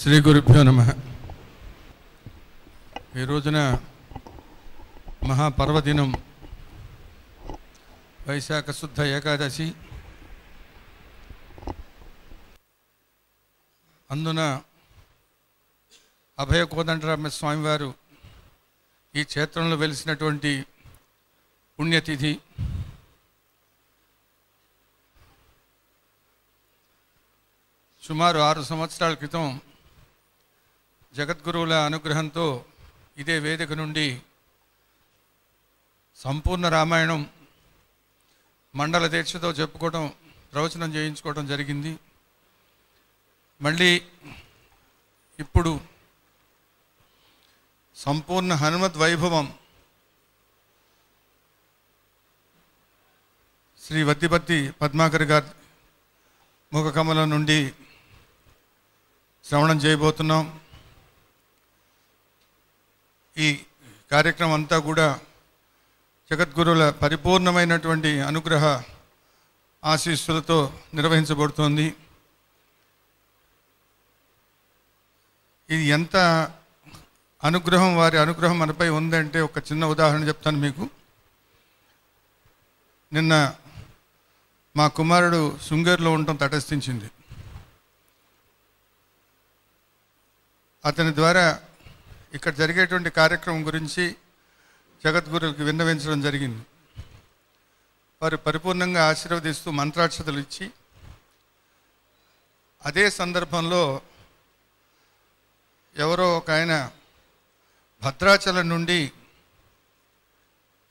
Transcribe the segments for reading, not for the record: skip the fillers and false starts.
శ్రీ గురుభ్యో నమః. ఈ రోజున మహాపర్వదినం వైశాఖ శుద్ధ ఏకాదశి. అందున అభయ కోదండరామ స్వామివారు ఈ క్షేత్రంలో వెలిసినటువంటి పుణ్యతిథి. సుమారు 6 సంవత్సరాల క్రితం జగద్గురువుల అనుగ్రహంతో ఇదే వేదిక నుండి సంపూర్ణ రామాయణం మండల దీక్షతో చెప్పుకోవడం, ప్రవచనం చేయించుకోవడం జరిగింది. మళ్ళీ ఇప్పుడు సంపూర్ణ హనుమద్ వైభవం శ్రీ వద్దిపత్తి పద్మాకర్ గారి ముఖకమలం నుండి శ్రవణం చేయబోతున్నాం. ఈ కార్యక్రమం అంతా కూడా జగద్గురువుల పరిపూర్ణమైనటువంటి అనుగ్రహ ఆశీస్సులతో నిర్వహించబడుతోంది. ఇది ఎంత అనుగ్రహం, వారి అనుగ్రహం మనపై ఉందంటే ఒక చిన్న ఉదాహరణ చెప్తాను మీకు. నిన్న మా కుమారుడు శృంగేరిలో ఉండటం తటస్థించింది. అతని ద్వారా ఇక్కడ జరిగేటువంటి కార్యక్రమం గురించి జగద్గురువుకి విన్నవించడం జరిగింది. వారు పరిపూర్ణంగా ఆశీర్వదిస్తూ మంత్రాక్షతలు ఇచ్చి, అదే సందర్భంలో ఎవరో ఒక ఆయన భద్రాచలం నుండి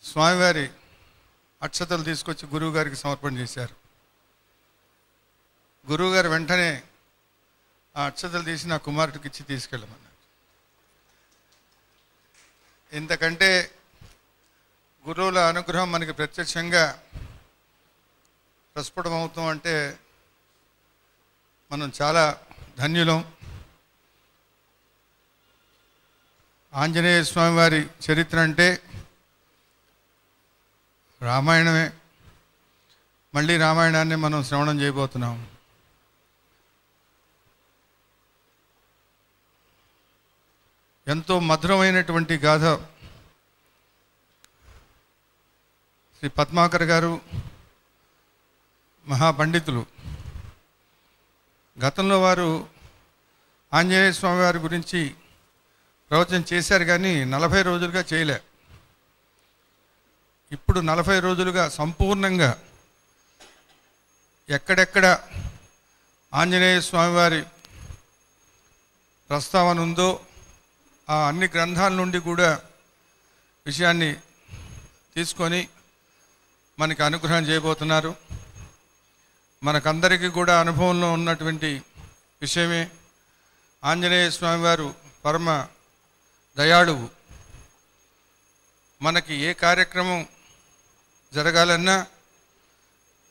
స్వామివారి అక్షతలు తీసుకొచ్చి గురువుగారికి సమర్పణ చేశారు. గురువుగారు వెంటనే ఆ అక్షతలు తీసి నా కుమారుడికి ఇచ్చి తీసుకెళ్ళమన్నారు. ఇంతకంటే గురువుల అనుగ్రహం మనకి ప్రత్యక్షంగా ప్రస్ఫుటమవుతాం అంటే మనం చాలా ధన్యులం. ఆంజనేయ స్వామి వారి చరిత్ర అంటే రామాయణమే. మళ్ళీ రామాయణాన్ని మనం శ్రవణం చేయబోతున్నాం. ఎంతో మధురమైనటువంటి గాథ. శ్రీ పద్మాకర్ గారు మహాపండితులు. గతంలో వారు ఆంజనేయ స్వామి వారి గురించి ప్రవచనం చేశారు, కానీ 40 రోజులుగా చేయలే. ఇప్పుడు 40 రోజులుగా సంపూర్ణంగా ఎక్కడెక్కడ ఆంజనేయ స్వామివారి ప్రస్తావన ఉందో ఆ అన్ని గ్రంథాల నుండి కూడా విషయాన్ని తీసుకొని మనకి అనుగ్రహం చేయబోతున్నారు. మనకందరికీ కూడా అనుభవంలో ఉన్నటువంటి విషయమే. ఆంజనేయ స్వామివారు పరమ దయాళువు. మనకి ఏ కార్యక్రమం జరగాలన్నా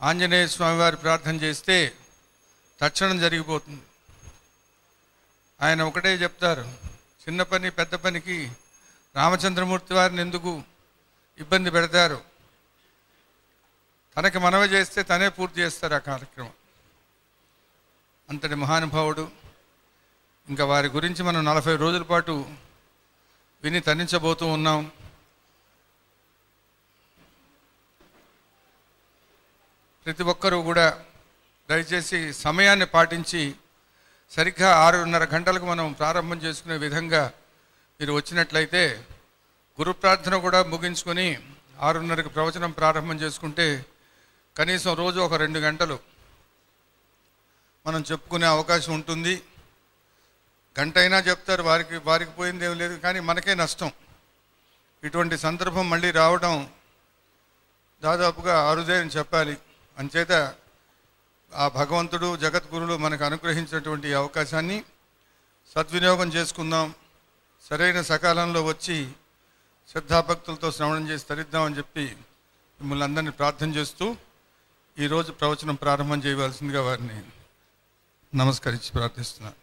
ఆంజనేయ స్వామివారి ప్రార్థన చేస్తే తక్షణం జరిగిపోతుంది. ఆయన ఒకటే చెప్తారు, చిన్న పని పెద్ద పనికి రామచంద్రమూర్తి వారిని ఎందుకు ఇబ్బంది పెడతారు, తనకి మనవి చేస్తే తనే పూర్తి చేస్తారు ఆ కార్యక్రమం. అంతటి మహానుభావుడు. ఇంకా వారి గురించి మనం 40 రోజుల పాటు విని తరించబోతూ ఉన్నాం. ప్రతి ఒక్కరూ కూడా దయచేసి సమయాన్ని పాటించి సరిగ్గా 6:30 గంటలకు మనం ప్రారంభం చేసుకునే విధంగా మీరు వచ్చినట్లయితే గురు ప్రార్థన కూడా ముగించుకొని 6:30కి ప్రవచనం ప్రారంభం చేసుకుంటే కనీసం రోజు ఒక 2 గంటలు మనం చెప్పుకునే అవకాశం ఉంటుంది. గంట అయినా చెప్తారు, వారికి పోయింది ఏం లేదు, కానీ మనకే నష్టం. ఇటువంటి సందర్భం మళ్ళీ రావడం దాదాపుగా అరుదే అని చెప్పాలి. అంచేత ఆ భగవంతుడు జగద్గురులు మనకు అనుగ్రహించినటువంటి అవకాశాన్ని సద్వినియోగం చేసుకుందాం. సరైన సకాలంలో వచ్చి శ్రద్ధాభక్తులతో శ్రవణం చేసి తరిద్దామని చెప్పి మిమ్మల్ని అందరినీ ప్రార్థన చేస్తూ ఈరోజు ప్రవచనం ప్రారంభం చేయవలసిందిగా వారిని నమస్కరించి ప్రార్థిస్తున్నాను.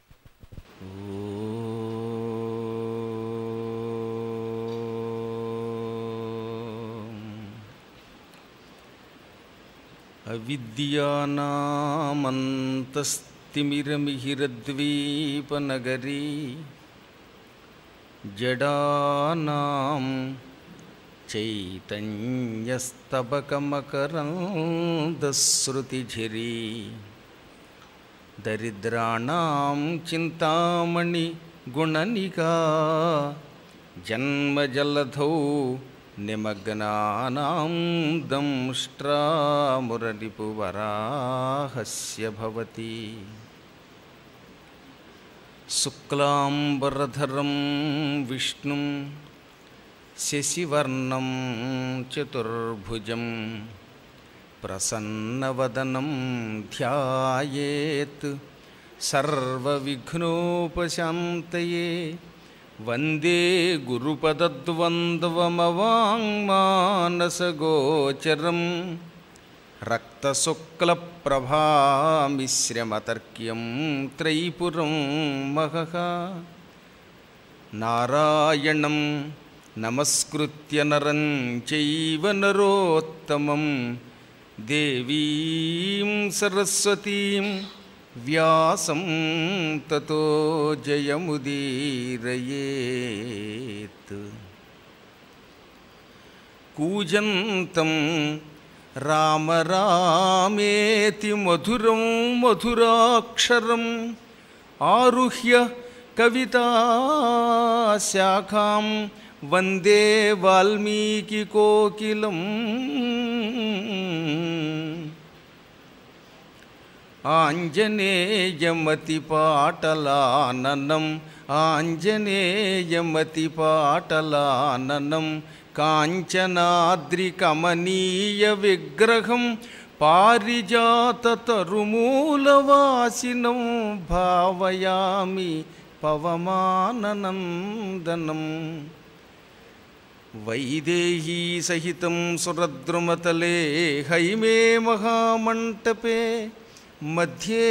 అవిద్యానామంతస్తి తిమిరమిహిరద్వీపనగరీ జడానాం చైతన్యస్తబకమకరందశ్రుతిఝరీ దరిద్రాణాం చింతామణి గుణనికా జన్మజలధౌ నిమగ్నానాం దంష్ట్రామురరిపువరాహస్య భవతి. శుక్లాంబరధరం విష్ణుం శశివర్ణం చతుర్భుజం ప్రసన్నవదనం ధ్యాయేత్ సర్వవిఘ్నోపశాంతయే. వందే గురుపదద్వంద్వమవాంగ్మానసగోచరం రక్తశుక్లప్రభామిశ్రమతర్క్యం త్రైపురం మహః. నారాయణం నమస్కృత్య నరం చైవ నరోత్తమం దేవీం సరస్వతీం వ్యాసం తతో జయముదీరయేత్. కూజంతం రామ రామేతి మధురం మధురాక్షరం ఆరుహ్య కవితాశాఖాం వందే వాల్మీకికోకిలం. ఆంజనేయమతిపాటలాననం ఆంజనేయమతిపాటలాననం కాంచనాద్రికమనీయ విగ్రహం పారిజాతతరుమూలవాసినం భావయామి పవమాననందనం. వైదేహీ సహితం సురద్రుమతలే హైమే మహామంటపే మధ్యే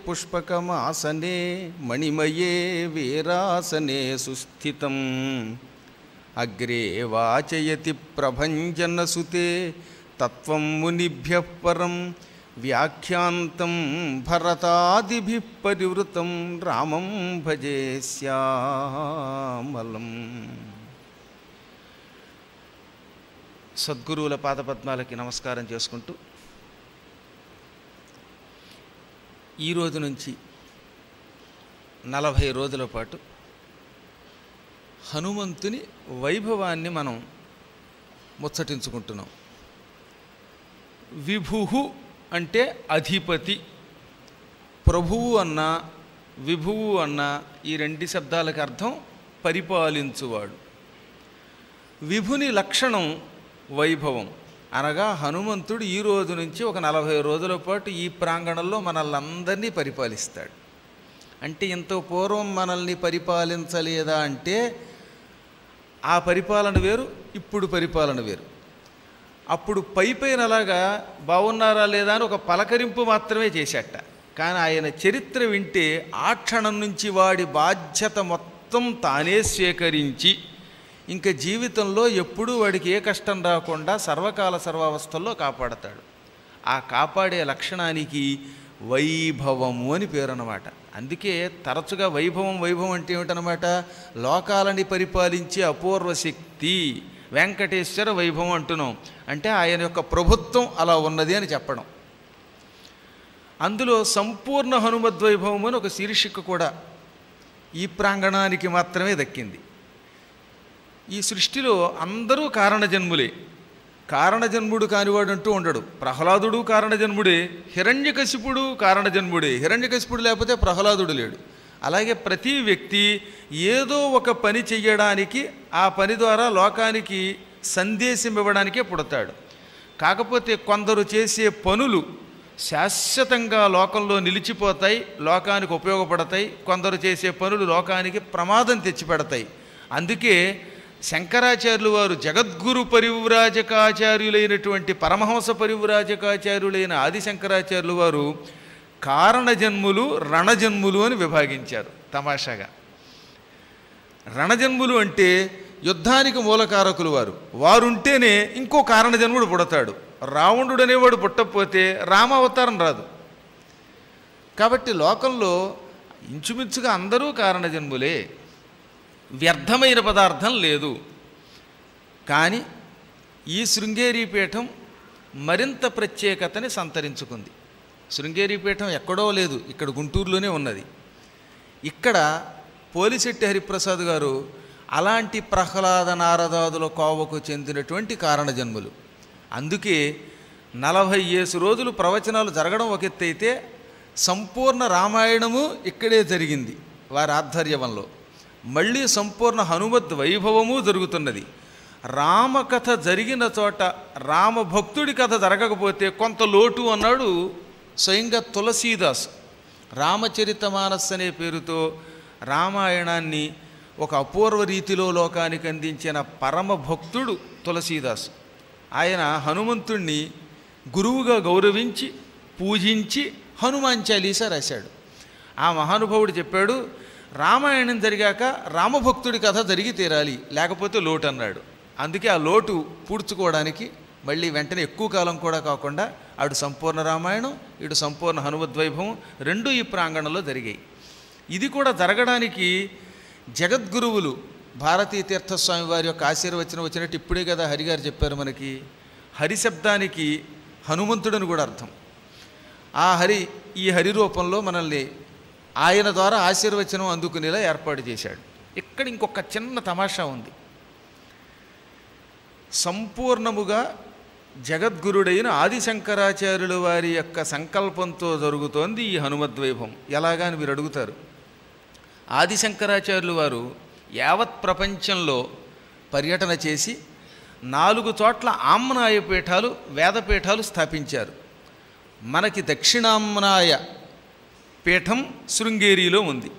పుష్పకమాసనే మణిమయే వీరాసనే సుస్థితం. అగ్రే వాచయతి ప్రభంజనసుతే తత్వం మునిభ్యః పరం వ్యాఖ్యాంతం భరతాదిభిః పరివృతం రామం భజే శ్యామలం. సద్గురువుల పాదపద్మాలకి నమస్కారం చేసుకుంటూ ఈరోజు నుంచి 40 రోజుల పాటు హనుమంతుని వైభవాన్ని మనం ముచ్చటించుకుంటున్నాం. విభుహు అంటే అధిపతి, ప్రభువు అన్న విభువు అన్న ఈ రెండు శబ్దాలకు అర్థం పరిపాలించువాడు. విభుని లక్షణం వైభవం అనగా హనుమంతుడు ఈ రోజు నుంచి ఒక 40 రోజుల పాటు ఈ ప్రాంగణంలో మనల్ని పరిపాలిస్తాడు. అంటే ఇంత పూర్వం మనల్ని పరిపాలించలేదా అంటే ఆ పరిపాలన వేరు, ఇప్పుడు పరిపాలన వేరు. అప్పుడు పైపైన అలాగా బాగున్నారా లేదా అని ఒక పలకరింపు మాత్రమే చేశాట. కానీ ఆయన చరిత్ర వింటే ఆ క్షణం నుంచి వాడి బాధ్యత మొత్తం తానే స్వీకరించి ఇంకా జీవితంలో ఎప్పుడూ వాడికి ఏ కష్టం రాకుండా సర్వకాల సర్వావస్థల్లో కాపాడతాడు. ఆ కాపాడే లక్షణానికి వైభవము అని పేరు అన్నమాట. అందుకే తరచుగా వైభవం అంటే ఏమిటనమాట, లోకాలని పరిపాలించే అపూర్వ శక్తి వెంకటేశ్వర వైభవం అంటున్నాం. అంటే ఆయన యొక్క ప్రభుత్వం అలా ఉన్నది అని చెప్పడం. అందులో సంపూర్ణ హనుమద్వైభవం అని ఒక శీర్షిక కూడా ఈ ప్రాంగణానికి మాత్రమే దక్కింది. ఈ సృష్టిలో అందరూ కారణజన్ములే. కారణజన్ముడు కానివాడు అంటూ ఉండడు. ప్రహ్లాదుడు కారణజన్ముడే, హిరణ్యకశిపుడు కారణజన్ముడే. హిరణ్యకశిపుడు లేకపోతే ప్రహ్లాదుడు లేడు. అలాగే ప్రతి వ్యక్తి ఏదో ఒక పని చెయ్యడానికి, ఆ పని ద్వారా లోకానికి సందేశం ఇవ్వడానికే పుడతాడు. కాకపోతే కొందరు చేసే పనులు శాశ్వతంగా లోకంలో నిలిచిపోతాయి, లోకానికి ఉపయోగపడతాయి. కొందరు చేసే పనులు లోకానికి ప్రమాదం తెచ్చిపెడతాయి. అందుకే శంకరాచార్యులు వారు జగద్గురు పరివ్రాజకాచార్యులైనటువంటి పరమహంస పరివ్రాజకాచార్యులైన ఆదిశంకరాచార్యులు వారు కారణజన్ములు రణజన్ములు అని విభాగించారు. తమాషాగా రణజన్ములు అంటే యుద్ధానికి మూలకారకులు వారుంటేనే ఇంకో కారణజన్ముడు పుడతాడు. రావణుడు అనేవాడు పుట్టకపోతే రామావతారం రాదు. కాబట్టి లోకంలో ఇంచుమించుగా అందరూ కారణజన్ములే, వ్యర్థమైన పదార్థం లేదు. కానీ ఈ శృంగేరి పీఠం మరింత ప్రత్యేకతని సంతరించుకుంది. శృంగేరి పీఠం ఎక్కడో లేదు, ఇక్కడ గుంటూరులోనే ఉన్నది. ఇక్కడ పోలిశెట్టి హరిప్రసాద్ గారు అలాంటి ప్రహ్లాద నారదాదుల కోవకు చెందినటువంటి కారణజన్ములు. అందుకే 40 రోజులు ప్రవచనాలు జరగడం ఒక ఎత్తు అయితే సంపూర్ణ రామాయణము ఇక్కడే జరిగింది వారి ఆధ్వర్యంలో. మళ్ళీ సంపూర్ణ హనుమద్ వైభవము జరుగుతున్నది. రామకథ జరిగిన చోట రామభక్తుడి కథ జరగకపోతే కొంత లోటు అన్నాడు స్వయంగా తులసీదాస్. రామచరితమానస్ అనే పేరుతో రామాయణాన్ని ఒక అపూర్వ రీతిలో లోకానికి అందించిన పరమ భక్తుడు తులసీదాస్. ఆయన హనుమంతుణ్ణి గురువుగా గౌరవించి పూజించి హనుమాన్ చాలీసా రాశాడు. ఆ మహానుభావుడు చెప్పాడు, రామాయణం జరిగాక రామభక్తుడి కథ జరిగి తీరాలి, లేకపోతే లోటు అన్నాడు. అందుకే ఆ లోటు పూడ్చుకోవడానికి మళ్ళీ వెంటనే ఎక్కువ కాలం కూడా కాకుండా అటు సంపూర్ణ రామాయణం ఇటు సంపూర్ణ హనుమద్వైభవం రెండూ ఈ ప్రాంగణంలో జరిగాయి. ఇది కూడా జరగడానికి జగద్గురువులు భారతీ తీర్థస్వామి వారి యొక్క ఆశీర్వచనం వచ్చినట్టు ఇప్పుడే కదా హరిగారు చెప్పారు మనకి. హరి శబ్దానికి హనుమంతుడని కూడా అర్థం. ఆ హరి ఈ హరి రూపంలో మనల్ని ఆయన ద్వారా ఆశీర్వచనం అందుకునేలా ఏర్పాటు చేశాడు. ఇక్కడ ఇంకొక చిన్న తమాషా ఉంది. సంపూర్ణముగా జగద్గురుడైన ఆదిశంకరాచార్యుల వారి యొక్క సంకల్పంతో జరుగుతోంది ఈ హనుమద్వైభవం. ఎలాగా అని మీరు అడుగుతారు. ఆదిశంకరాచార్యులు వారు యావత్ ప్రపంచంలో పర్యటన చేసి 4 చోట్ల ఆమ్నాయ పీఠాలు వేదపీఠాలు స్థాపించారు. మనకి దక్షిణామ్నాయ పీఠం శృంగేరిలో ఉంది.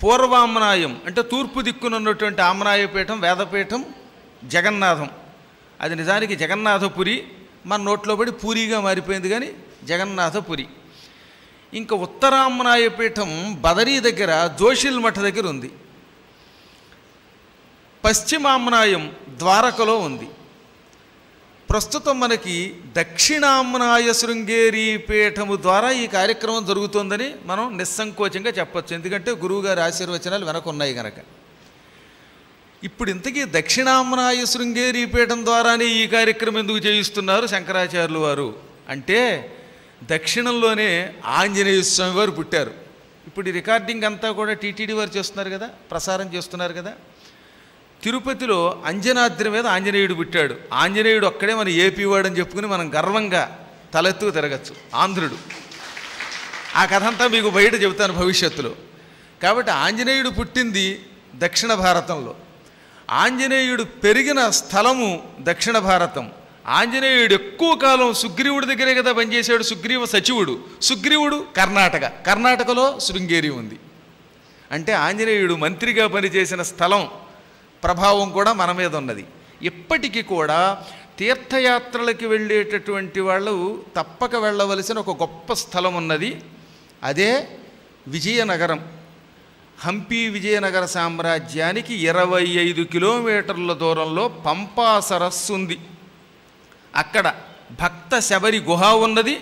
పూర్వామ్నాయం అంటే తూర్పు దిక్కునున్నటువంటి ఆమ్నాయ పీఠం వేదపీఠం జగన్నాథం. అది నిజానికి జగన్నాథపురి, మన నోట్లో పడి పూరిగా మారిపోయింది కానీ జగన్నాథపురి. ఇంకా ఉత్తరామ్నాయ పీఠం బదరీ దగ్గర జోషిల్ మఠ దగ్గర ఉంది. పశ్చిమామ్నాయం ద్వారకలో ఉంది. ప్రస్తుతం మనకి దక్షిణామ్నాయ శృంగేరి పీఠము ద్వారా ఈ కార్యక్రమం జరుగుతుందని మనం నిస్సంకోచంగా చెప్పచ్చు. ఎందుకంటే గురువుగారి ఆశీర్వచనాలు వెనకున్నాయి కనుక. ఇప్పుడు ఇంతకీ దక్షిణామ్నాయ శృంగేరి పీఠం ద్వారానే ఈ కార్యక్రమం ఎందుకు చేయిస్తున్నారు శంకరాచార్యులు వారు అంటే, దక్షిణంలోనే ఆంజనేయ స్వామి వారు పుట్టారు. ఇప్పుడు ఈ రికార్డింగ్ అంతా కూడా టీటీడీ వారు చేస్తున్నారు కదా, ప్రసారం చేస్తున్నారు కదా. తిరుపతిలో అంజనాద్రి మీద ఆంజనేయుడు పుట్టాడు. ఆంజనేయుడు ఒక్కడే మన ఏపీ వాడని చెప్పుకుని మనం గర్వంగా తలెత్తుకు తిరగచ్చు, ఆంధ్రుడు. ఆ కథ అంతా మీకు బయట చెబుతాను భవిష్యత్తులో. కాబట్టి ఆంజనేయుడు పుట్టింది దక్షిణ భారతంలో, ఆంజనేయుడు పెరిగిన స్థలము దక్షిణ భారతం. ఆంజనేయుడు ఎక్కువ కాలం సుగ్రీవుడి దగ్గరే కదా పనిచేశాడు, సుగ్రీవ సచివుడు. సుగ్రీవుడు కర్ణాటక, కర్ణాటకలో శృంగేరి ఉంది. అంటే ఆంజనేయుడు మంత్రిగా పనిచేసిన స్థలం ప్రభావం కూడా మన మీద ఉన్నది. ఇప్పటికీ కూడా తీర్థయాత్రలకి వెళ్ళేటటువంటి వాళ్ళు తప్పక వెళ్ళవలసిన ఒక గొప్ప స్థలం ఉన్నది. అదే విజయనగరం. హంపి విజయనగర సామ్రాజ్యానికి 25 కిలోమీటర్ల దూరంలో పంపా సరస్సు ఉంది. అక్కడ భక్త శబరి గుహ ఉన్నది.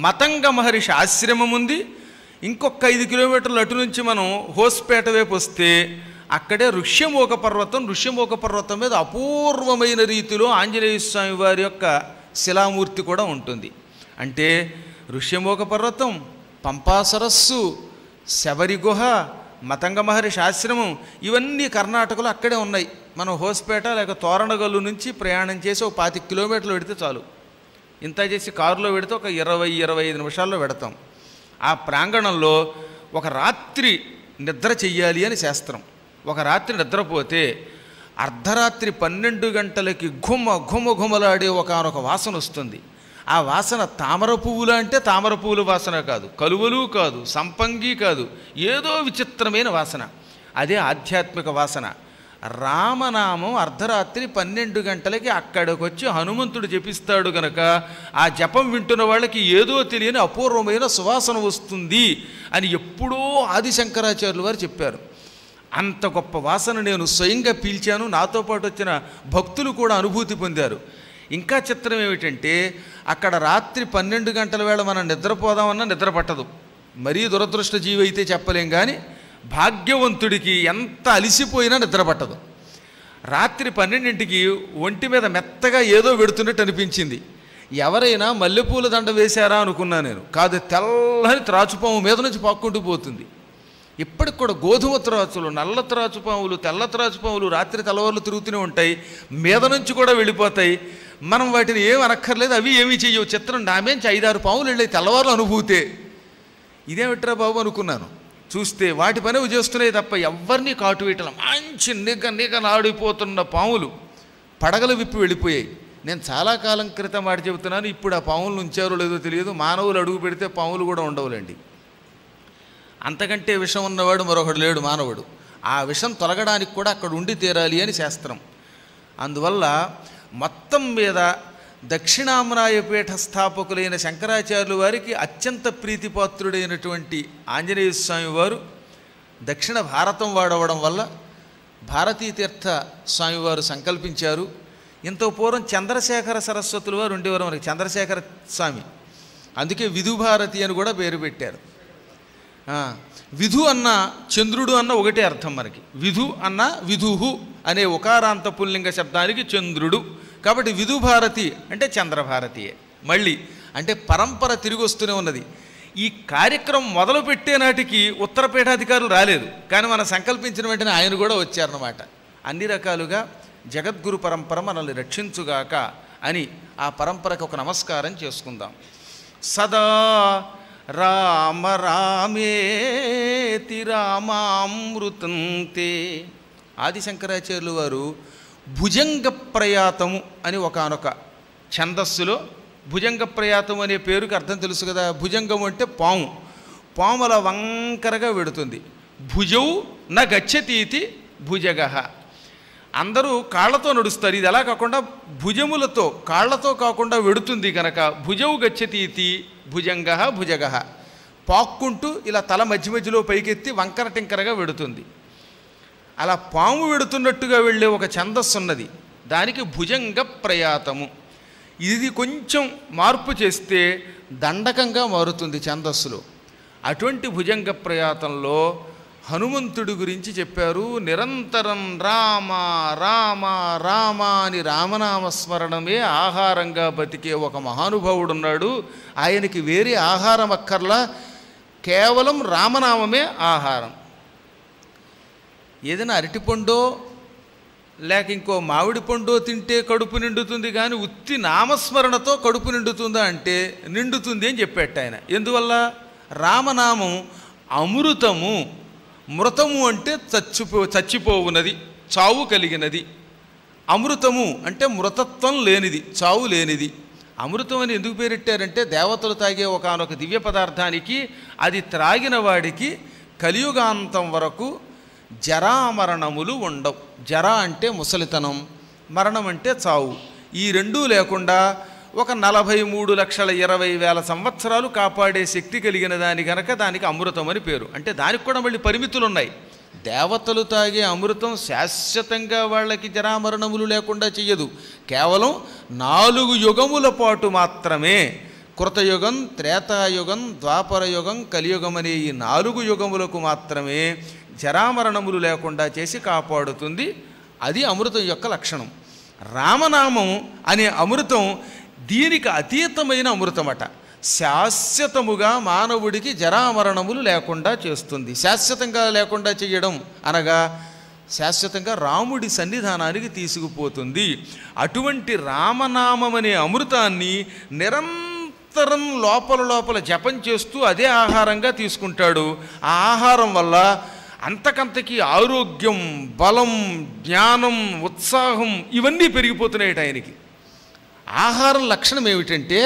మతంగ మహర్షి ఆశ్రమం ఉంది. ఇంకొక 5 కిలోమీటర్లు అటు నుంచి మనం హోస్పేట వైపు వస్తే అక్కడే ఋష్యమూక పర్వతం. ఋష్యమూక పర్వతం మీద అపూర్వమైన రీతిలో ఆంజనేయ స్వామి వారి యొక్క శిలామూర్తి కూడా ఉంటుంది. అంటే ఋష్యమూక పర్వతం, పంపా సరస్సు, శబరి గుహ, మతంగ మహర్షి ఆశ్రమం ఇవన్నీ కర్ణాటకలో అక్కడే ఉన్నాయి. మనం హోస్పేట లేక తోరణగల్లు నుంచి ప్రయాణం చేసి ఒక 25 కిలోమీటర్లు పెడితే చాలు. ఇంత చేసి కారులో పెడితే ఒక 20-25 నిమిషాల్లో పెడతాం. ఆ ప్రాంగణంలో ఒక రాత్రి నిద్ర చెయ్యాలి అని శాస్త్రం. ఒక రాత్రి నిద్రపోతే అర్ధరాత్రి 12 గంటలకి ఘుమలాడే ఒకనొక వాసన వస్తుంది. ఆ వాసన తామర పువ్వులు అంటే తామర పువ్వుల వాసన కాదు, కలువలు కాదు, సంపంగి కాదు, ఏదో విచిత్రమైన వాసన. అదే ఆధ్యాత్మిక వాసన. రామనామం అర్ధరాత్రి 12 గంటలకి అక్కడికి వచ్చి హనుమంతుడు జపిస్తాడు గనక ఆ జపం వింటున్న వాళ్ళకి ఏదో తెలియని అపూర్వమైన సువాసన వస్తుంది అని ఎప్పుడో ఆదిశంకరాచార్యులు వారు చెప్పారు. అంత గొప్ప వాసన నేను స్వయంగా పీల్చాను, నాతో పాటు వచ్చిన భక్తులు కూడా అనుభూతి పొందారు. ఇంకా చిత్రం ఏమిటంటే, అక్కడ రాత్రి 12 గంటల వేళ మనం నిద్రపోదామన్నా నిద్ర పట్టదు. మరీ దురదృష్ట జీవి అయితే చెప్పలేం, కానీ భాగ్యవంతుడికి ఎంత అలిసిపోయినా నిద్ర పట్టదు. రాత్రి 12ంటికి ఒంటి మీద మెత్తగా ఏదో వెడుతున్నట్టు అనిపించింది. ఎవరైనా మల్లెపూల దండ వేశారా అనుకున్నా నేను. కాదు, తెల్లని త్రాచుపాము మీద నుంచి పాక్కుంటూ పోతుంది. ఇప్పటికి కూడా గోధుమ త్రాచులు, నల్ల త్రాచుపాములు, తెల్ల త్రాచుపాములు రాత్రి తెల్లవారులు తిరుగుతూనే ఉంటాయి, మీద నుంచి కూడా వెళ్ళిపోతాయి. మనం వాటిని ఏం అనక్కర్లేదు, అవి ఏమీ చెయ్యవు. చిత్రం నామేంచి 5-6 పాములు వెళ్ళాయి తెల్లవారులు అనుభూతే. ఇదేమిట్రా బాబు అనుకున్నాను. చూస్తే వాటి పని చేస్తున్నాయి తప్ప ఎవరిని కాటు వేయటం. మంచి నిగనాడిపోతున్న పాములు పడగలు విప్పి వెళ్ళిపోయాయి. నేను చాలా కాలం క్రితం మాట చెబుతున్నాను, ఇప్పుడు ఆ పాములు ఉంచారో లేదో తెలియదు. మానవులు అడుగు పెడితే పాములు కూడా ఉండవులేండి. అంతకంటే విషం ఉన్నవాడు మరొకడు లేడు మానవుడు. ఆ విషం తొలగడానికి కూడా అక్కడ ఉండి తీరాలి అని శాస్త్రం. అందువల్ల మొత్తం మీద దక్షిణామరాయపీఠ స్థాపకులైన శంకరాచార్యుల వారికి అత్యంత ప్రీతిపాత్రుడైనటువంటి ఆంజనేయ స్వామి వారు దక్షిణ భారతం వాడవడం వల్ల భారతీతీర్థ స్వామివారు సంకల్పించారు. ఇంత పూర్వం చంద్రశేఖర సరస్వతుల వారు ఉండేవారు మనకి, చంద్రశేఖర స్వామి. అందుకే విధుభారతి అని కూడా పేరు పెట్టారు. విధు అన్న చంద్రుడు అన్న ఒకటే అర్థం మనకి. విధు అన్న విధుహు అనే ఉకారాంత పుల్లింగ శబ్దానికి చంద్రుడు. కాబట్టి విధుభారతి అంటే చంద్రభారతియే. మళ్ళీ అంటే పరంపర తిరిగి వస్తూనే ఉన్నది. ఈ కార్యక్రమం మొదలుపెట్టే నాటికి ఉత్తరపీఠాధికారులు రాలేదు, కానీ మనం సంకల్పించిన వెంటనే ఆయన కూడా వచ్చారన్నమాట. అన్ని రకాలుగా జగద్గురు పరంపర మనల్ని రక్షించుగాక అని ఆ పరంపరకు ఒక నమస్కారం చేసుకుందాం. సదా రామ రామేతి రామామృతంతే. ఆదిశంకరాచార్యులు వారు భుజంగ ప్రయాతము అని ఒకానొక ఛందస్సులో, భుజంగ ప్రయాతం అనే పేరుకి అర్థం తెలుసు కదా. భుజంగం అంటే పాము, పాముల వంకరగా వెడుతుంది. భుజౌ న గచ్చతీతి భుజగ. అందరూ కాళ్లతో నడుస్తారు, ఇది ఎలా కాకుండా భుజములతో కాళ్లతో కాకుండా వెడుతుంది కనుక భుజౌ గచ్చతీతి భుజంగ భుజగ. పాక్కుంటూ ఇలా తల మధ్య మధ్యలో పైకెత్తి వంకర టింకరగా వెడుతుంది. అలా పాము వెడుతున్నట్టుగా వెళ్ళే ఒక ఛందస్సు ఉన్నది, దానికి భుజంగ ప్రయాతము. ఇది కొంచెం మార్పు చేస్తే దండకంగా మారుతుంది ఛందస్సులో. అటువంటి భుజంగ ప్రయాతంలో హనుమంతుడి గురించి చెప్పారు. నిరంతరం రామ రామ రామ అని రామనామస్మరణమే ఆహారంగా బతికే ఒక మహానుభావుడున్నాడు. ఆయనకి వేరే ఆహారం అక్కర్లా, కేవలం రామనామమే ఆహారం. ఏదైనా అరటిపండో లేక ఇంకో మామిడి పండో తింటే కడుపు నిండుతుంది, కానీ ఉత్తి నామస్మరణతో కడుపు నిండుతుందా అంటే నిండుతుంది అని చెప్పేట ఆయన. ఎందువల్ల? రామనామం అమృతము. మృతము అంటే చచ్చిపోవునది, చావు కలిగినది. అమృతము అంటే మృతత్వం లేనిది, చావు లేనిది. అమృతం అని ఎందుకు పేరెట్టారంటే దేవతలు తాగే ఒకానొక దివ్య పదార్థానికి అది త్రాగిన వాడికి కలియుగాంతం వరకు జరామరణములు ఉండవు. జర అంటే ముసలితనం, మరణం అంటే చావు. ఈ రెండూ లేకుండా ఒక 43,20,000 సంవత్సరాలు కాపాడే శక్తి కలిగిన దాని కనుక దానికి అమృతం అని పేరు. అంటే దానికి కూడా మళ్ళీ పరిమితులు ఉన్నాయి. దేవతలు తాగే అమృతం శాశ్వతంగా వాళ్ళకి జరామరణములు లేకుండా చెయ్యదు. కేవలం 4 యుగముల పాటు మాత్రమే. కృతయుగం, త్రేతాయుగం, ద్వాపరయుగం, కలియుగం అనే ఈ 4 యుగములకు మాత్రమే జరామరణములు లేకుండా చేసి కాపాడుతుంది. అది అమృతం యొక్క లక్షణం. రామనామం అనే అమృతం దీనికి అతీతమైన అమృతమట. శాశ్వతముగా మానవుడికి జరామరణములు లేకుండా చేస్తుంది. శాశ్వతంగా లేకుండా చేయడం అనగా శాశ్వతంగా రాముడి సన్నిధానానికి తీసుకుపోతుంది. అటువంటి రామనామం అనే అమృతాన్ని నిరంతరం లోపల జపం చేస్తూ అదే ఆహారంగా తీసుకుంటాడు. ఆ ఆహారం వల్ల అంతకంతకి ఆరోగ్యం, బలం, జ్ఞానం, ఉత్సాహం ఇవన్నీ పెరిగిపోతున్నాయి ఆయనకి. ఆహారం లక్షణం ఏమిటంటే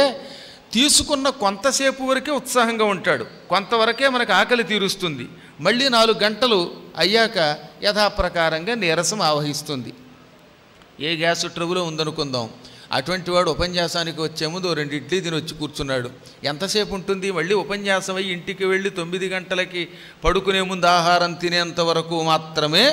తీసుకున్న కొంతసేపు వరకే ఉత్సాహంగా ఉంటాడు, కొంతవరకే మనకు ఆకలి తీరుస్తుంది. మళ్ళీ 4 గంటలు అయ్యాక యథాప్రకారంగా నీరసం ఆవహిస్తుంది. ఏ గ్యాస్ ట్రబులో ఉందనుకుందాం, అటువంటి వాడు ఉపన్యాసానికి వచ్చే ముందు 2 ఇడ్లీ తిని వచ్చి కూర్చున్నాడు. ఎంతసేపు ఉంటుంది? మళ్ళీ ఉపన్యాసం అయ్యి ఇంటికి వెళ్ళి 9 గంటలకి పడుకునే ముందు ఆహారం తినేంత వరకు మాత్రమే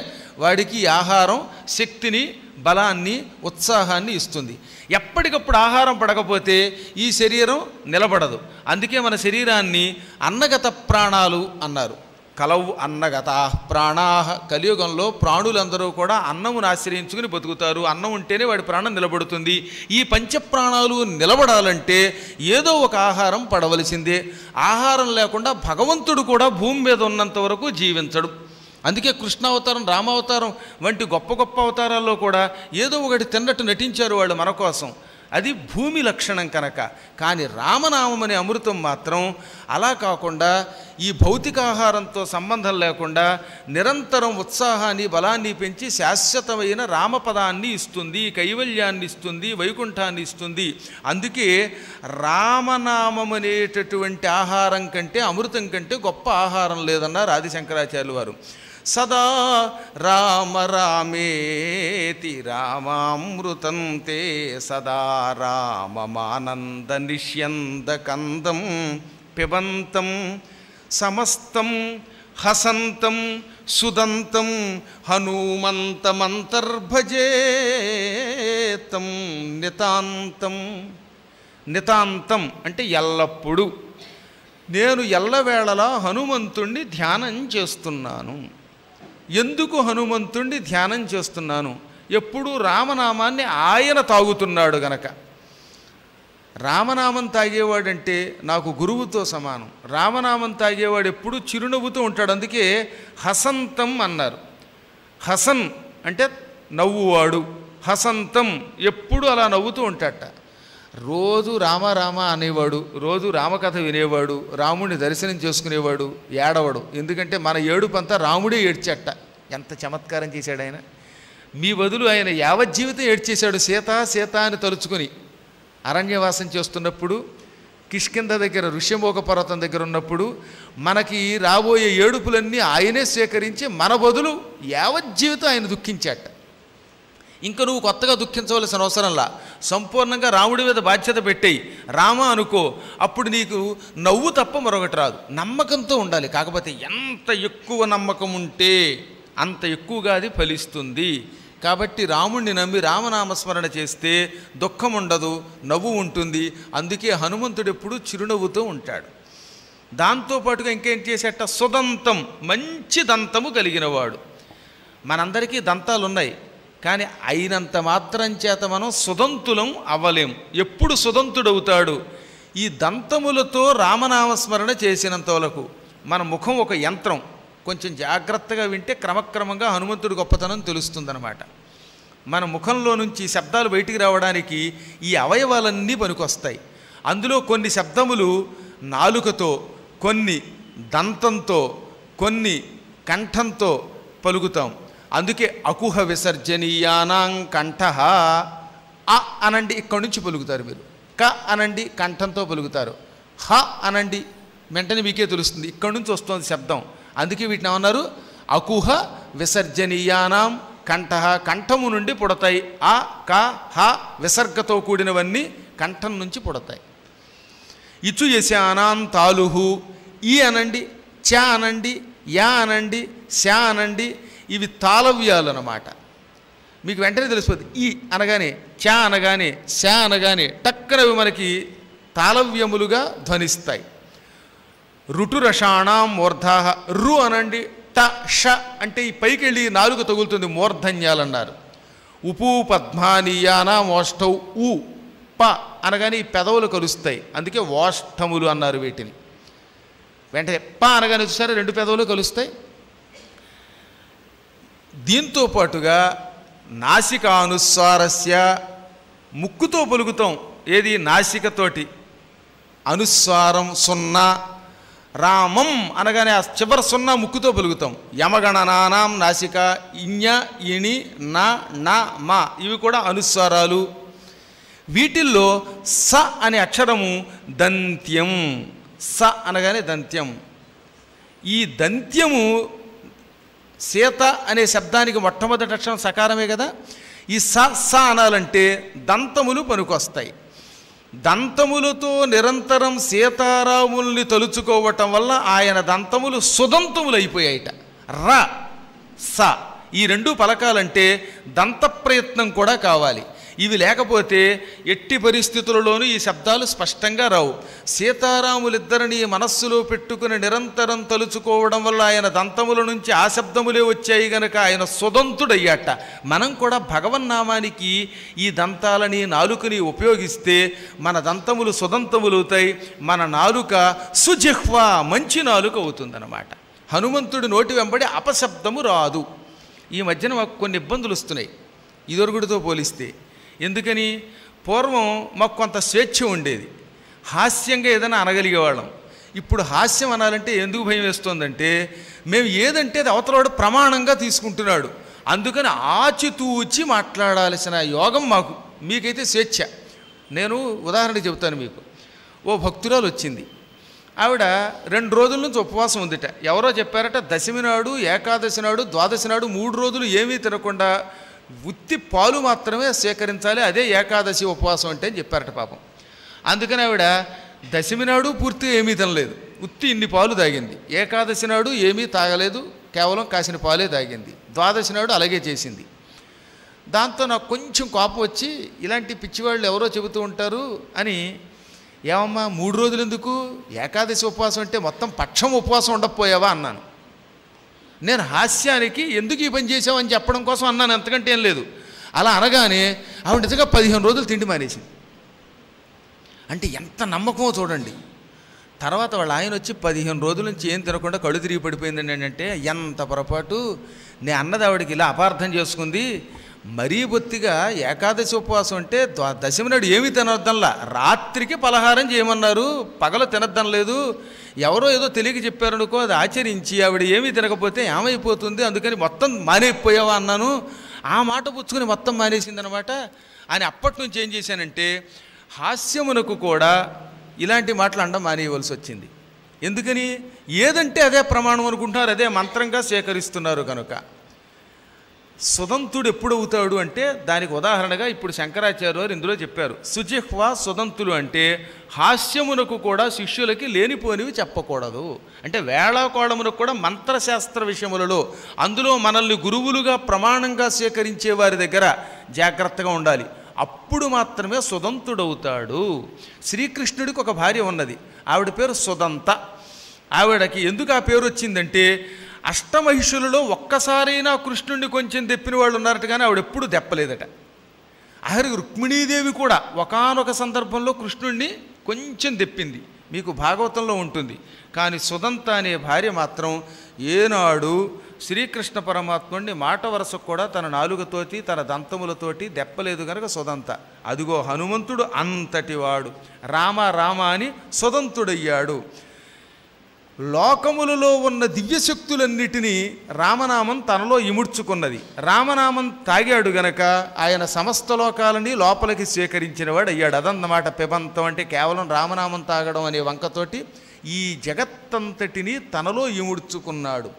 వాడికి ఆహారం శక్తిని, బలాన్ని, ఉత్సాహాన్ని ఇస్తుంది. ఎప్పటికప్పుడు ఆహారం పడకపోతే ఈ శరీరం నిలబడదు. అందుకే మన శరీరాన్ని అన్నగత ప్రాణాలు అన్నారు. కలవు అన్నగత ప్రాణాహ. కలియుగంలో ప్రాణులందరూ కూడా అన్నమును ఆశ్రయించుకుని బతుకుతారు. అన్నం ఉంటేనే వాడి ప్రాణం నిలబడుతుంది. ఈ పంచప్రాణాలు నిలబడాలంటే ఏదో ఒక ఆహారం పడవలసిందే. ఆహారం లేకుండా భగవంతుడు కూడా భూమి మీద ఉన్నంత వరకు జీవించడు. అందుకే కృష్ణావతారం, రామావతారం వంటి గొప్ప గొప్ప అవతారాల్లో కూడా ఏదో ఒకటి తిన్నట్టు నటించారు వాళ్ళు మన కోసం. అది భూమి లక్షణం కనుక. కానీ రామనామం అనే అమృతం మాత్రం అలా కాకుండా ఈ భౌతిక ఆహారంతో సంబంధం లేకుండా నిరంతరం ఉత్సాహాన్ని, బలాన్ని పెంచి శాశ్వతమైన రామపదాన్ని ఇస్తుంది, కైవల్యాన్ని ఇస్తుంది, వైకుంఠాన్ని ఇస్తుంది. అందుకే రామనామం అనేటటువంటి ఆహారం కంటే, అమృతం కంటే గొప్ప ఆహారం లేదన్నారు ఆదిశంకరాచార్యులు వారు. సదా రామ రామేతి రామామృతం తే సదా రామమానంద నిష్యంద కందం పిబంతం సమస్తం హసంతం సుదంతం హనుమంతమంతర్భజేతం నితాంతం. నితాంతం అంటే ఎల్లప్పుడూ. నేను ఎల్లవేళలా హనుమంతుణ్ణి ధ్యానం చేస్తున్నాను. ఎందుకు హనుమంతుణ్ణి ధ్యానం చేస్తున్నాను? ఎప్పుడూ రామనామాన్ని ఆయన తాగుతున్నాడు గనక. రామనామం తాగేవాడంటే నాకు గురువుతో సమానం. రామనామం తాగేవాడు ఎప్పుడు చిరునవ్వుతూ ఉంటాడు. అందుకే హసంతం అన్నారు. హసన్ అంటే నవ్వువాడు, హసంతం ఎప్పుడు అలా నవ్వుతూ ఉంటాడట. రోజు రామ రామ అనేవాడు, రోజు రామకథ వినేవాడు, రాముడిని దర్శనం చేసుకునేవాడు, ఏడవడు. ఎందుకంటే మన ఏడుపంతా రాముడే ఏడ్చట. ఎంత చమత్కారం చేశాడు ఆయన! మీ బదులు ఆయన యావజ్జీవితం ఏడ్చేశాడు. సీత సీత అని తలుచుకుని అరణ్యవాసం చేస్తున్నప్పుడు, కిష్కింధ దగ్గర ఋష్యమోక పర్వతం దగ్గర ఉన్నప్పుడు మనకి రాబోయే ఏడుపులన్నీ ఆయనే స్వీకరించి మన బదులు యావజ్జీవితం ఆయన దుఃఖించాట. ఇంకా నువ్వు కొత్తగా దుఃఖించవలసిన అవసరంలా, సంపూర్ణంగా రాముడి మీద బాధ్యత పెట్టేయి, రామ అనుకో. అప్పుడు నీకు నవ్వు తప్ప మరొకటి రాదు. నమ్మకంతో ఉండాలి. కాకపోతే ఎంత ఎక్కువ నమ్మకం ఉంటే అంత ఎక్కువగా అది ఫలిస్తుంది. కాబట్టి రాముడిని నమ్మి రామనామస్మరణ చేస్తే దుఃఖం ఉండదు, నవ్వు ఉంటుంది. అందుకే హనుమంతుడు ఎప్పుడు చిరునవ్వుతో ఉంటాడు. దాంతోపాటుగా ఇంకేం చేసేట, సుదంతం, మంచి దంతము కలిగినవాడు. మనందరికీ దంతాలు ఉన్నాయి, కానీ అయినంత మాత్రం చేత మనం సుదంతులం అవ్వలేం. ఎప్పుడు సుదంతుడవుతాడు? ఈ దంతములతో రామనామస్మరణ చేసినంత వరకు. మన ముఖం ఒక యంత్రం. కొంచెం జాగ్రత్తగా వింటే క్రమక్రమంగా హనుమంతుడి గొప్పతనం తెలుస్తుందన్నమాట. మన ముఖంలో నుంచి శబ్దాలు బయటికి రావడానికి ఈ అవయవాలన్నీ పనికొస్తాయి. అందులో కొన్ని శబ్దములు నాలుకతో, కొన్ని దంతంతో, కొన్ని కంఠంతో పలుకుతాం. అందుకే అకుహ విసర్జనీయానాం కంఠః. అ అనండి, ఇక్కడి నుంచి పలుకుతారు మీరు. క అనండి, కంఠంతో పలుకుతారు. హ అనండి, వెంటనే మీకే తెలుస్తుంది ఇక్కడి నుంచి వస్తుంది శబ్దం. అందుకే వీటిని ఏమన్నారు? అకుహ విసర్జనీయానాం కంఠః. కంఠము నుండి పుడతాయి. ఆ క హ విసర్గతో కూడినవన్నీ కంఠం నుంచి పుడతాయి. ఇచు యశానాం తాలుహు. ఈ అనండి, చ అనండి, యా అనండి, శా అనండి. ఇవి తాళవ్యాలు అన్నమాట. మీకు వెంటనే తెలిసిపోతుంది. ఈ అనగానే, చ అనగానే, శ అనగానే టక్కనవి మనకి తాళవ్యములుగా ధ్వనిస్తాయి. రుటురషాణం మూర్ధాహ. రు అనండి, ట ష అంటే ఈ పైకి వెళ్ళి నాలుగు తగులుతుంది, మూర్ధన్యాలన్నారు. ఉపూ పద్మానీయానాం ఓష్టౌ. ఊ ప అనగానే ఈ పెదవులు కలుస్తాయి, అందుకే ఓష్టములు అన్నారు వీటిని. వెంటనే ప అనగానే చూసారా, రెండు పెదవులు కలుస్తాయి. దీంతో పాటుగా నాసికానుస్వారస్య, ముక్కుతో పలుకుతాం. ఏది? నాసికతోటి. అనుస్వారం సున్నా. రామం అనగానే ఆ చివరి సున్నా ముక్కుతో పలుకుతాం. యమగణనానాం నాసిక. ఇඤ ఇణి నా నా మా ఇవి కూడా అనుస్వారాలు. వీటిల్లో స అనే అక్షరము దంత్యం. స అనగానే దంత్యం. ఈ దంత్యము సీత అనే శబ్దానికి మొట్టమొదటి అక్షరం సకారమే కదా. ఈ స స అనాలంటే దంతములు పనికొస్తాయి. దంతములతో నిరంతరం సీతారాముల్ని తలుచుకోవటం వల్ల ఆయన దంతములు సుదంతములు అయిపోయాయిట. ర స ఈ రెండు పలకాలంటే దంత ప్రయత్నం కూడా కావాలి. ఇవి లేకపోతే ఎట్టి పరిస్థితులలోనూ ఈ శబ్దాలు స్పష్టంగా రావు. సీతారాములిద్దరినీ మనస్సులో పెట్టుకుని నిరంతరం తలుచుకోవడం వల్ల ఆయన దంతముల నుంచి ఆ శబ్దములే వచ్చాయి గనక ఆయన సుదంతుడయ్యాట. మనం కూడా భగవన్నామానికి ఈ దంతాలని నాలుకని ఉపయోగిస్తే మన దంతములు సుదంతములు అవుతాయి, మన నాలుక సుజిహ్వ మంచి నాలుక అవుతుందన్నమాట. హనుమంతుడి నోటి వెంబడి అపశబ్దము రాదు. ఈ మధ్యన మాకు కొన్ని ఇబ్బందులు వస్తున్నాయి ఇదివరకుడితో పోలిస్తే. ఎందుకని? పూర్వం మాకు కొంత స్వేచ్ఛ ఉండేది, హాస్యంగా ఏదైనా అనగలిగేవాళ్ళం. ఇప్పుడు హాస్యం అనాలంటే ఎందుకు భయం వేస్తోందంటే, మేము ఏదంటే అది అవతలవాడు ప్రమాణంగా తీసుకుంటున్నాడు, అందుకని ఆచితూచి మాట్లాడాల్సిన యోగం మాకు. మీకైతే స్వేచ్ఛ. నేను ఉదాహరణ చెబుతాను మీకు. ఓ భక్తురాలు వచ్చింది, ఆవిడ 2 రోజుల నుంచి ఉపవాసం ఉందిట. ఎవరో చెప్పారట దశమి నాడు, ఏకాదశి నాడు, ద్వాదశి నాడు 3 రోజులు ఏమీ తినకుండా ఉత్తి పాలు మాత్రమే సేకరించాలి, అదే ఏకాదశి ఉపవాసం అంటే అని చెప్పారట పాపం. అందుకని ఆవిడ దశమి నాడు పూర్తిగా ఏమీ తినలేదు, ఉత్తి ఇన్ని పాలు తాగింది. ఏకాదశి నాడు ఏమీ తాగలేదు, కేవలం కాసిన పాలే తాగింది. ద్వాదశి నాడు అలాగే చేసింది. దాంతో నాకు కొంచెం కోపం వచ్చి, ఇలాంటి పిచ్చివాళ్ళు ఎవరో చెబుతూ ఉంటారు అని, ఏమమ్మా 3 రోజులు ఎందుకు, ఏకాదశి ఉపవాసం అంటే మొత్తం పక్షం ఉపవాసం ఉండకపోయావా అన్నాను. నేను హాస్యానికి ఎందుకు ఈ పని చేసావని చెప్పడం కోసం అన్నాను, అంతకంటే ఏం లేదు. అలా అనగానే ఆవిడ నిజంగా 15 రోజులు తిండి మానేసింది. అంటే ఎంత నమ్మకమో చూడండి. తర్వాత వాళ్ళ ఆయన వచ్చి 15 రోజుల నుంచి ఏం తినకుండా కళ్ళు తిరిగి పడిపోయిందండి అంటే, ఎంత పొరపాటు, నేను అన్నది ఆవిడకి ఇలా అపార్థం చేసుకుంది. మరీ బొత్తిగా ఏకాదశి ఉపవాసం అంటే దశమి నాడు ఏమీ తినొద్దంలా, రాత్రికి పలహారం చేయమన్నారు, పగలు తినొద్దని లేదు. ఎవరో ఏదో తెలియక చెప్పారనుకో, అది ఆచరించి ఆవిడ ఏమీ తినకపోతే ఏమైపోతుంది, అందుకని మొత్తం మానేపోయావా అన్నాను. ఆ మాట పుచ్చుకొని మొత్తం మానేసిందనమాట. అని అప్పటి నుంచి ఏం చేశానంటే, హాస్యమునకు కూడా ఇలాంటి మాటలు అనడం మానేయవలసి వచ్చింది. ఎందుకని? ఏదంటే అదే ప్రమాణం అనుకుంటున్నారు, అదే మంత్రంగా సేకరిస్తున్నారు కనుక. సుదంతుడు ఎప్పుడు అవుతాడు అంటే, దానికి ఉదాహరణగా ఇప్పుడు శంకరాచార్య వారు ఇందులో చెప్పారు. సుజిహ్వ సుదంతులు అంటే హాస్యమునకు కూడా శిష్యులకి లేనిపోనివి చెప్పకూడదు. అంటే వేళాకోళమునకు కూడా మంత్రశాస్త్ర విషయములలో, అందులో మనల్ని గురువులుగా ప్రమాణంగా సేకరించే వారి దగ్గర జాగ్రత్తగా ఉండాలి. అప్పుడు మాత్రమే సుదంతుడవుతాడు. శ్రీకృష్ణుడికి ఒక భార్య ఉన్నది, ఆవిడ పేరు సుదంత. ఆవిడకి ఎందుకు ఆ పేరు వచ్చిందంటే, అష్టమహిషులలో ఒక్కసారైనా కృష్ణుడిని కొంచెం దెప్పిన వాళ్ళు ఉన్నారట, కానీ ఆవిడ ఎప్పుడు దెప్పలేదట. ఆఖరికి రుక్మిణీదేవి కూడా ఒకానొక సందర్భంలో కృష్ణుడిని కొంచెం దెప్పింది, మీకు భాగవతంలో ఉంటుంది. కానీ సుదంత అనే భార్య మాత్రం ఏనాడు శ్రీకృష్ణ పరమాత్ముడిని మాట వరసకు కూడా తన నాలుకతోటి తన దంతములతోటి దెప్పలేదు కనుక సుదంత. అదిగో హనుమంతుడు అంతటివాడు, రామ రామ అని సుదంతుడయ్యాడు. లోకములలో ఉన్న దివ్యశక్తులన్నిటినీ రామనామం తనలో ఇముడ్చుకున్నది. రామనామం తాగాడు గనక ఆయన సమస్త లోకాలని లోపలికి స్వీకరించినవాడు అయ్యాడు. అదన్నమాట పిబంతం అంటే, కేవలం రామనామం తాగడం అనే వంకతోటి ఈ జగత్తంతటిని తనలో ఇముడ్చుకున్నాడు.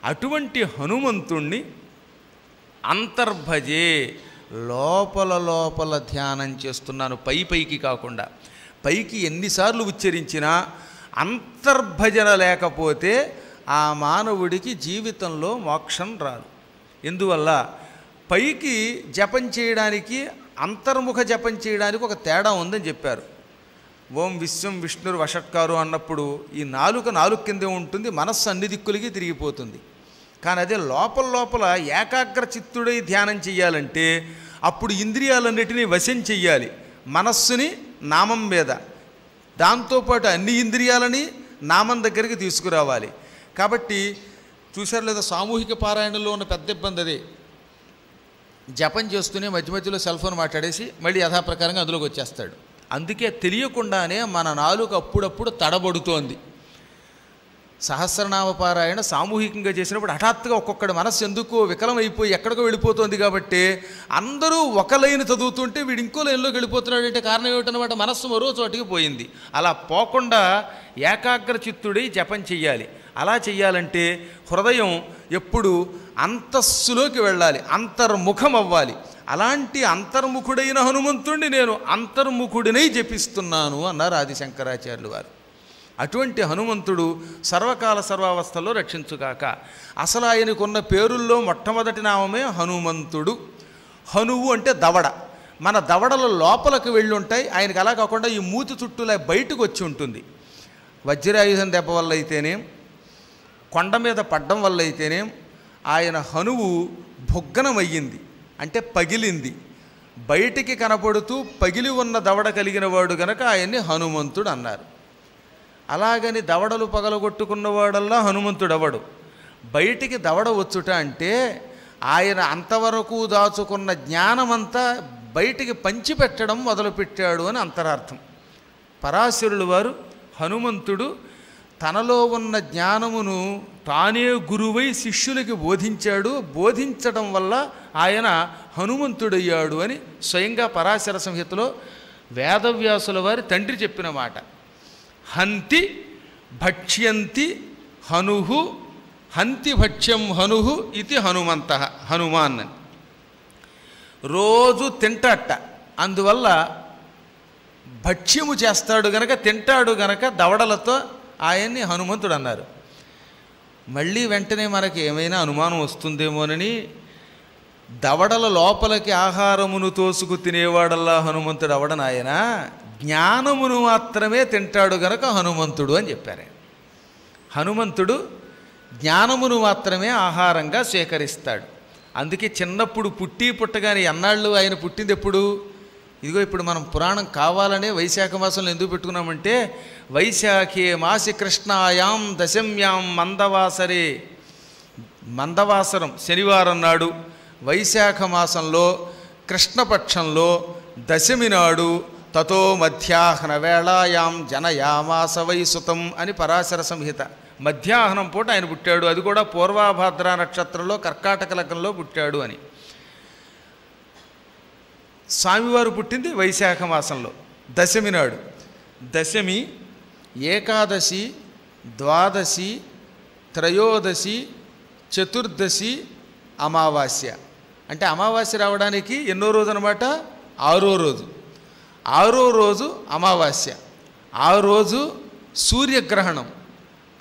అటువంటి హనుమంతుణ్ణి అంతర్భజే, లోపల లోపల ధ్యానం చేస్తున్నాను, పైకి కాకుండా. పైకి ఎన్నిసార్లు ఉచ్చరించినా అంతర్భజన లేకపోతే ఆ మానవుడికి జీవితంలో మోక్షం రాదు. ఎందువల్ల? పైకి జపం చేయడానికి, అంతర్ముఖ జపం చేయడానికి ఒక తేడా ఉందని చెప్పారు. ఓం విశ్వం విష్ణురు వషట్కారు అన్నప్పుడు ఈ నాలుక కిందే ఉంటుంది, మనస్సు అన్ని దిక్కులకి తిరిగిపోతుంది. కానీ అదే లోపల ఏకాగ్ర చిత్తుడై ధ్యానం చెయ్యాలంటే అప్పుడు ఇంద్రియాలన్నిటినీ వశం చెయ్యాలి, మనస్సుని నామం మీద, దాంతోపాటు అన్ని ఇంద్రియాలని నామం దగ్గరికి తీసుకురావాలి. కాబట్టి చూశారు లేదా, సామూహిక పారాయణంలో ఉన్న పెద్ద ఇబ్బంది అదే. జపం చేస్తూనే మధ్యలో సెల్ ఫోన్ మాట్లాడేసి మళ్ళీ యథాప్రకారంగా అందులోకి వచ్చేస్తాడు. అందుకే తెలియకుండానే మన నాలుక అప్పుడప్పుడు తడబడుతోంది. సహస్రనామ పారాయణ సామూహికంగా చేసినప్పుడు హఠాత్తుగా ఒక్కొక్కడి మనస్సు ఎందుకో వికలమైపోయి ఎక్కడికో వెళ్ళిపోతుంది. కాబట్టి అందరూ ఒక లైన్ చదువుతుంటే వీడు ఇంకో లైన్లోకి వెళ్ళిపోతున్నాడు అంటే కారణం ఏమిటనమాట, మనస్సు మరో చోటికి పోయింది. అలా పోకుండా ఏకాగ్ర చిత్తుడై జపం చెయ్యాలి. అలా చెయ్యాలంటే హృదయం ఎప్పుడు అంతస్సులోకి వెళ్ళాలి, అంతర్ముఖం అవ్వాలి. అలాంటి అంతర్ముఖుడైన హనుమంతుడిని నేను అంతర్ముఖుడినై జపిస్తున్నాను అన్నారు ఆదిశంకరాచార్యులు వారు. అటువంటి హనుమంతుడు సర్వకాల సర్వావస్థల్లో రక్షించుగాక. అసలు ఆయనకున్న పేరుల్లో మొట్టమొదటి నామమే హనుమంతుడు. హనువు అంటే దవడ. మన దవడల లోపలికి వెళ్ళి ఉంటాయి. ఆయనకు అలా కాకుండా ఈ మూతి చుట్టూలా బయటకు వచ్చి ఉంటుంది. వజ్రాయుధం దెబ్బ వల్ల అయితేనేం, కొండ మీద పడ్డం వల్ల అయితేనేం ఆయన హనువు భుగ్గనమయ్యింది, అంటే పగిలింది. బయటికి కనపడుతూ పగిలి ఉన్న దవడ కలిగిన వాడు గనక ఆయన్ని హనుమంతుడు అన్నారు. అలాగని దవడలు పగలగొట్టుకున్నవాడల్లా హనుమంతుడవడు. బయటికి దవడ వచ్చుట అంటే ఆయన అంతవరకు దాచుకున్న జ్ఞానమంతా బయటికి పంచిపెట్టడం మొదలుపెట్టాడు అని అంతరార్థం. పరాశరులు వారు హనుమంతుడు తనలో ఉన్న జ్ఞానమును తానే గురువై శిష్యులకి బోధించాడు, బోధించడం వల్ల ఆయన హనుమంతుడయ్యాడు అని స్వయంగా పరాశర సంహితలో వేదవ్యాసుల వారి తండ్రి చెప్పిన మాట. హంతి భక్ష్యంతి హనుహు, హంతి భక్ష్యం హనుహు ఇది హనుమంత, హనుమాన్ అని రోజు తింటాట. అందువల్ల భక్ష్యము చేస్తాడు గనక, తింటాడు గనక దవడలతో ఆయన్ని హనుమంతుడు అన్నారు. మళ్ళీ వెంటనే మనకి ఏమైనా అనుమానం వస్తుందేమోనని దవడల లోపలికి ఆహారమును తోసుకు తినేవాడల్లా హనుమంతుడు అవడన ఆయన జ్ఞానమును మాత్రమే తింటాడు గనక హనుమంతుడు అని చెప్పారు. హనుమంతుడు జ్ఞానమును మాత్రమే ఆహారంగా స్వీకరిస్తాడు. అందుకే చిన్నప్పుడు పుట్టగానే ఎన్నాళ్ళు ఆయన పుట్టింది ఎప్పుడు? ఇదిగో ఇప్పుడు మనం పురాణం కావాలనే వైశాఖ మాసంలో ఎందుకు పెట్టుకున్నామంటే, వైశాఖే మాసి కృష్ణాయాం దశమ్యాం మందవాసరే, మందవాసరం శనివారం నాడు వైశాఖ మాసంలో కృష్ణపక్షంలో దశమి నాడు తతో మధ్యాహ్న వేళాయాం జనయామాస వైసుతం అని పరాశర సంహిత. మధ్యాహ్నం పూట ఆయన పుట్టాడు, అది కూడా పూర్వాభాద్ర నక్షత్రంలో కర్కాటక లగ్నంలో పుట్టాడు అని. స్వామివారు పుట్టింది వైశాఖ మాసంలో దశమి నాడు. దశమి, ఏకాదశి, ద్వాదశి, త్రయోదశి, చతుర్దశి, అమావాస్య. అంటే అమావాస్య రావడానికి ఎన్నో రోజు అనమాట? 6వ రోజు. 6వ రోజు అమావాస్య. ఆ రోజు సూర్యగ్రహణం.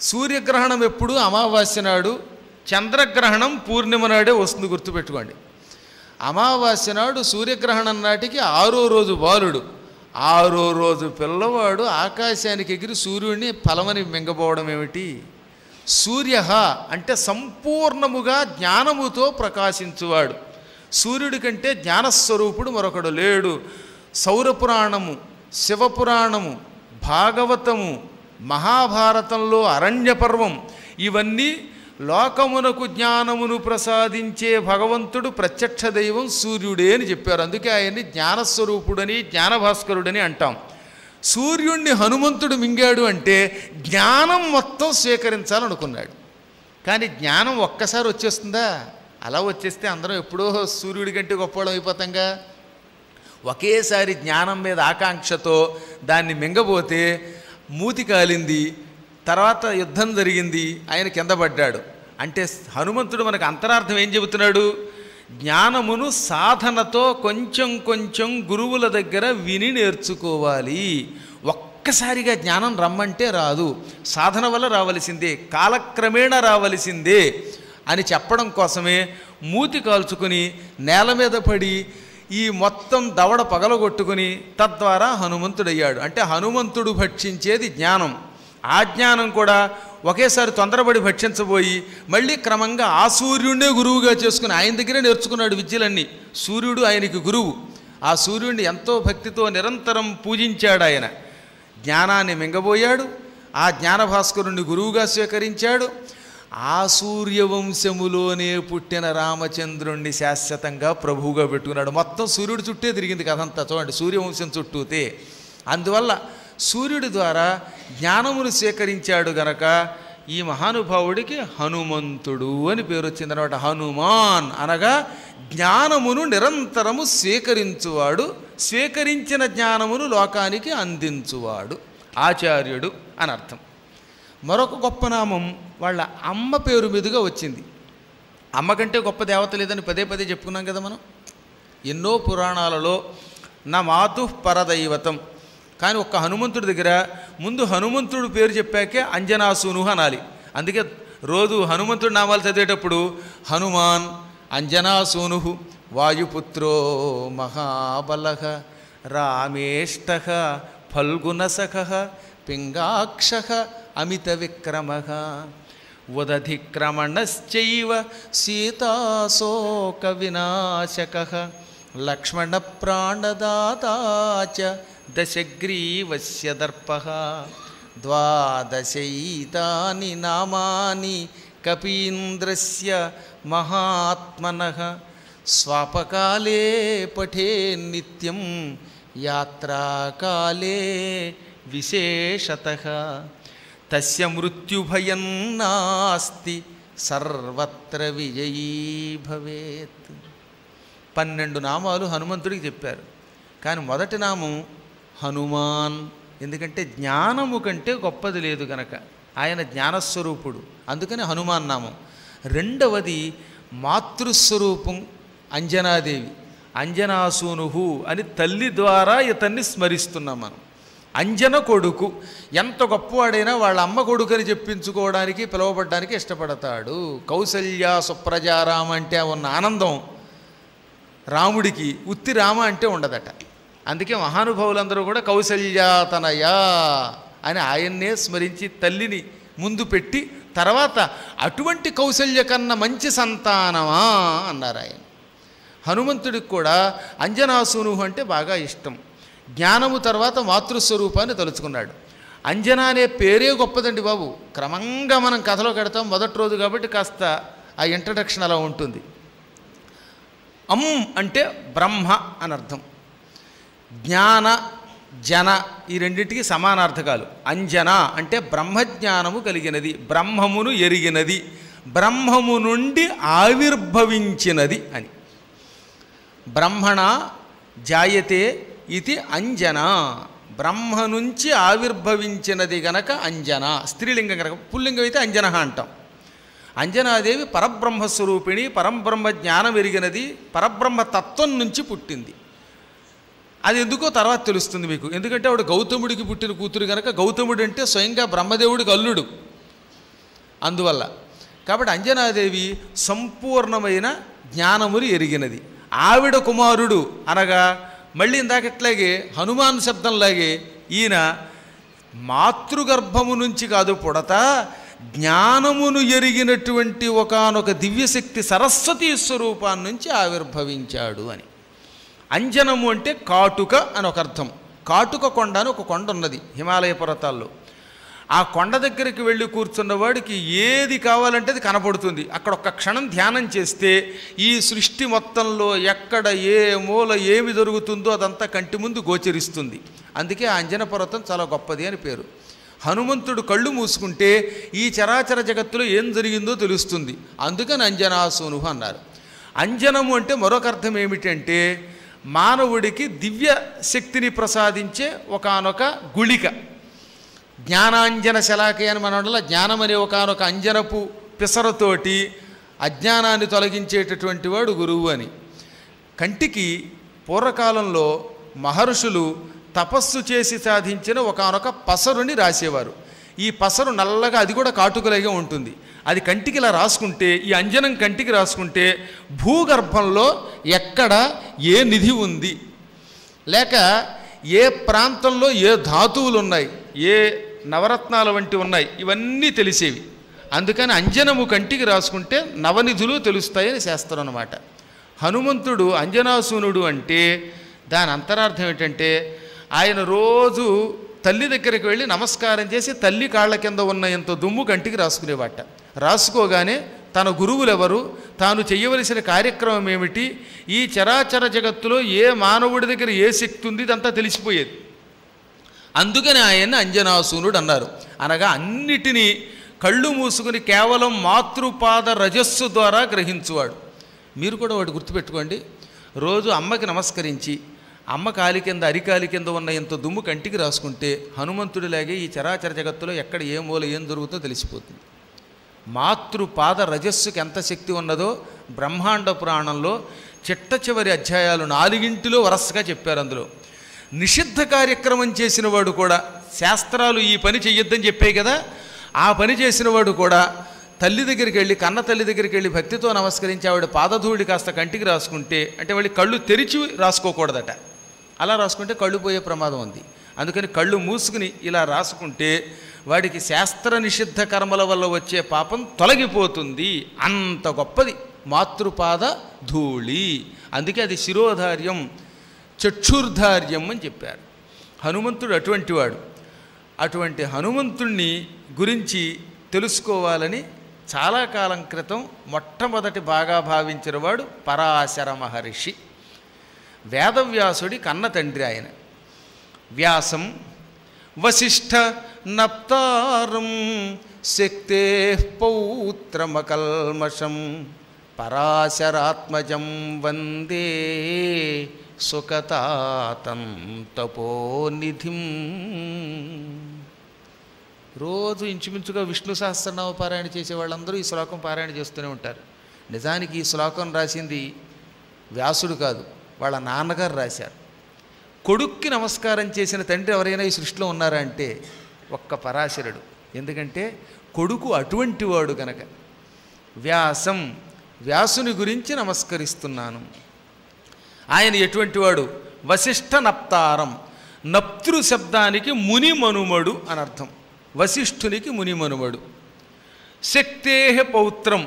సూర్యగ్రహణం ఎప్పుడు? అమావాస్య నాడు. చంద్రగ్రహణం పూర్ణిమ నాడే వస్తుంది, గుర్తుపెట్టుకోండి. అమావాస్య నాడు సూర్యగ్రహణం నాటికి 6వ రోజు బాలుడు, 6వ రోజు పిల్లవాడు ఆకాశానికి ఎగిరి సూర్యుడిని ఫలమని మింగబోవడం ఏమిటి? సూర్య అంటే సంపూర్ణముగా జ్ఞానముతో ప్రకాశించువాడు. సూర్యుడి కంటే జ్ఞానస్వరూపుడు మరొకడు లేడు. సౌరపురాణము, శివపురాణము, భాగవతము, మహాభారతంలో అరణ్యపర్వం ఇవన్నీ లోకమునకు జ్ఞానమును ప్రసాదించే భగవంతుడు ప్రత్యక్ష దైవం సూర్యుడే అని చెప్పారు. అందుకే ఆయన్ని జ్ఞానస్వరూపుడని, జ్ఞానభాస్కరుడని అంటాం. సూర్యుణ్ణి హనుమంతుడు మింగాడు అంటే జ్ఞానం మొత్తం స్వీకరించాలనుకున్నాడు. కానీ జ్ఞానం ఒక్కసారి వచ్చేస్తుందా? అలా వచ్చేస్తే అందరం ఎప్పుడో సూర్యుడి కంటే గొప్పవాళ్ళం అయిపోతాంగా. ఒకేసారి జ్ఞానం మీద ఆకాంక్షతో దాన్ని మింగబోతే మూతి కాలింది, తర్వాత యుద్ధం జరిగింది, ఆయన కింద పడ్డాడు. అంటే హనుమంతుడు మనకు అంతరార్థం ఏం చెబుతున్నాడు? జ్ఞానమును సాధనతో కొంచెం కొంచెం గురువుల దగ్గర విని నేర్చుకోవాలి. ఒక్కసారిగా జ్ఞానం రమ్మంటే రాదు, సాధన వల్ల రావలసిందే, కాలక్రమేణా రావలసిందే అని చెప్పడం కోసమే మూతి కాల్చుకుని నేల మీద పడి ఈ మొత్తం దవడ పగలగొట్టుకుని తద్వారా హనుమంతుడయ్యాడు. అంటే హనుమంతుడు భక్షించేది జ్ఞానం. ఆ జ్ఞానం కూడా ఒకేసారి తొందరపడి భక్షించబోయి మళ్ళీ క్రమంగా ఆ సూర్యుడినే గురువుగా చేసుకుని ఆయన దగ్గరే నేర్చుకున్నాడు విద్యలన్నీ. సూర్యుడు ఆయనకి గురువు. ఆ సూర్యుడిని ఎంతో భక్తితో నిరంతరం పూజించాడు. ఆయన జ్ఞానాన్ని మింగబోయాడు, ఆ జ్ఞానభాస్కరుణ్ణి గురువుగా స్వీకరించాడు. ఆ సూర్యవంశములోనే పుట్టిన రామచంద్రుణ్ణి శాశ్వతంగా ప్రభువుగా పెట్టుకున్నాడు. మొత్తం సూర్యుడి చుట్టే తిరిగింది కథంతా. చూడండి, సూర్యవంశం చుట్టూతే. అందువల్ల సూర్యుడి ద్వారా జ్ఞానమును స్వీకరించాడు గనక ఈ మహానుభావుడికి హనుమంతుడు అని పేరు వచ్చిందనమాట. హనుమాన్ అనగా జ్ఞానమును నిరంతరము స్వీకరించువాడు, స్వీకరించిన జ్ఞానమును లోకానికి అందించువాడు, ఆచార్యుడు అని అర్థం. మరొక గొప్ప నామం వాళ్ళ అమ్మ పేరు మీదుగా వచ్చింది. అమ్మ కంటే గొప్ప దేవత లేదని పదే పదే చెప్పుకున్నాం కదా మనం ఎన్నో పురాణాలలో. నా మాతు పరదైవతం. కానీ ఒక్క హనుమంతుడి దగ్గర ముందు హనుమంతుడు పేరు చెప్పాకే అంజనాసూను అనాలి. అందుకే రోజు హనుమంతుడి నామాలు చదివేటప్పుడు హనుమాన్, అంజనాసూను, వాయుపుత్రో మహాబలః రామేష్టః ఫల్గుణసఖః పింగాక్షః అమితవిక్రమః ఉదధిక్రమణశ్చైవ సీతాశోకవినాశకః లక్ష్మణప్రాణదాతా చ దశగ్రీవస్య దర్పః ద్వాదశైతాని నామాని కపీంద్రస్య మహాత్మనః స్వాపకాలే పఠేన్నిత్యం యాత్రాకాలే విశేషతః తస్య మృత్యుభయం నాస్తి సర్వత్ర విజయీ భవేత్. 12 నామాలు హనుమంతుడికి చెప్పారు. కానీ మొదటి నామం హనుమాన్, ఎందుకంటే జ్ఞానము కంటే గొప్పది లేదు కనుక, ఆయన జ్ఞానస్వరూపుడు, అందుకని హనుమాన్ నామం. రెండవది మాతృస్వరూపం అంజనాదేవి, అంజనాసూనుహు అని తల్లి ద్వారా ఇతన్ని స్మరిస్తున్నాం మనం. అంజన కొడుకు, ఎంత గొప్పవాడైనా వాళ్ళ అమ్మ కొడుకు అని చెప్పించుకోవడానికి పిలువబడ్డానికి ఇష్టపడతాడు. కౌసల్య సుప్రజారామ అంటే ఉన్న ఆనందం రాముడికి ఉత్తి రామ అంటే ఉండదట. అందుకే మహానుభావులందరూ కూడా కౌసల్యాతనయా అని ఆయన్నే స్మరించి తల్లిని ముందు పెట్టి తర్వాత అటువంటి కౌసల్య కన్నా మంచి సంతానమా అన్నారు ఆయన. హనుమంతుడికి కూడా అంజనాసూను అంటే బాగా ఇష్టం. జ్ఞానము తర్వాత మాతృస్వరూపాన్ని తలుచుకున్నాడు. అంజన అనే పేరే గొప్పదండి బాబు. క్రమంగా మనం కథలో కడతాం, మొదటి రోజు కాబట్టి కాస్త ఆ ఇంట్రడక్షన్ అలా ఉంటుంది. అంటే బ్రహ్మ అని అర్థం. జ్ఞాన జన ఈ రెండింటికి సమానార్థకాలు. అంజన అంటే బ్రహ్మజ్ఞానము కలిగినది, బ్రహ్మమును ఎరిగినది, బ్రహ్మము నుండి ఆవిర్భవించినది అని. బ్రహ్మణ జాయతే ఇది అంజన, బ్రహ్మ నుంచి ఆవిర్భవించినది గనక అంజన. స్త్రీలింగం కనుక, పుల్లింగం అయితే అంజన అంటాం. అంజనాదేవి పరబ్రహ్మస్వరూపిణి, పరబ్రహ్మ జ్ఞానం ఎరిగినది, పరబ్రహ్మ తత్వం నుంచి పుట్టింది. అది ఎందుకో తర్వాత తెలుస్తుంది మీకు. ఎందుకంటే ఆవిడ గౌతముడికి పుట్టిన కూతురు కనుక, గౌతముడు అంటే స్వయంగా బ్రహ్మదేవుడికి అల్లుడు. అందువల్ల కాబట్టి అంజనాదేవి సంపూర్ణమైన జ్ఞానముని ఎరిగినది. ఆవిడ కుమారుడు అనగా మళ్ళీ ఇందాకట్లాగే హనుమాన్ శబ్దంలాగే ఈయన మాతృగర్భము నుంచి కాదు పుడత, జ్ఞానమును ఎరిగినటువంటి ఒకానొక దివ్యశక్తి సరస్వతీ స్వరూపాన్ని నుంచి ఆవిర్భవించాడు అని. అంజనము అంటే కాటుక అని ఒక అర్థం. కాటుక కొండ అని ఒక కొండ ఉన్నది హిమాలయ పర్వతాల్లో. ఆ కొండ దగ్గరికి వెళ్ళి కూర్చున్నవాడికి ఏది కావాలంటే అది కనపడుతుంది. అక్కడ ఒక్క క్షణం ధ్యానం చేస్తే ఈ సృష్టి మొత్తంలో ఎక్కడ ఏ మూల ఏమి జరుగుతుందో అదంతా కంటి ముందు గోచరిస్తుంది. అందుకే ఆ అంజన పర్వతం చాలా గొప్పది అని పేరు. హనుమంతుడు కళ్ళు మూసుకుంటే ఈ చరాచర జగత్తులో ఏం జరిగిందో తెలుస్తుంది. అందుకని అంజనాసూను అన్నారు. అంజనము అంటే మరొక అర్థం ఏమిటంటే మానవుడికి దివ్య శక్తిని ప్రసాదించే ఒకానొక గుళిక. జ్ఞానాంజన శలాకే అని మన జ్ఞానం అనే ఒకానొక అంజనపు పిసరతోటి అజ్ఞానాన్ని తొలగించేటటువంటి వాడు గురువు అని. కంటికి పూర్వకాలంలో మహర్షులు తపస్సు చేసి సాధించిన ఒకానొక పసరుని రాసేవారు. ఈ పసరు నల్లగా, అది కూడా కాటుకలాగే ఉంటుంది. అది కంటికి ఇలా రాసుకుంటే, ఈ అంజనం కంటికి రాసుకుంటే భూగర్భంలో ఎక్కడ ఏ నిధి ఉంది, లేక ఏ ప్రాంతంలో ఏ ధాతువులు ఉన్నాయి, ఏ నవరత్నాల వంటి ఉన్నాయి, ఇవన్నీ తెలిసేవి. అందుకని అంజనము కంటికి రాసుకుంటే నవనిధులు తెలుస్తాయని శాస్త్రం అన్నమాట. హనుమంతుడు అంజనాసూనుడు అంటే దాని అంతరార్థం ఏంటంటే ఆయన రోజు తల్లి దగ్గరికి వెళ్ళి నమస్కారం చేసి తల్లి కాళ్ళ కింద ఉన్న ఎంత దుమ్ము కంటికి రాసుకునేవాట. రాసుకోగానే తన గురువులు ఎవరు, తాను చేయవలసిన కార్యక్రమం ఏమిటి, ఈ చరాచర జగత్తులో ఏ మానవుడి దగ్గర ఏ శక్తి ఉంది ఇదంతా తెలిసిపోయేది. అందుకని ఆయన్ని అంజనాసూనుడు అన్నారు. అనగా అన్నిటినీ కళ్ళు మూసుకుని కేవలం మాతృపాద రజస్సు ద్వారా గ్రహించువాడు. మీరు కూడా వాటి గుర్తుపెట్టుకోండి. రోజు అమ్మకి నమస్కరించి అమ్మ కాలి కింద అరికాలి కింద ఉన్న ఎంత దుమ్ము కంటికి రాసుకుంటే హనుమంతుడిలాగే ఈ చరాచర జగత్తులో ఎక్కడ ఏ మూల ఏం దొరుకుతుందో తెలిసిపోతుంది. మాతృపాద రజస్సుకి ఎంత శక్తి ఉన్నదో బ్రహ్మాండ పురాణంలో చిట్ట చివరి అధ్యాయాలు 4 వరసగా చెప్పారు. అందులో నిషిద్ధ కార్యక్రమం చేసిన వాడు కూడా, శాస్త్రాలు ఈ పని చెయ్యొద్దని చెప్పాయి కదా, ఆ పని చేసిన వాడు కూడా తల్లి దగ్గరికి వెళ్ళి కన్న తల్లి దగ్గరికి వెళ్ళి భక్తితో నమస్కరించి ఆవిడ పాదధూళి కాస్త కంటికి రాసుకుంటే అంటే వాళ్ళు కళ్ళు తెరిచి రాసుకోకూడదట. అలా రాసుకుంటే కళ్ళు పోయే ప్రమాదం ఉంది. అందుకని కళ్ళు మూసుకుని ఇలా రాసుకుంటే వాడికి శాస్త్ర నిషిద్ధ కర్మల వల్ల వచ్చే పాపం తొలగిపోతుంది. అంత గొప్పది మాతృపాద ధూళి. అందుకే అది శిరోధార్యం, చక్షుర్ధార్యం అని చెప్పారు. హనుమంతుడు అటువంటి వాడు. అటువంటి హనుమంతుణ్ణి గురించి తెలుసుకోవాలని చాలా కాలం క్రితం మొట్టమొదటి బాగా భావించిన వాడు పరాశర మహర్షి. వేదవ్యాసుడి కన్న తండ్రి ఆయన. వ్యాసం వశిష్ఠ నప్తారం శక్తే పౌత్రమకల్మషం పరాశరాత్మజం వందే సుఖతాతం తపోనిధిం. రోజు ఇంచుమించుగా విష్ణు సహస్రనామ పారాయణ చేసే వాళ్ళందరూ ఈ శ్లోకం పారాయణ చేస్తూనే ఉంటారు. నిజానికి ఈ శ్లోకం రాసింది వ్యాసుడు కాదు, వాళ్ళ నాన్నగారు రాశారు. కొడుక్కి నమస్కారం చేసిన తండ్రి ఎవరైనా ఈ సృష్టిలో ఉన్నారా అంటే ఒక్క పరాశరుడు. ఎందుకంటే కొడుకు అటువంటి వాడు కనుక. వ్యాసం, వ్యాసుని గురించి నమస్కరిస్తున్నాను. ఆయన ఎటువంటి వాడు? వశిష్ఠ నప్తారం. నప్తృ శబ్దానికి ముని మనుమడు అని అర్థం. వశిష్ఠునికి ముని మనుమడు. శక్తేహ పౌత్రం,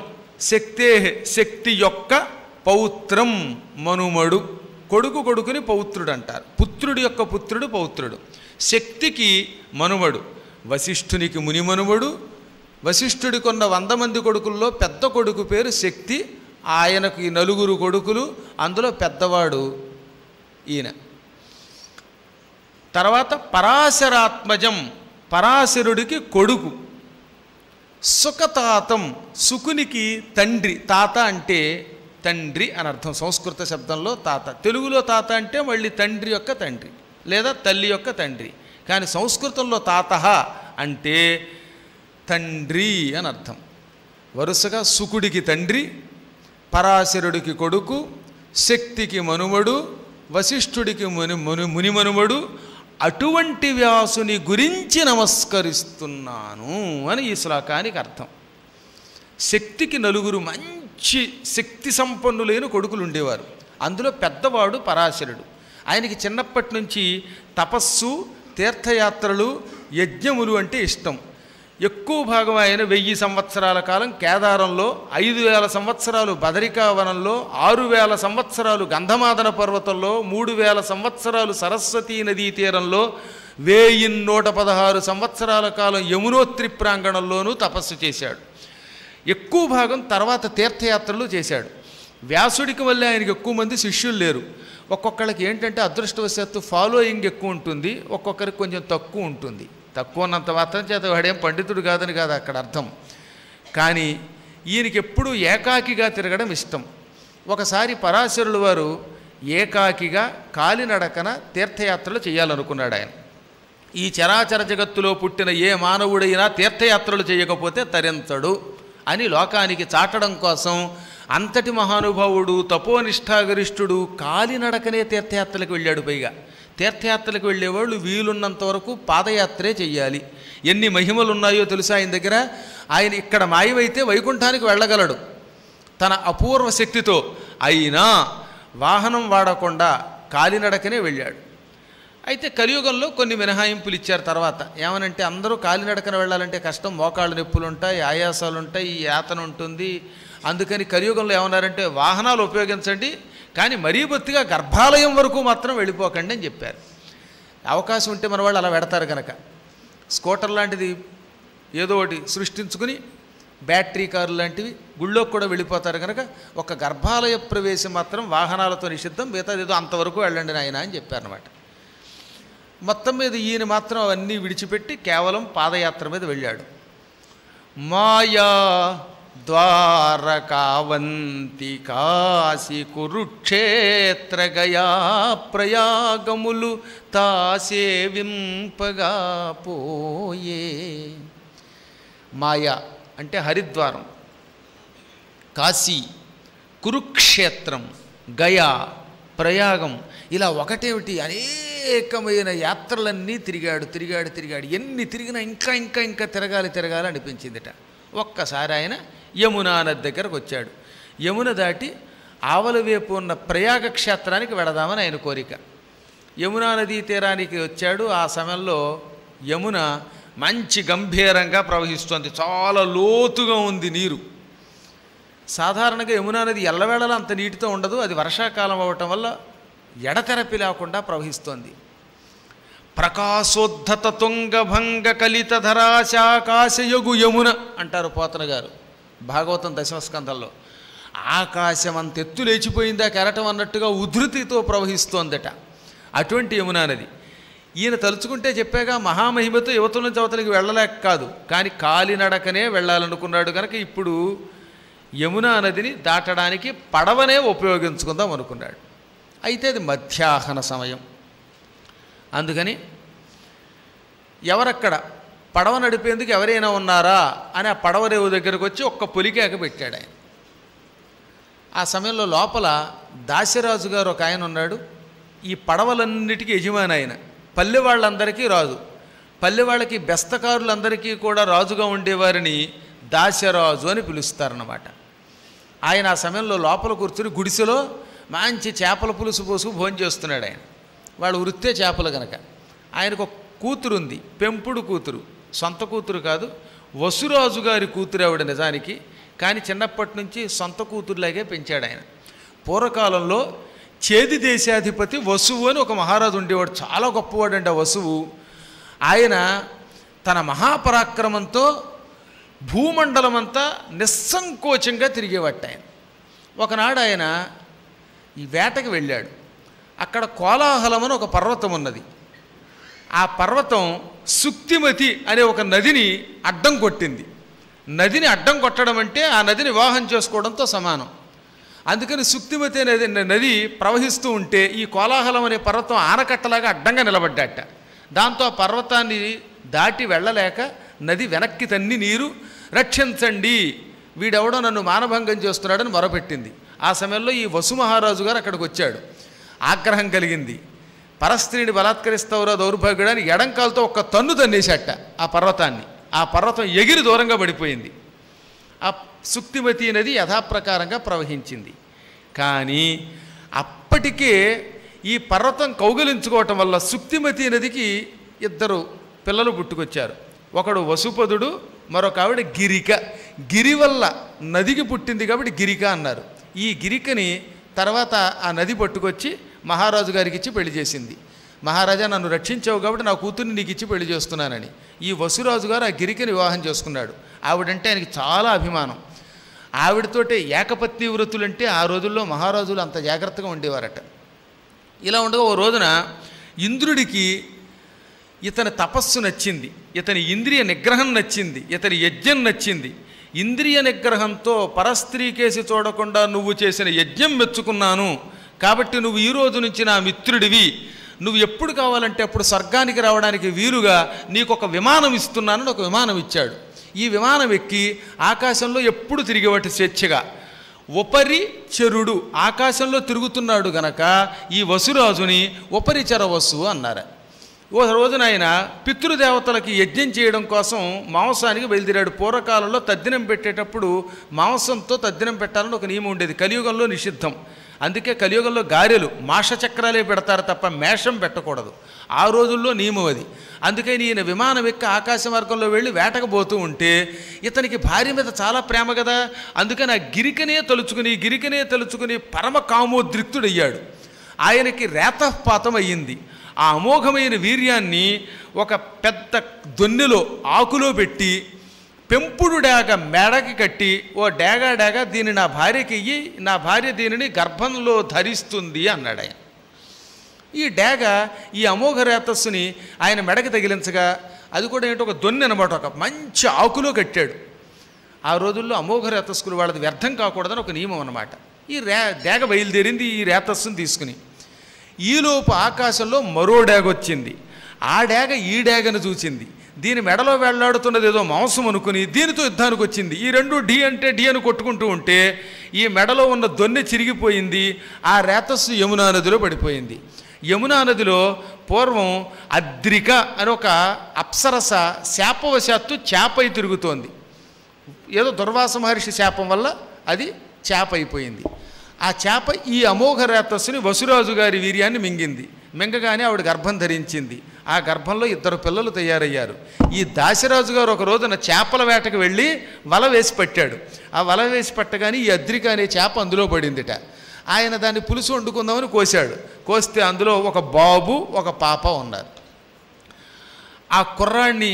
శక్తేహ శక్తి యొక్క పౌత్రం మనుమడు. కొడుకు కొడుకుని పౌత్రుడు అంటారు. పుత్రుడి యొక్క పుత్రుడు పౌత్రుడు. శక్తికి మనుమడు. వశిష్ఠునికి ముని మనుమడు. వశిష్ఠుడి కొన్న 100 మంది కొడుకుల్లో పెద్ద కొడుకు పేరు శక్తి. ఆయనకు 4 కొడుకులు, అందులో పెద్దవాడు ఈయన. తర్వాత పరాశరాత్మజం, పరాశరుడికి కొడుకు. సుఖతాతం, సుకునికి తండ్రి. తాత అంటే తండ్రి అని అర్థం సంస్కృత శబ్దంలో తాత. తెలుగులో తాత అంటే మళ్ళీ తండ్రి యొక్క తండ్రి లేదా తల్లి యొక్క తండ్రి. కానీ సంస్కృతంలో తాత అంటే తండ్రి అని అర్థం. వరుసగా సుకుడికి తండ్రి, పరాశరుడికి కొడుకు, శక్తికి మనుమడు, వశిష్ఠుడికి ముని మనుమడు. అటువంటి వ్యాసుని గురించి నమస్కరిస్తున్నాను అని ఈ శ్లోకానికి అర్థం. శక్తికి 4 మంచి శక్తి సంపన్నులైన కొడుకులు ఉండేవారు. అందులో పెద్దవాడు పరాశరుడు. ఆయనకి చిన్నప్పటి నుంచి తపస్సు, తీర్థయాత్రలు, యజ్ఞములు అంటే ఇష్టం. ఎక్కువ భాగం ఆయన 1000 సంవత్సరాల కాలం కేదారంలో, 5000 సంవత్సరాలు బదరికావనంలో, 6000 సంవత్సరాలు గంధమాదన పర్వతంలో, 3000 సంవత్సరాలు సరస్వతీ నదీ తీరంలో, 1116 సంవత్సరాల కాలం యమునోత్రి ప్రాంగణంలోనూ తపస్సు చేశాడు. ఎక్కువ భాగం తర్వాత తీర్థయాత్రలు చేశాడు. వ్యాసుడికి వల్ల ఆయనకి ఎక్కువ మంది శిష్యులు లేరు. ఒక్కొక్కళ్ళకి ఏంటంటే అదృష్టవశాత్తు ఫాలోయింగ్ ఎక్కువ ఉంటుంది, ఒక్కొక్కరికి కొంచెం తక్కువ ఉంటుంది. తక్కువ ఉన్నంత మాత్రం చేత వాడేం పండితుడు కాదని కాదు అక్కడ అర్థం. కానీ ఈయనకి ఎప్పుడూ ఏకాకిగా తిరగడం ఇష్టం. ఒకసారి పరాశరుల వారు ఏకాకిగా కాలినడకన తీర్థయాత్రలు చేయాలనుకున్నాడు ఆయన. ఈ చరాచర జగత్తులో పుట్టిన ఏ మానవుడైనా తీర్థయాత్రలు చేయకపోతే తరించడు అని లోకానికి చాటడం కోసం అంతటి మహానుభావుడు, తపోనిష్టాగరిష్ఠుడు కాలినడకనే తీర్థయాత్రలకు వెళ్ళాడు. పైగా తీర్థయాత్రలకు వెళ్ళేవాళ్ళు వీలున్నంత వరకు పాదయాత్రే చెయ్యాలి. ఎన్ని మహిమలు ఉన్నాయో తెలుసా ఆయన దగ్గర. ఆయన ఇక్కడ మాయమైతే వైకుంఠానికి వెళ్ళగలడు తన అపూర్వ శక్తితో. అయినా వాహనం వాడకుండా కాలినడకనే వెళ్ళాడు. అయితే కలియుగంలో కొన్ని మినహాయింపులు ఇచ్చారు తర్వాత. ఏమనంటే అందరూ కాలినడకన వెళ్ళాలంటే కష్టం, మోకాళ్ళు నొప్పులు ఉంటాయి, ఆయాసాలు ఉంటాయి, యాతన ఉంటుంది. అందుకని కలియుగంలో ఏమన్నారంటే వాహనాలు ఉపయోగించండి, కానీ మరీ బొత్తిగా గర్భాలయం వరకు మాత్రం వెళ్ళిపోకండి అని చెప్పారు. అవకాశం ఉంటే మన వాళ్ళు అలా పెడతారు కనుక స్కూటర్ లాంటిది ఏదో ఒకటి సృష్టించుకుని బ్యాటరీ కారు లాంటివి గుళ్ళోకి కూడా వెళ్ళిపోతారు కనుక ఒక గర్భాలయ ప్రవేశం మాత్రం వాహనాలతో నిషిద్ధం, మిగతాది ఏదో అంతవరకు వెళ్ళండి నాయన అని చెప్పారన్నమాట. మొత్తం మీద ఈయన మాత్రం అవన్నీ విడిచిపెట్టి కేవలం పాదయాత్ర మీద వెళ్ళాడు. మాయా ద్వారకావంతి కాశీ కురుక్షేత్ర గయా ప్రయాగములు తాసేవింపగా పోయే. మాయా అంటే హరిద్వారం, కాశీ, కురుక్షేత్రం, గయా, ప్రయాగం, ఇలా ఒకటేమిటి అనేకమైన యాత్రలన్నీ తిరిగాడు. ఎన్ని తిరిగినా ఇంకా తిరగాలి అనిపించిందిట. ఒక్కసారి ఆయన యమునా నది దగ్గరకు వచ్చాడు. యమున దాటి ఆవల వైపు ఉన్న ప్రయాగ క్షేత్రానికి వెళదామని ఆయన కోరిక. యమునా నదీ తీరానికి వచ్చాడు. ఆ సమయంలో యమున మంచి గంభీరంగా ప్రవహిస్తోంది. చాలా లోతుగా ఉంది నీరు. సాధారణంగా యమునా నది ఎల్లవేళలా అంత నీటితో ఉండదు. అది వర్షాకాలం అవ్వటం వల్ల ఎడతెరపి లేకుండా ప్రవహిస్తోంది. ప్రకాశోద్ధత తుంగభంగ కలిత ధరాశాకాశయగు యమున అంటారు పోతన గారు భాగవతం దశమ స్కంధంలో. ఆకాశం అంత ఎత్తు లేచిపోయిందా కెరటం అన్నట్టుగా ఉధృతితో ప్రవహిస్తోందట అటువంటి యమునా నది. ఈయన తలుచుకుంటే చెప్పాగా మహామహిమతో యువతల నుంచి అవతలికి వెళ్ళలేక కాదు, కానీ కాలినడకనే వెళ్ళాలనుకున్నాడు కనుక ఇప్పుడు యమునా నదిని దాటడానికి పడవనే ఉపయోగించుకుందాం అనుకున్నాడు. అయితే అది మధ్యాహ్న సమయం. అందుకని ఎవరక్కడ పడవ నడిపేందుకు ఎవరైనా ఉన్నారా అని ఆ పడవ రేవు దగ్గరకు వచ్చి ఒక్క పొలికేక పెట్టాడు ఆయన. ఆ సమయంలో లోపల దాశరాజు గారు ఒక ఆయన ఉన్నాడు. ఈ పడవలన్నిటికీ యజమాని ఆయన. పల్లె వాళ్ళందరికీ రాజు. పల్లె వాళ్ళకి బెస్తకారులందరికీ కూడా రాజుగా ఉండేవారిని దాశరాజు అని పిలుస్తారన్నమాట. ఆయన ఆ సమయంలో లోపల కూర్చుని గుడిసెలో మంచి చేపల పులుసు పోసుకు భోజనం చేస్తున్నాడు. ఆయన వాళ్ళు వృత్తే చేపలు కనుక. ఆయనకు ఒక కూతురు ఉంది, పెంపుడు కూతురు, సొంత కూతురు కాదు, వసురాజు గారి కూతురు ఆవిడ నిజానికి. కానీ చిన్నప్పటి నుంచి సొంత కూతురులాగే పెంచాడు ఆయన. పూర్వకాలంలో చేది దేశాధిపతి వసువు అని ఒక మహారాజు ఉండేవాడు. చాలా గొప్పవాడండి ఆ వసువు. ఆయన తన మహాపరాక్రమంతో భూమండలమంతా నిస్సంకోచంగా తిరిగేవాట ఆయన. ఒకనాడు ఆయన ఈ వేటకి వెళ్ళాడు. అక్కడ కోలాహలం అని ఒక పర్వతం ఉన్నది. ఆ పర్వతం సుక్తిమతి అనే ఒక నదిని అడ్డం కొట్టింది. నదిని అడ్డం కొట్టడం అంటే ఆ నదిని వివాహం చేసుకోవడంతో సమానం. అందుకని సుక్తిమతి అనే నది ప్రవహిస్తూ ఉంటే ఈ కోలాహలం అనే పర్వతం ఆనకట్టలాగా అడ్డంగా నిలబడ్డాట. దాంతో ఆ పర్వతాన్ని దాటి వెళ్ళలేక నది వెనక్కి తన్ని నీరు రక్షించండి, వీడెవడో నన్ను మానభంగం చేస్తున్నాడని మొరపెట్టింది. ఆ సమయంలో ఈ వసు మహారాజు గారు అక్కడికి వచ్చాడు. ఆగ్రహం కలిగింది. పరస్త్రీని బలాత్కరిస్తావురా దౌర్భాగ్యుడని ఎడంకాలతో ఒక్క తన్ను తన్నేశాట ఆ పర్వతాన్ని. ఆ పర్వతం ఎగిరి దూరంగా పడిపోయింది. ఆ సుక్తిమతి నది యథాప్రకారంగా ప్రవహించింది. కానీ అప్పటికే ఈ పర్వతం కౌగిలించుకోవటం వల్ల సుక్తిమతి నదికి ఇద్దరు పిల్లలు పుట్టుకొచ్చారు. ఒకడు వసుపదుడు, మరొక ఆవిడ గిరిక. గిరి వల్ల నదికి పుట్టింది కాబట్టి గిరిక అన్నారు. ఈ గిరికని తర్వాత ఆ నది పట్టుకొచ్చి మహారాజు గారికి ఇచ్చి పెళ్లి చేసింది. మహారాజా నన్ను రక్షించావు కాబట్టి నా కూతుర్ని నీకు ఇచ్చి పెళ్లి చేస్తున్నానని. ఈ వసురాజు గారు ఆ గిరికని వివాహం చేసుకున్నాడు. ఆవిడంటే ఆయనకి చాలా అభిమానం. ఆవిడతోటే ఏకపత్ని వ్రతులంటే ఆ రోజుల్లో మహారాజులు అంత జాగ్రత్తగా ఉండేవారట. ఇలా ఉండగా ఓ రోజున ఇంద్రుడికి ఇతని తపస్సు నచ్చింది, ఇతని ఇంద్రియ నిగ్రహం నచ్చింది, ఇతని యజ్ఞం నచ్చింది. ఇంద్రియ నిగ్రహంతో పరస్త్రీ కేసి చూడకుండా నువ్వు చేసిన యజ్ఞం మెచ్చుకున్నాను కాబట్టి నువ్వు ఈ రోజు నుంచి నా మిత్రుడివి, నువ్వు ఎప్పుడు కావాలంటే అప్పుడు స్వర్గానికి రావడానికి వీలుగా నీకు ఒక విమానం ఇస్తున్నానని ఒక విమానం ఇచ్చాడు. ఈ విమానం ఎక్కి ఆకాశంలో ఎప్పుడు తిరిగేవాటి స్వేచ్ఛగా. ఉపరి చరుడు ఆకాశంలో తిరుగుతున్నాడు గనక ఈ వసురాజుని ఉపరిచర వసువు అన్నారు. ఓ రోజున ఆయన పితృదేవతలకి యజ్ఞం చేయడం కోసం మాంసానికి బయలుదేరాడు. పూర్వకాలంలో తద్దినం పెట్టేటప్పుడు మాంసంతో తద్దినం పెట్టాలని ఒక నియమం ఉండేది. కలియుగంలో నిషిద్ధం. అందుకే కలియుగంలో గారెలు మాషచక్రాలే పెడతారు తప్ప మేషం పెట్టకూడదు. ఆ రోజుల్లో నియమం అది. అందుకని ఈయన విమానం ఎక్కి ఆకాశ మార్గంలో వెళ్ళి వేటకు పోతూ ఉంటే ఇతనికి భార్య మీద చాలా ప్రేమ కదా. అందుకని ఆ గిరికనే తలుచుకుని పరమ కామోద్రిక్తుడయ్యాడు. ఆయనకి రేతపాతం అయ్యింది. ఆ అమోఘమైన వీర్యాన్ని ఒక పెద్ద దొన్నెలో ఆకులో పెట్టి పెంపుడు డేగ మెడకి కట్టి, ఓ డేగా దీన్ని నా భార్యకి ఇయ్యి, నా భార్య దీనిని గర్భంలో ధరిస్తుంది అన్నాడు ఆయన. ఈ డేగ ఈ అమోఘ రేతస్సుని ఆయన మెడకి తగిలించగా అది కూడా ఏంటో ఒక దొన్నె అనమాట, ఒక మంచి ఆకులో కట్టాడు. ఆ రోజుల్లో అమోఘ రేతస్సులు వాళ్ళది వ్యర్థం కాకూడదని ఒక నియమం అన్నమాట. ఈ డేగ బయలుదేరింది ఈ రేతస్సుని తీసుకుని. ఈలోపు ఆకాశంలో మరో డేగ వచ్చింది. ఆ డేగ ఈ డేగను చూసింది. దీని మెడలో వెళ్లాడుతున్నది ఏదో మాంసం అనుకుని దీనితో యుద్ధానికి వచ్చింది. ఈ రెండు డి అంటే డి అని కొట్టుకుంటూ ఉంటే ఈ మెడలో ఉన్న దొన్నె చిరిగిపోయింది. ఆ రేతస్సు యమునా నదిలో పడిపోయింది. యమునా నదిలో పూర్వం అద్రిక అని ఒక అప్సరస శాపవశాత్తు చేపై తిరుగుతోంది. ఏదో దుర్వాస మహర్షి శాపం వల్ల అది చేప అయిపోయింది. ఆ చేప ఈ అమోఘ రేతస్సుని వసురాజు గారి వీర్యాన్ని మింగింది. మింగగానే ఆవిడ గర్భం ధరించింది. ఆ గర్భంలో 2 పిల్లలు తయారయ్యారు. ఈ దాశరాజు గారు ఒక రోజున చేపల వేటకు వెళ్ళి వల వేసి పట్టాడు. ఆ వల వేసి పట్టగానే ఈ అద్రిక అనే చేప అందులో పడిందిట. ఆయన దాన్ని పులుసు వండుకుందామని కోశాడు. కోస్తే అందులో ఒక బాబు ఒక పాప ఉన్నారు. ఆ కుర్రాన్ని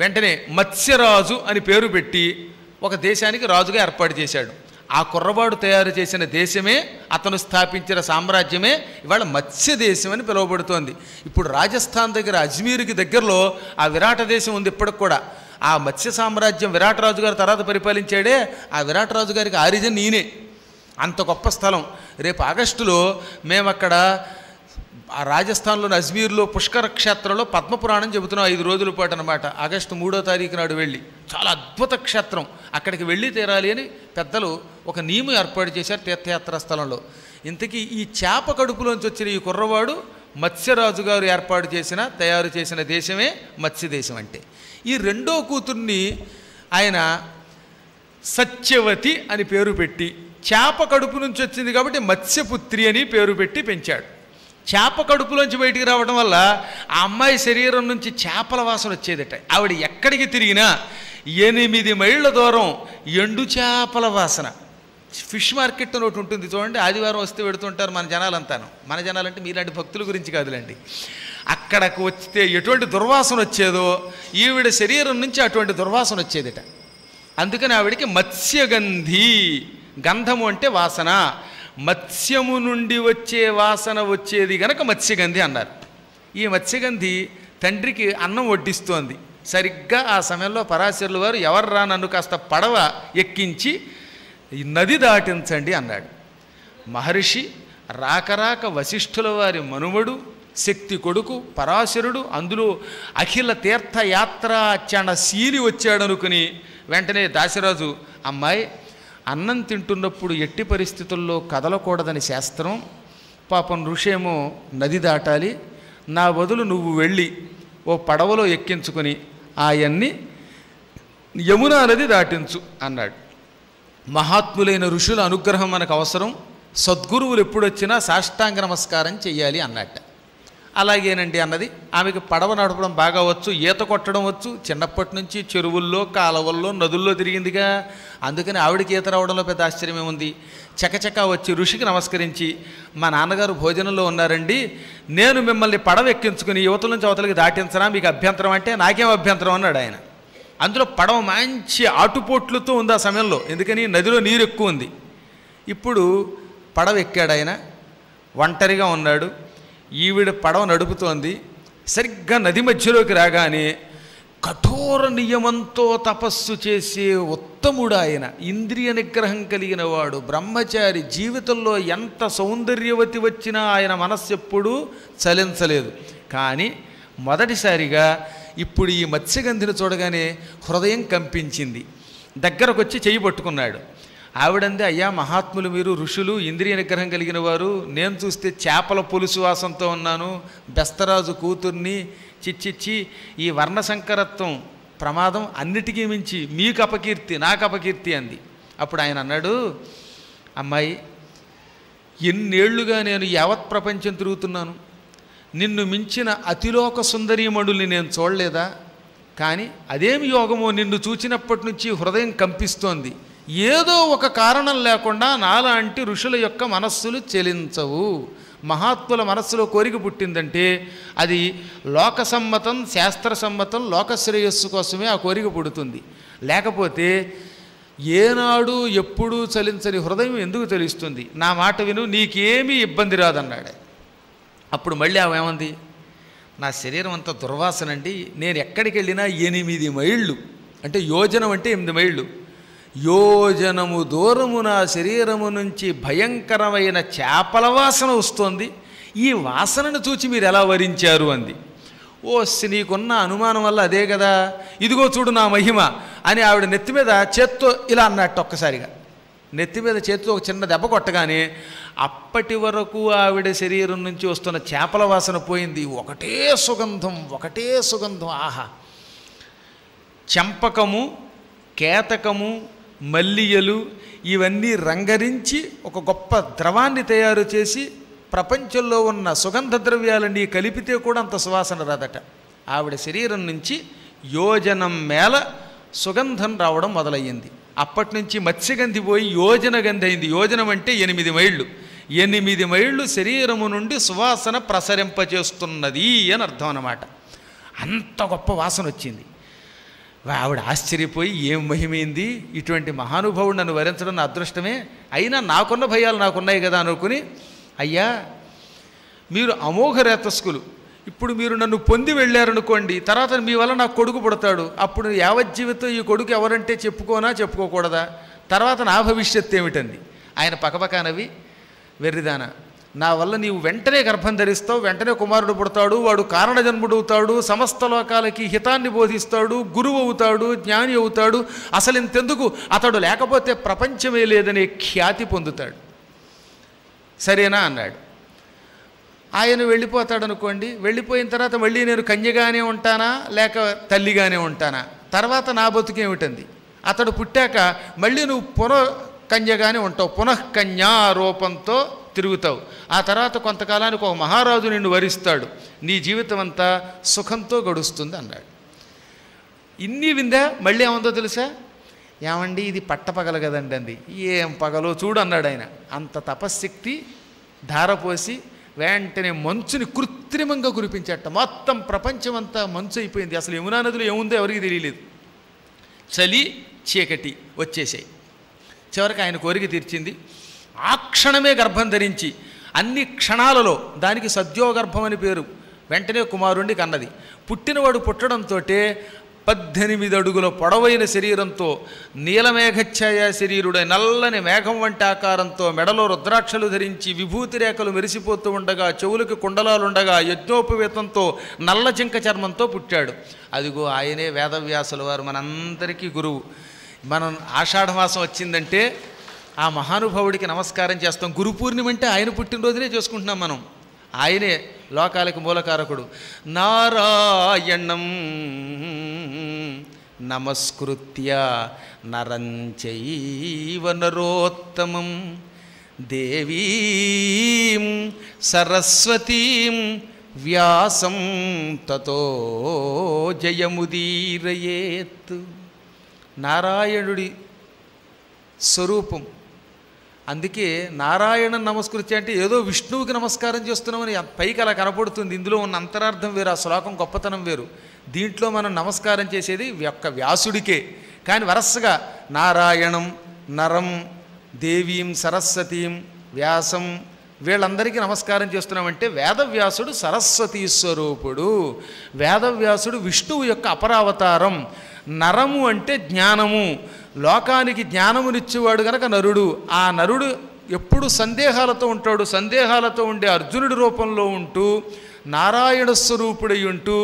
వెంటనే మత్స్యరాజు అని పేరు పెట్టి ఒక దేశానికి రాజుగా ఏర్పాటు చేశాడు. ఆ కుర్రవాడు తయారు చేసిన దేశమే, అతను స్థాపించిన సామ్రాజ్యమే ఇవాళ మత్స్య దేశం అని పిలువబడుతోంది. ఇప్పుడు రాజస్థాన్ దగ్గర అజ్మీర్కి దగ్గరలో ఆ విరాట దేశం ఉంది ఇప్పటికి కూడా. ఆ మత్స్య సామ్రాజ్యం విరాటరాజు గారు తర్వాత పరిపాలించాడే, ఆ విరాటరాజు గారికి ఆరిజిన్ ఈయనే. అంత గొప్ప స్థలం. రేపు ఆగస్టులో మేము అక్కడ ఆ రాజస్థాన్లోని అజ్మీర్లో పుష్కర క్షేత్రంలో పద్మపురాణం చెబుతున్నాం 5 రోజుల పాటు అనమాట. ఆగస్టు 3వ తారీఖు నాడు వెళ్ళి, చాలా అద్భుత క్షేత్రం, అక్కడికి వెళ్ళి తీరాలి అని పెద్దలు ఒక నియమం ఏర్పాటు చేశారు తీర్థయాత్రా స్థలంలో. ఇంతకీ ఈ చేప కడుపులోంచి వచ్చిన ఈ కుర్రవాడు మత్స్యరాజు గారు తయారు చేసిన దేశమే మత్స్యదేశం అంటే. ఈ రెండో కూతుర్ని ఆయన సత్యవతి అని పేరు పెట్టి, చేప కడుపు నుంచి వచ్చింది కాబట్టి మత్స్యపుత్రి అని పేరు పెట్టి పెంచాడు. చేప కడుపులోంచి బయటికి రావడం వల్ల ఆ అమ్మాయి శరీరం నుంచి చేపల వాసన వచ్చేదట. ఆవిడ ఎక్కడికి తిరిగినా 8 మైళ్ళ దూరం ఎండు చేపల వాసన. ఫిష్ మార్కెట్ అని ఒకటి ఉంటుంది చూడండి, ఆదివారం వస్తే పెడుతుంటారు మన జనాలంతాను. మన జనాలంటే మీలాంటి భక్తుల గురించి కాదులేండి. అక్కడకు వస్తే ఎటువంటి దుర్వాసన వచ్చేదో ఈవిడ శరీరం నుంచి అటువంటి దుర్వాసన వచ్చేదట. అందుకని ఆవిడికి మత్స్యగంధి, గంధము అంటే వాసన, మత్స్యము నుండి వచ్చే వాసన వచ్చేది గనక మత్స్యగంధి అన్నారు. ఈ మత్స్యగంధి తండ్రికి అన్నం వడ్డిస్తోంది. సరిగ్గా ఆ సమయంలో పరాశరుల వారు ఎవర్రా నన్ను కాస్త పడవ ఎక్కించి నది దాటించండి అన్నాడు. మహర్షి రాకరాక వశిష్ఠుల వారి మనుమడు, శక్తి కొడుకు పరాశరుడు, అందులో అఖిల తీర్థయాత్రాచరణ శీలి వచ్చాడనుకుని వెంటనే దాశరాజు, అమ్మాయి అన్నం తింటున్నప్పుడు ఎట్టి పరిస్థితుల్లో కదలకూడదని శాస్త్రం, పాపం ఋషేమో నది దాటాలి, నా బదులు నువ్వు వెళ్ళి ఓ పడవలో ఎక్కించుకొని ఆయన్ని యమునా నది దాటించు అన్నాడు. మహాత్ములైన ఋషుల అనుగ్రహం మనకు అవసరం, సద్గురువులు ఎప్పుడొచ్చినా సాష్టాంగ నమస్కారం చెయ్యాలి అన్నట్ట. అలాగేనండి అన్నది. ఆమెకు పడవ నడపడం బాగా వచ్చు, ఈత కొట్టడం వచ్చు, చిన్నప్పటి నుంచి చెరువుల్లో కాలవల్లో నదుల్లో తిరిగిందిగా. అందుకని ఆవిడకి ఈత రావడంలో పెద్ద ఆశ్చర్యమే ఉంది. చకచకా వచ్చి ఋషికి నమస్కరించి, మా నాన్నగారు భోజనంలో ఉన్నారండి, నేను మిమ్మల్ని పడవ ఎక్కించుకుని యువతల నుంచి అవతలకి దాటించరా, మీకు అభ్యంతరం అంటే నాకేం అభ్యంతరం అన్నాడు ఆయన. అందులో పడవ మంచి ఆటుపోట్లతో ఉంది ఆ సమయంలో, ఎందుకని నదిలో నీరు ఎక్కువ ఉంది. ఇప్పుడు పడవ ఎక్కాడు ఆయన, ఒంటరిగా ఉన్నాడు. ఈవిడ పడవ నడుపుతోంది. సరిగ్గా నది మధ్యలోకి రాగానే కఠోర నియమంతో తపస్సు చేసే ఉత్తముడు ఆయన, ఇంద్రియ నిగ్రహం కలిగిన వాడు, బ్రహ్మచారి, జీవితంలో ఎంత సౌందర్యవతి వచ్చినా ఆయన మనస్సు ఎప్పుడూ చలించలేదు. కానీ మొదటిసారిగా ఇప్పుడు ఈ మత్స్యగంధిని చూడగానే హృదయం కంపించింది. దగ్గరకు వచ్చి చెయ్యి పట్టుకున్నాడు. ఆవిడంది, అయ్యా మహాత్ములు మీరు, ఋషులు, ఇంద్రియ నిగ్రహం కలిగిన వారు, నేను చూస్తే చేపల పులుసు వాసంతో ఉన్నాను, బెస్తరాజు కూతుర్ని, చిచ్చిచ్చి ఈ వర్ణశంకరత్వం ప్రమాదం, అన్నిటికీ మించి మీకు అపకీర్తి, నాకు అపకీర్తి అంది. అప్పుడు ఆయన అన్నాడు, అమ్మాయి ఎన్నేళ్లుగా నేను యావత్ ప్రపంచం తిరుగుతున్నాను, నిన్ను మించిన అతిలోక సుందరీమణుల్ని నేను చూడలేదా? కానీ అదేమి యోగమో, నిన్ను చూచినప్పటి నుంచి హృదయం కంపిస్తోంది. ఏదో ఒక కారణం లేకుండా నాలాంటి ఋషుల యొక్క మనస్సులు చెలించవు. మహాత్ముల మనస్సులో కోరిక పుట్టిందంటే అది లోకసమ్మతం, శాస్త్రసమ్మతం, లోకశ్రేయస్సు కోసమే ఆ కోరిక పుడుతుంది. లేకపోతే ఏనాడు ఎప్పుడూ చలించని హృదయం ఎందుకు తెలుస్తుంది? నా మాట విను, నీకేమీ ఇబ్బంది రాదన్నాడు. అప్పుడు మళ్ళీ ఆమె ఏమంది, నా శరీరం అంతా దుర్వాసనండి, నేను ఎక్కడికి వెళ్ళినా 8 మైళ్ళు, అంటే యోజనం అంటే 8 మైళ్ళు, యోజనము దూరము నా శరీరము నుంచి భయంకరమైన చేపల వాసన వస్తోంది, ఈ వాసనను చూచి మీరు ఎలా వరించారు అంది. నీకున్న అనుమానం వల్ల అదే కదా, ఇదిగో చూడు నా మహిమ అని ఆవిడ నెత్తి మీద చేత్తో ఇలా అన్నట్టు, ఒక్కసారిగా నెత్తి మీద చేత్తో ఒక చిన్న దెబ్బ కొట్టగానే అప్పటి వరకు ఆవిడ శరీరం నుంచి వస్తున్న చేపల వాసన పోయింది. ఒకటే సుగంధం, ఒకటే సుగంధం. ఆహా! చంపకము, కేతకము, మల్లియలు ఇవన్నీ రంగరించి ఒక గొప్ప ద్రవాన్ని తయారు చేసి ప్రపంచంలో ఉన్న సుగంధ ద్రవ్యాలన్నీ కలిపితే కూడా అంత సువాసన రాదట. ఆవిడ శరీరం నుంచి యోజనం మేల సుగంధం రావడం మొదలయ్యింది. అప్పటి నుంచి మత్స్యగంధి పోయి యోజన గంధి అయింది. యోజనం అంటే 8 మైళ్ళు. 8 మైళ్ళు శరీరము నుండి సువాసన ప్రసరింపచేస్తున్నది అని అర్థం అన్నమాట. అంత గొప్ప వాసన వచ్చింది. ఆవిడ ఆశ్చర్యపోయి ఏం మహిమైంది, ఇటువంటి మహానుభావుడు నన్ను వరించడం నా అదృష్టమే, అయినా నాకున్న భయాలు నాకున్నాయి కదా అనుకుని, అయ్యా మీరు అమోఘ రేతస్కులు, ఇప్పుడు మీరు నన్ను పొంది వెళ్ళారనుకోండి, తర్వాత మీ వల్ల నాకు కొడుకు పుడతాడు, అప్పుడు యావజ్జీవితం ఈ కొడుకు ఎవరంటే చెప్పుకోనా చెప్పుకోకూడదా, తర్వాత నా భవిష్యత్తు ఏమిటంది. ఆయన పకపకానవి, వెర్రిదాన, నా వల్ల నీవు వెంటనే గర్భం ధరిస్తావు, వెంటనే కుమారుడు పుడతాడు, వాడు కారణజన్ముడవుతాడు, సమస్త లోకాలకి హితాన్ని బోధిస్తాడు, గురువు అవుతాడు, జ్ఞాని అవుతాడు, అసలు ఇంతెందుకు అతడు లేకపోతే ప్రపంచమే లేదనే ఖ్యాతి పొందుతాడు. సరేనా అన్నాడు. ఆయన వెళ్ళిపోతాడు అనుకోండి, వెళ్ళిపోయిన తర్వాత మళ్ళీ నేను కన్యగానే ఉంటానా లేక తల్లిగానే ఉంటానా, తర్వాత నా బతుకేమిటంది. అతడు పుట్టాక మళ్ళీ నువ్వు కన్యగానే ఉంటావు, పునఃకన్యా రూపంతో తిరుగుతావు. ఆ తర్వాత కొంతకాలానికి ఒక మహారాజు నిన్ను వరిస్తాడు, నీ జీవితం అంతా సుఖంతో గడుస్తుంది అన్నాడు. ఇన్ని విందా మళ్ళీ ఏమందో తెలుసా, ఏమండి ఇది పట్టపగల కదండి అంది. ఏం పగలో చూడు అన్నాడు ఆయన. అంత తపశ్శక్తి ధారపోసి వెంటనే మంచుని కృత్రిమంగా కురిపించట. మొత్తం ప్రపంచం అంతా మంచు అయిపోయింది. అసలు యమునా నదిలో ఏముందో ఎవరికి తెలియలేదు. చలి చీకటి వచ్చేసాయి. చివరికి ఆయన కోరిక తీర్చింది. ఆ క్షణమే గర్భం ధరించి అన్ని క్షణాలలో, దానికి సద్యోగర్భం అని పేరు, వెంటనే కుమారుణ్ణి కన్నది. పుట్టినవాడు పుట్టడంతో 18 అడుగుల పొడవైన శరీరంతో, నీలమేఘఛాయ శరీరుడై నల్లని మేఘం వంటి ఆకారంతో, మెడలో రుద్రాక్షలు ధరించి విభూతి రేఖలు మెరిసిపోతూ ఉండగా, చెవులకు కుండలాలుండగా, యజ్ఞోపవేతంతో నల్ల జింక చర్మంతో పుట్టాడు. అదిగో ఆయనే వేదవ్యాసుల వారు, మనందరికీ గురువు. మనం ఆషాఢమాసం వచ్చిందంటే ఆ మహానుభావుడికి నమస్కారం చేస్తాం. గురు పూర్ణిమ అంటే ఆయన పుట్టినరోజునే చేసుకుంటున్నాం మనం. ఆయనే లోకాలకు మూలకారకుడు. నారాయణం నమస్కృత్య నరం చైవ నరోత్తమం దేవీం సరస్వతీం వ్యాసం తతో జయముదీరయేత్. నారాయణుడి స్వరూపం. అందుకే నారాయణ నమస్కృతి అంటే ఏదో విష్ణువుకి నమస్కారం చేస్తున్నామని పైకి అలా కనపడుతుంది. ఇందులో ఉన్న అంతరార్థం వేరు, ఆ శ్లోకం గొప్పతనం వేరు. దీంట్లో మనం నమస్కారం చేసేది ఒక్క వ్యాసుడికే. కానీ వరసగా నారాయణం, నరం, దేవీం, సరస్వతీం, వ్యాసం, వీళ్ళందరికీ నమస్కారం చేస్తున్నామంటే వేదవ్యాసుడు సరస్వతీ స్వరూపుడు. వేదవ్యాసుడు విష్ణువు యొక్క అపరావతారం. నరము అంటే జ్ఞానము, లోకానికి జ్ఞానమునిచ్చేవాడు గనక నరుడు. ఆ నరుడు ఎప్పుడు సందేహాలతో ఉంటాడు. సందేహాలతో ఉండే అర్జునుడి రూపంలో ఉంటూ నారాయణ స్వరూపుడై ఉంటూ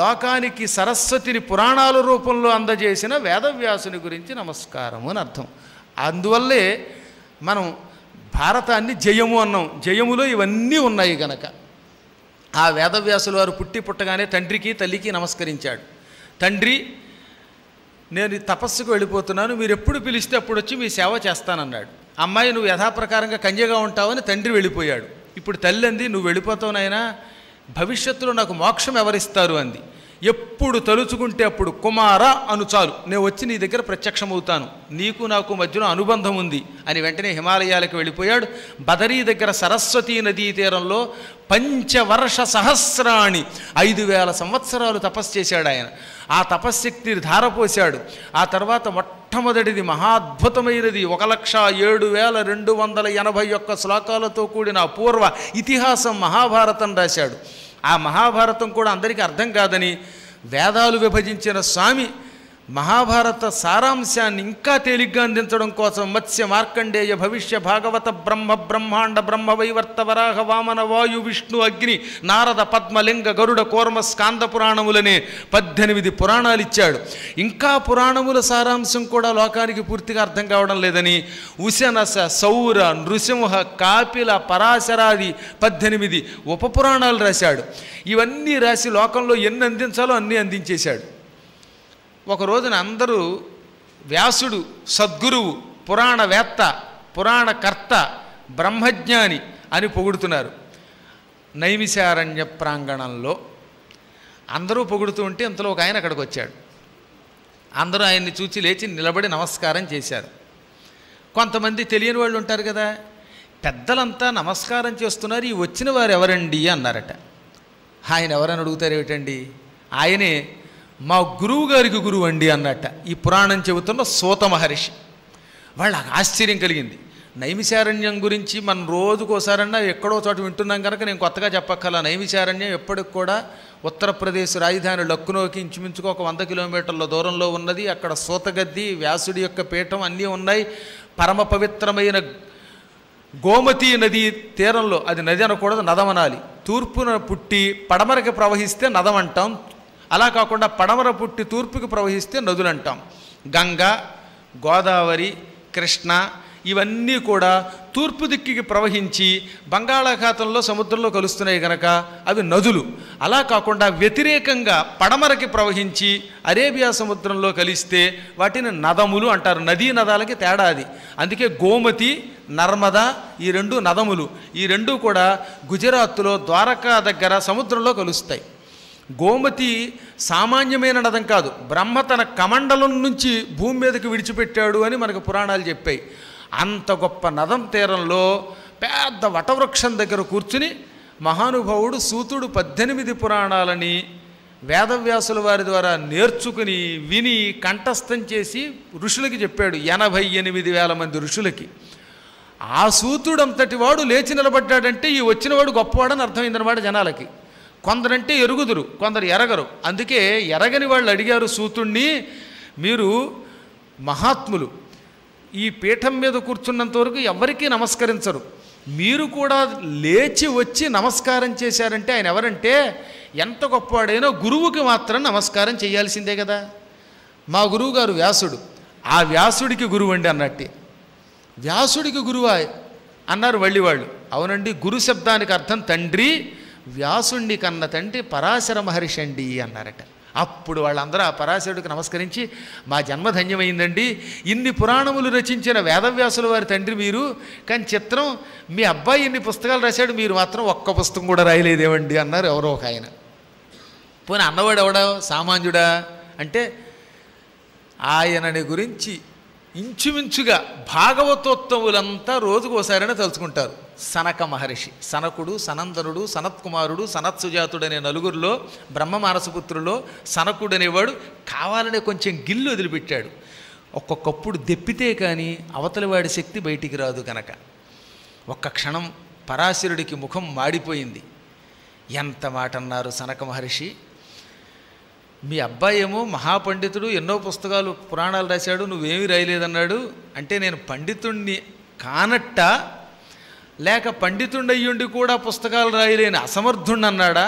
లోకానికి సరస్వతిని పురాణాల రూపంలో అందజేసిన వేదవ్యాసుని గురించి నమస్కారము అని అర్థం. అందువల్లే మనం భారతాన్ని జయము అన్నాం. జయములో ఇవన్నీ ఉన్నాయి గనక. ఆ వేదవ్యాసుల వారు పుట్టగానే తండ్రికి తల్లికి నమస్కరించాడు. తండ్రి, నేను తపస్సుకు వెళ్ళిపోతున్నాను, మీరు ఎప్పుడు పిలిస్తే అప్పుడు వచ్చి మీ సేవ చేస్తానన్నాడు. అమ్మాయి, నువ్వు యథాప్రకారంగా కన్యగా ఉంటావని తండ్రి వెళ్ళిపోయాడు. ఇప్పుడు తల్లి అంది, నువ్వు వెళ్ళిపోతావు నాయనా, భవిష్యత్తులో నాకు మోక్షం ఎవరిస్తారు అంది. ఎప్పుడు తలుచుకుంటే అప్పుడు కుమార అను చాలు, నేను వచ్చి నీ దగ్గర ప్రత్యక్షమవుతాను, నీకు నాకు మధ్యలో అనుబంధం ఉంది అని వెంటనే హిమాలయాలకు వెళ్ళిపోయాడు. బదరీ దగ్గర సరస్వతీ నదీ తీరంలో 5 వర్ష సహస్రాణి 5000 సంవత్సరాలు తపస్సు చేశాడు ఆయన. ఆ తపశ్శక్తిని ధారపోశాడు. ఆ తర్వాత మొట్టమొదటిది మహాద్భుతమైనది 1,07,281 శ్లోకాలతో కూడిన అపూర్వ ఇతిహాసం మహాభారతం రాశాడు. ఆ మహాభారతం కూడా అందరికీ అర్థం కాదని వేదాలు విభజించిన స్వామి మహాభారత సారాంశాన్ని ఇంకా తేలిగ్గా అందించడం కోసం మత్స్య, మార్కండేయ, భవిష్య, భాగవత, బ్రహ్మాండ, బ్రహ్మవైవర్త, వరాహ, వామన, వాయు, విష్ణు, అగ్ని, నారద, పద్మలింగ, గరుడ, కూర్మ, స్కాంద పురాణములనే 18 పురాణాలు ఇచ్చాడు. ఇంకా పురాణముల సారాంశం కూడా లోకానికి పూర్తిగా అర్థం కావడం లేదని ఉశనస, సౌర, నృసింహ, కాపిల, పరాశరాది 18 ఉపపురాణాలు రాశాడు. ఇవన్నీ రాసి లోకంలో ఎన్ని అందించాలో అన్నీ అందించేశాడు. ఒక రోజున అందరూ వ్యాసుడు సద్గురువు, పురాణవేత్త, పురాణకర్త, బ్రహ్మజ్ఞాని అని పొగుడుతున్నారు. నైమిషారణ్య ప్రాంగణంలో అందరూ పొగుడుతూ ఉంటే ఇంతలో ఒక ఆయన అక్కడికి వచ్చాడు. అందరూ ఆయన్ని చూచి లేచి నిలబడి నమస్కారం చేశారు. కొంతమంది తెలియని వాళ్ళు ఉంటారు కదా, పెద్దలంతా నమస్కారం చేస్తున్నారు, ఈ వచ్చిన వారు ఎవరండి అన్నారట. ఆయన ఎవరని అడుగుతారు ఏమిటండి, ఆయనే మా గురువు గారికి గురువు అండి అన్నట్ట ఈ పురాణం చెబుతున్న సూత మహర్షి. వాళ్ళకి ఆశ్చర్యం కలిగింది. నైమిషారణ్యం గురించి మనం రోజుకోసారన్నా ఎక్కడో చోట వింటున్నాం కనుక నేను కొత్తగా చెప్పక్కల. నైమిషారణ్యం ఎప్పటికి కూడా ఉత్తరప్రదేశ్ రాజధాని లక్నోకి ఇంచుమించుకు ఒక 100 కిలోమీటర్ల దూరంలో ఉన్నది. అక్కడ సూతగద్ది, వ్యాసుడి యొక్క పీఠం అన్నీ ఉన్నాయి. పరమ పవిత్రమైన గోమతీ నది తీరంలో, అది నది అనకూడదు, నదమనాలి. తూర్పున పుట్టి పడమరకి ప్రవహిస్తే నదం అంటాం. అలా కాకుండా పడమర పుట్టి తూర్పుకి ప్రవహిస్తే నదులు అంటాం. గంగా, గోదావరి, కృష్ణ ఇవన్నీ కూడా తూర్పు దిక్కుకి ప్రవహించి బంగాళాఖాతంలో సముద్రంలో కలుస్తున్నాయి కనుక అవి నదులు. అలా కాకుండా వ్యతిరేకంగా పడమరకి ప్రవహించి అరేబియా సముద్రంలో కలిస్తే వాటిని నదములు అంటారు. నదీ నదాలకి తేడా అది. అందుకే గోమతి, నర్మదా ఈ 2 నదములు. ఈ 2 కూడా గుజరాత్లో ద్వారకా దగ్గర సముద్రంలో కలుస్తాయి. గోమతి సామాన్యమైన నదం కాదు, బ్రహ్మ తన కమండలం నుంచి భూమి మీదకి విడిచిపెట్టాడు అని మనకు పురాణాలు చెప్పాయి. అంత గొప్ప నదం తీరంలో పెద్ద వటవృక్షం దగ్గర కూర్చుని మహానుభావుడు సూతుడు 18 పురాణాలని వేదవ్యాసుల వారి ద్వారా నేర్చుకుని విని కంఠస్థం చేసి ఋషులకి చెప్పాడు. 88,000 మంది ఋషులకి. ఆ సూతుడంతటి వాడు లేచి నిలబడ్డాడంటే ఈ వచ్చినవాడు గొప్పవాడని అర్థమైందన్నమాట జనాలకి. కొందరంటే ఎరుగుదురు, కొందరు ఎరగరు. అందుకే ఎరగని వాళ్ళు అడిగారు సూతుణ్ణి, మీరు మహాత్ములు, ఈ పీఠం మీద కూర్చున్నంత వరకు ఎవరికీ నమస్కరించరు, మీరు కూడా లేచి వచ్చి నమస్కారం చేశారంటే ఆయన ఎవరంటే ఎంత గొప్పవాడైనా గురువుకి మాత్రం నమస్కారం చేయాల్సిందే కదా. మా గురువు గారు వ్యాసుడు, ఆ వ్యాసుడికి గురువు అండి అన్నట్టే. వ్యాసుడికి గురువా అన్నారు మళ్ళీ వాళ్ళు. అవునండి, గురు శబ్దానికి అర్థం తండ్రి, వ్యాసుణ్ణి కన్న తండ్రి పరాశర మహర్షి అండి అన్నారట. అప్పుడు వాళ్ళందరూ ఆ పరాశరుడికి నమస్కరించి మా జన్మధన్యమైందండి, ఇన్ని పురాణములు రచించిన వేదవ్యాసుల వారి తండ్రి మీరు, కానీ చిత్రం మీ అబ్బాయి ఇన్ని పుస్తకాలు రాశాడు, మీరు మాత్రం ఒక్క పుస్తకం కూడా రాయలేదేమండి అన్నారు ఎవరో ఒక ఆయన. పోనీ అన్నవాడు ఎవడా సామాన్యుడా అంటే ఆయనని గురించి ఇంచుమించుగా భాగవతోత్తములంతా రోజుకోసారైనా తలుచుకుంటారు. సనక మహర్షి, సనకుడు, సనందనుడు, సనత్కుమారుడు, సనత్సుజాతుడు అనే నలుగురిలో బ్రహ్మ మానసపుత్రుల్లో సనకుడు అనేవాడు కావాలనే కొంచెం గిల్లు వదిలిపెట్టాడు. ఒక్కొక్కప్పుడు దెప్పితే కానీ అవతలివాడి శక్తి బయటికి రాదు కనుక ఒక్క క్షణం పరాశరుడికి ముఖం మాడిపోయింది. ఎంత మాట అన్నారు సనక మహర్షి, మీ అబ్బాయి ఏమో మహాపండితుడు, ఎన్నో పుస్తకాలు పురాణాలు రాశాడు, నువ్వేమీ రాయలేదన్నాడు. అంటే నేను పండితుణ్ణి కానట్ట, లేక పండితుడయ్యుండి కూడా పుస్తకాలు రాయలేని అసమర్థుణ్ణి అన్నాడా,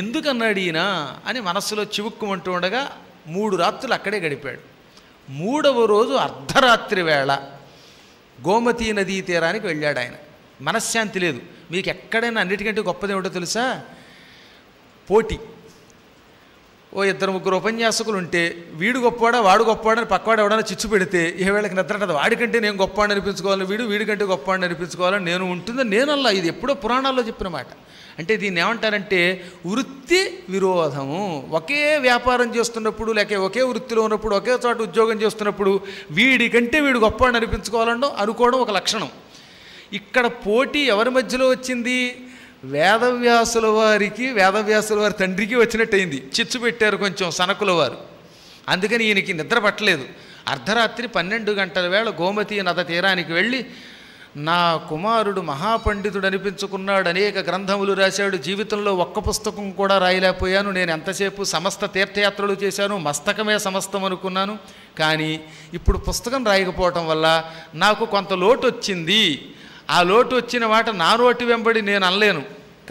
ఎందుకన్నాడు ఈయన అని మనస్సులో చివుక్కుమంటూ ఉండగా 3 రాత్రులు అక్కడే గడిపాడు. 3వ రోజు అర్ధరాత్రి వేళ గోమతీ నదీ తీరానికి వెళ్ళాడు ఆయన. మనశ్శాంతి లేదు. మీకు ఎక్కడైనా అన్నిటికంటే గొప్పదేమిటో తెలుసా, పోటీ. ఓ 2-3 ఉపన్యాసకులు ఉంటే వీడు గొప్పవాడా వాడు గొప్పవాడని పక్కవాడు ఎవడన్నా చిచ్చు పెడితే ఏ వేళకి నిద్ర, వాడికంటే నేను గొప్పవాడిని అనిపించుకోవాలని, వీడికంటే గొప్పవాడిని అనిపించుకోవాలని నేను ఉంటుందని నేనల్లా. ఇది ఎప్పుడో పురాణాల్లో చెప్పిన మాట. అంటే దీన్ని ఏమంటారంటే వృత్తి విరోధము. ఒకే వ్యాపారం చేస్తున్నప్పుడు, లేక ఒకే వృత్తిలో ఉన్నప్పుడు, ఒకే చోట ఉద్యోగం చేస్తున్నప్పుడు వీడికంటే వీడు గొప్పవాడిని అనిపించుకోవాలనో అనుకోవడం ఒక లక్షణం. ఇక్కడ పోటీ ఎవరి మధ్యలో వచ్చింది, వేదవ్యాసుల వారికి, వేదవ్యాసుల వారి తండ్రికి వచ్చినట్టయింది. చిచ్చు పెట్టారు కొంచెం సనకుల వారు. అందుకని ఈయనకి నిద్ర పట్టలేదు. అర్ధరాత్రి 12 గంటల వేళ గోమతీ నద తీరానికి వెళ్ళి, నా కుమారుడు మహాపండితుడు అనిపించుకున్నాడు, అనేక గ్రంథములు రాశాడు, జీవితంలో ఒక్క పుస్తకం కూడా రాయలేకపోయాను, నేను ఎంతసేపు సమస్త తీర్థయాత్రలు చేశాను, మస్తకమే సమస్తం అనుకున్నాను, కానీ ఇప్పుడు పుస్తకం రాయకపోవటం వల్ల నాకు కొంత లోటు వచ్చింది. ఆ లోటు వచ్చిన మాట నా నోటి వెంబడి నేను అనలేను,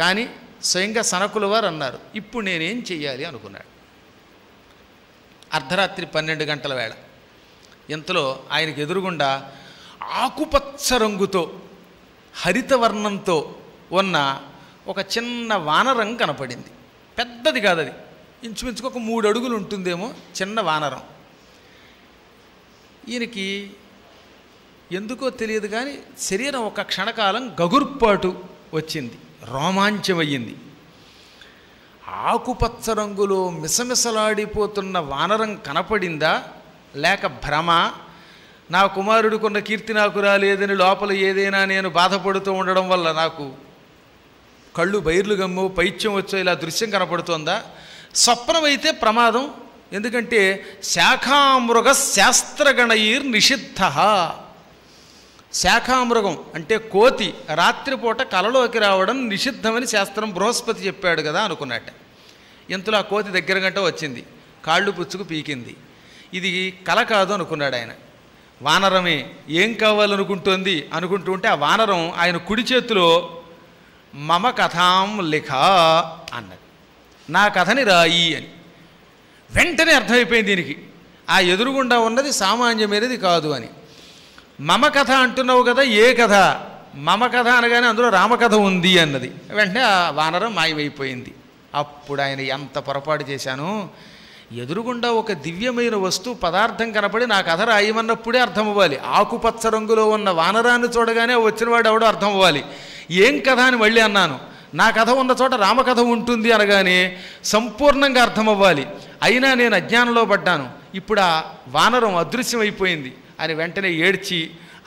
కానీ స్వయంగా సనకుల వారు అన్నారు. ఇప్పుడు నేనేం చెయ్యాలి అనుకున్నాడు. అర్ధరాత్రి 12 గంటల వేళ ఇంతలో ఆయనకు ఎదురుగుండా ఆకుపచ్చ రంగుతో హరితవర్ణంతో ఉన్న ఒక చిన్న వానరం కనపడింది. పెద్దది కాదు, అది ఇంచుమించుకు ఒక 3 అడుగులు ఉంటుందేమో, చిన్న వానరం. ఈయనకి ఎందుకో తెలియదు కానీ శరీరం ఒక క్షణకాలం గగుర్పాటు వచ్చింది, రోమాంచమయ్యింది. ఆకుపచ్చ రంగులో మిసమిసలాడిపోతున్న వానరం కనపడిందా లేక భ్రమ? నా కుమారుడికున్న కీర్తి నాకు రాలేదని లోపల ఏదైనా నేను బాధపడుతూ ఉండడం వల్ల నాకు కళ్ళు బైర్లు గమ్ము పైత్యం వచ్చో ఇలా దృశ్యం కనపడుతోందా? స్వప్నమైతే ప్రమాదం. ఎందుకంటే శాఖామృగ శాస్త్రగణైర్ నిషిద్ధ. శాఖామృగం అంటే కోతి రాత్రిపూట కలలోకి రావడం నిషిద్ధమని శాస్త్రం బృహస్పతి చెప్పాడు కదా అనుకున్నట్ట. ఇంతలో ఆ కోతి దగ్గర గంట వచ్చింది, కాళ్ళు పుచ్చుకు పీకింది. ఇది కల కాదు అనుకున్నాడు ఆయన. వానరమే ఏం కావాలనుకుంటోంది అనుకుంటూ ఉంటే ఆ వానరం ఆయన కుడి చేతిలో మమ కథాం లిఖ అన్నది, నా కథని రాయి అని. వెంటనే అర్థమైపోయింది దీనికి, ఆ ఎదురుగుండా ఉన్నది సామాన్యమైనది కాదు అని. మమ కథ అంటున్నావు కదా, ఏ కథ? మమ కథ అనగానే అందులో రామకథ ఉంది అన్నది. వెంటనే ఆ వానరం మాయమైపోయింది. అప్పుడు ఆయన ఎంత పొరపాటు చేశాను, ఎదురుగుండా ఒక దివ్యమైన వస్తువు పదార్థం కనపడి నా కథ రాయమన్నప్పుడే అర్థం అవ్వాలి. ఆకుపచ్చ రంగులో ఉన్న వానరాన్ని చూడగానే వచ్చినవాడు ఎవడో అర్థం అవ్వాలి. ఏం కథ అని మళ్ళీ అన్నాను. నా కథ ఉన్న చోట రామకథ ఉంటుంది అనగానే సంపూర్ణంగా అర్థం అవ్వాలి. అయినా నేను అజ్ఞానంలో పడ్డాను, ఇప్పుడు ఆ వానరం అదృశ్యమైపోయింది అని వెంటనే ఏడ్చి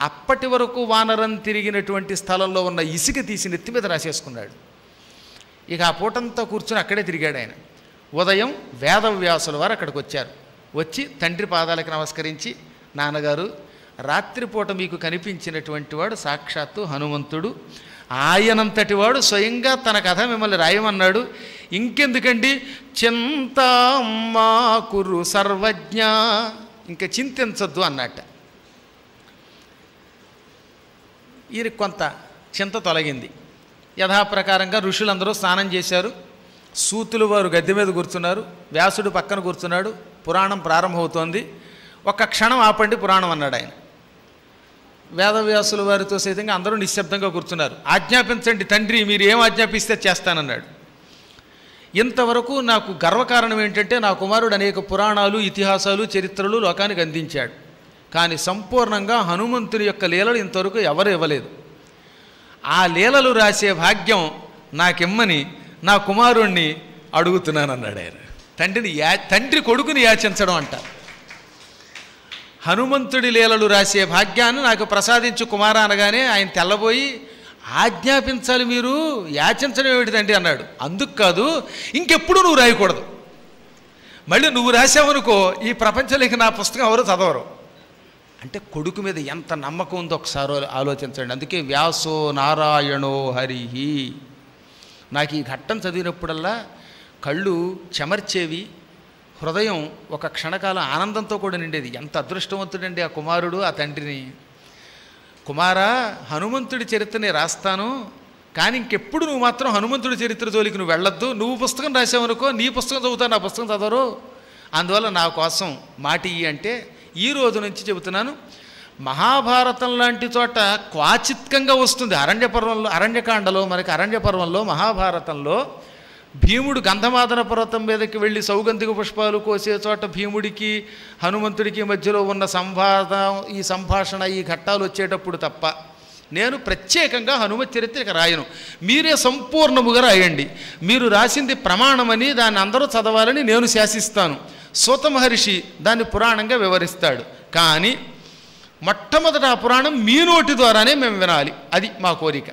అప్పటి వరకు వానరం తిరిగినటువంటి స్థలంలో ఉన్న ఇసుక తీసి నెత్తి మీద రాసేసుకున్నాడు. ఇక ఆ పూటంతా కూర్చుని అక్కడే తిరిగాడు ఆయన. ఉదయం వేదవ్యాసుల వారు అక్కడికి వచ్చారు. వచ్చి తండ్రి పాదాలకు నమస్కరించి, నాన్నగారు రాత్రిపూట మీకు కనిపించినటువంటి వాడు సాక్షాత్తు హనుమంతుడు, ఆయనంతటి వాడు స్వయంగా తన కథ మిమ్మల్ని రాయమన్నాడు. ఇంకెందుకండి చింతామ్మా కురు సర్వజ్ఞ, ఇంకా చింతించద్దు అన్నట్ట. ఈయనకి కొంత చింత తొలగింది. యథాప్రకారంగా ఋషులందరూ స్నానం చేశారు. సూతులు వారు గద్దె మీద కూర్చున్నారు, వ్యాసుడు పక్కన కూర్చున్నాడు. పురాణం ప్రారంభమవుతోంది. ఒక్క క్షణం ఆపండి పురాణం అన్నాడు ఆయన. వేదవ్యాసుల వారితో సైతంగా అందరూ నిశ్శబ్దంగా కూర్చున్నారు. ఆజ్ఞాపించండి తండ్రి, మీరు ఏం ఆజ్ఞాపిస్తే చేస్తానన్నాడు. ఇంతవరకు నాకు గర్వకారణం ఏంటంటే నా కుమారుడు అనేక పురాణాలు, ఇతిహాసాలు, చరిత్రలు లోకానికి అందించాడు. కానీ సంపూర్ణంగా హనుమంతుని యొక్క లీలలు ఇంతవరకు ఎవరు ఇవ్వలేదు. ఆ లీలలు రాసే భాగ్యం నాకిమ్మని నా కుమారుణ్ణి అడుగుతున్నాను అన్నాడు ఆయన. తండ్రి కొడుకుని యాచించడం అంటారు. హనుమంతుడి లీలలు రాసే భాగ్యాన్ని నాకు ప్రసాదించు కుమార అనగానే ఆయన తెల్లబోయి, ఆజ్ఞాపించాలి మీరు, యాచించడం ఏమిటిదండి అన్నాడు. అందుకు కాదు, ఇంకెప్పుడు నువ్వు రాయకూడదు. మళ్ళీ నువ్వు రాసావనుకో ఈ ప్రపంచంలోకి నా పుస్తకం ఎవరు చదవరు. అంటే కొడుకు మీద ఎంత నమ్మకం ఉందో ఒకసారి ఆలోచించండి. అందుకే వ్యాసో నారాయణో హరిహి. నాకు ఈ ఘట్టం చదివినప్పుడల్లా కళ్ళు చెమర్చేవి, హృదయం ఒక క్షణకాలం ఆనందంతో కూడా నిండేది. ఎంత అదృష్టవంతుడండి ఆ కుమారుడు ఆ తండ్రిని. కుమారా, హనుమంతుడి చరిత్రని రాస్తాను, కానీ ఇంకెప్పుడు నువ్వు మాత్రం హనుమంతుడి చరిత్ర జోలికి నువ్వు వెళ్ళొద్దు. నువ్వు పుస్తకం రాసావనుకో నీ పుస్తకం చదువుతావు, నా పుస్తకం చదవరు. అందువల్ల నా కోసం మాట ఇయ్యి అంటే, ఈ రోజు నుంచి చెబుతున్నాను, మహాభారతం లాంటి చోట క్వాచిత్కంగా వస్తుంది. అరణ్యకాండలో మనకి అరణ్యపర్వంలో మహాభారతంలో భీముడు గంధమాదన పర్వతం మీదకి వెళ్ళి సౌగంధిక పుష్పాలు కోసే చోట భీముడికి హనుమంతుడికి మధ్యలో ఉన్న ఈ సంభాషణ ఈ ఘట్టాలు వచ్చేటప్పుడు తప్ప నేను ప్రత్యేకంగా హనుమత్ చరిత్ర రాయను. మీరే సంపూర్ణముగా రాయండి. మీరు రాసింది ప్రమాణమని దాన్ని అందరూ చదవాలని నేను శాసిస్తాను. సూత మహర్షి దాన్ని పురాణంగా వివరిస్తాడు. కానీ మొట్టమొదట ఆ పురాణం మీ నోటి ద్వారానే మేము వినాలి, అది మా కోరిక.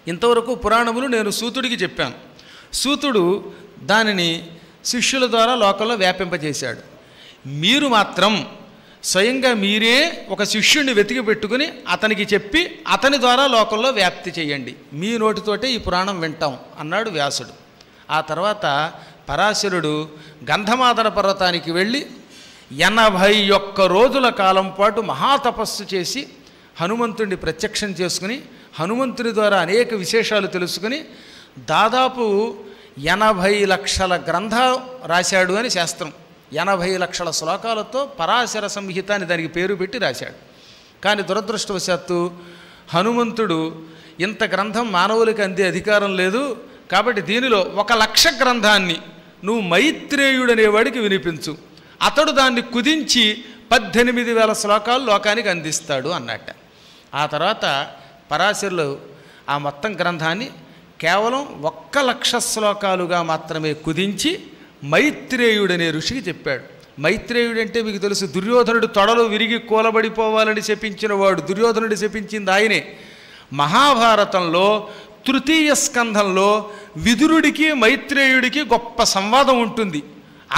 ఇంతవరకు పురాణములు నేను సూతుడికి చెప్పాను. సూతుడు దానిని శిష్యుల ద్వారా లోకంలో వ్యాపింపజేశాడు. మీరు మాత్రం స్వయంగా మీరే ఒక శిష్యుడిని వెతికి పెట్టుకుని అతనికి చెప్పి అతని ద్వారా లోకంలో వ్యాప్తి చేయండి. మీ నోటితోటే ఈ పురాణం వింటాం అన్నాడు వ్యాసుడు. ఆ తర్వాత పరాశరుడు గంధమాదన పర్వతానికి వెళ్ళి 81 రోజుల కాలం పాటు మహాతపస్సు చేసి హనుమంతుడిని ప్రత్యక్షం చేసుకుని హనుమంతుని ద్వారా అనేక విశేషాలు తెలుసుకుని దాదాపు 80 లక్షల గ్రంథం రాశాడు అని శాస్త్రం. 80 లక్షల శ్లోకాలతో పరాశర సంహిత అని దానికి పేరు పెట్టి రాశాడు. కానీ దురదృష్టవశాత్తు హనుమంతుడు ఇంత గ్రంథం మానవులకి అందే అధికారం లేదు, కాబట్టి దీనిలో 1,00,000 గ్రంథాన్ని నువ్వు మైత్రేయుడనేవాడికి వినిపించు, అతడు దాన్ని కుదించి 18,000 శ్లోకాలు లోకానికి అందిస్తాడు అన్నట్ట. ఆ తర్వాత పరాశరులు ఆ మొత్తం గ్రంథాన్ని కేవలం 1,00,000 శ్లోకాలుగా మాత్రమే కుదించి మైత్రేయుడనే ఋషికి చెప్పాడు. మైత్రేయుడంటే మీకు తెలుసు, దుర్యోధనుడు తొడలు విరిగి కూలబడిపోవాలని శపించిన వాడు. దుర్యోధనుడు శపించింది ఆయనే. మహాభారతంలో తృతీయ స్కంధంలో విదురుడికి మైత్రేయుడికి గొప్ప సంవాదం ఉంటుంది.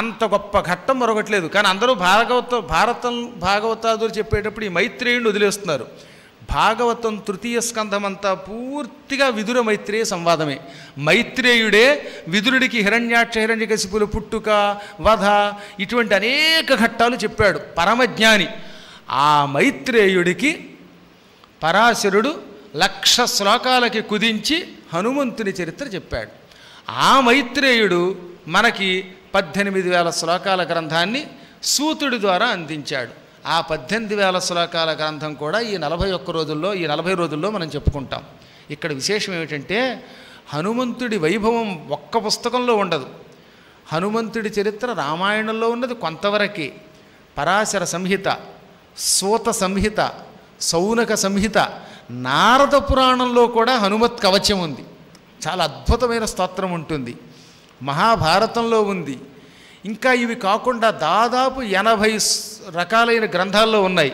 అంత గొప్ప ఘట్టం మరొకట్లేదు. కానీ అందరూ భాగవతాదులు చెప్పేటప్పుడు ఈ మైత్రేయుడిని వదిలేస్తున్నారు. భాగవతం తృతీయ స్కంధం అంతా పూర్తిగా విదుర మైత్రేయ సంవాదమే. మైత్రేయుడే విదురుడికి హిరణ్యాక్ష హిరణ్యకశిపుల పుట్టుక, వధ ఇటువంటి అనేక ఘట్టాలు చెప్పాడు. పరమజ్ఞాని. ఆ మైత్రేయుడికి పరాశరుడు 1,00,000 శ్లోకాలకి కుదించి హనుమంతుని చరిత్ర చెప్పాడు. ఆ మైత్రేయుడు మనకి 18,000 శ్లోకాల గ్రంథాన్ని సూతుడి ద్వారా అందించాడు. ఆ 18,000 శ్లోకాల గ్రంథం కూడా ఈ 40 రోజుల్లో మనం చెప్పుకుంటాం. ఇక్కడ విశేషం ఏమిటంటే హనుమంతుడి వైభవం ఒక్క పుస్తకంలో ఉండదు. హనుమంతుడి చరిత్ర రామాయణంలో ఉన్నది కొంతవరకే. పరాశర సంహిత, సూత సంహిత, సౌనక సంహిత, నారద పురాణంలో కూడా హనుమత్ కవచం ఉంది. చాలా అద్భుతమైన స్తోత్రం ఉంటుంది. మహాభారతంలో ఉంది. ఇంకా ఇవి కాకుండా దాదాపు 80 రకాలైన గ్రంథాల్లో ఉన్నాయి.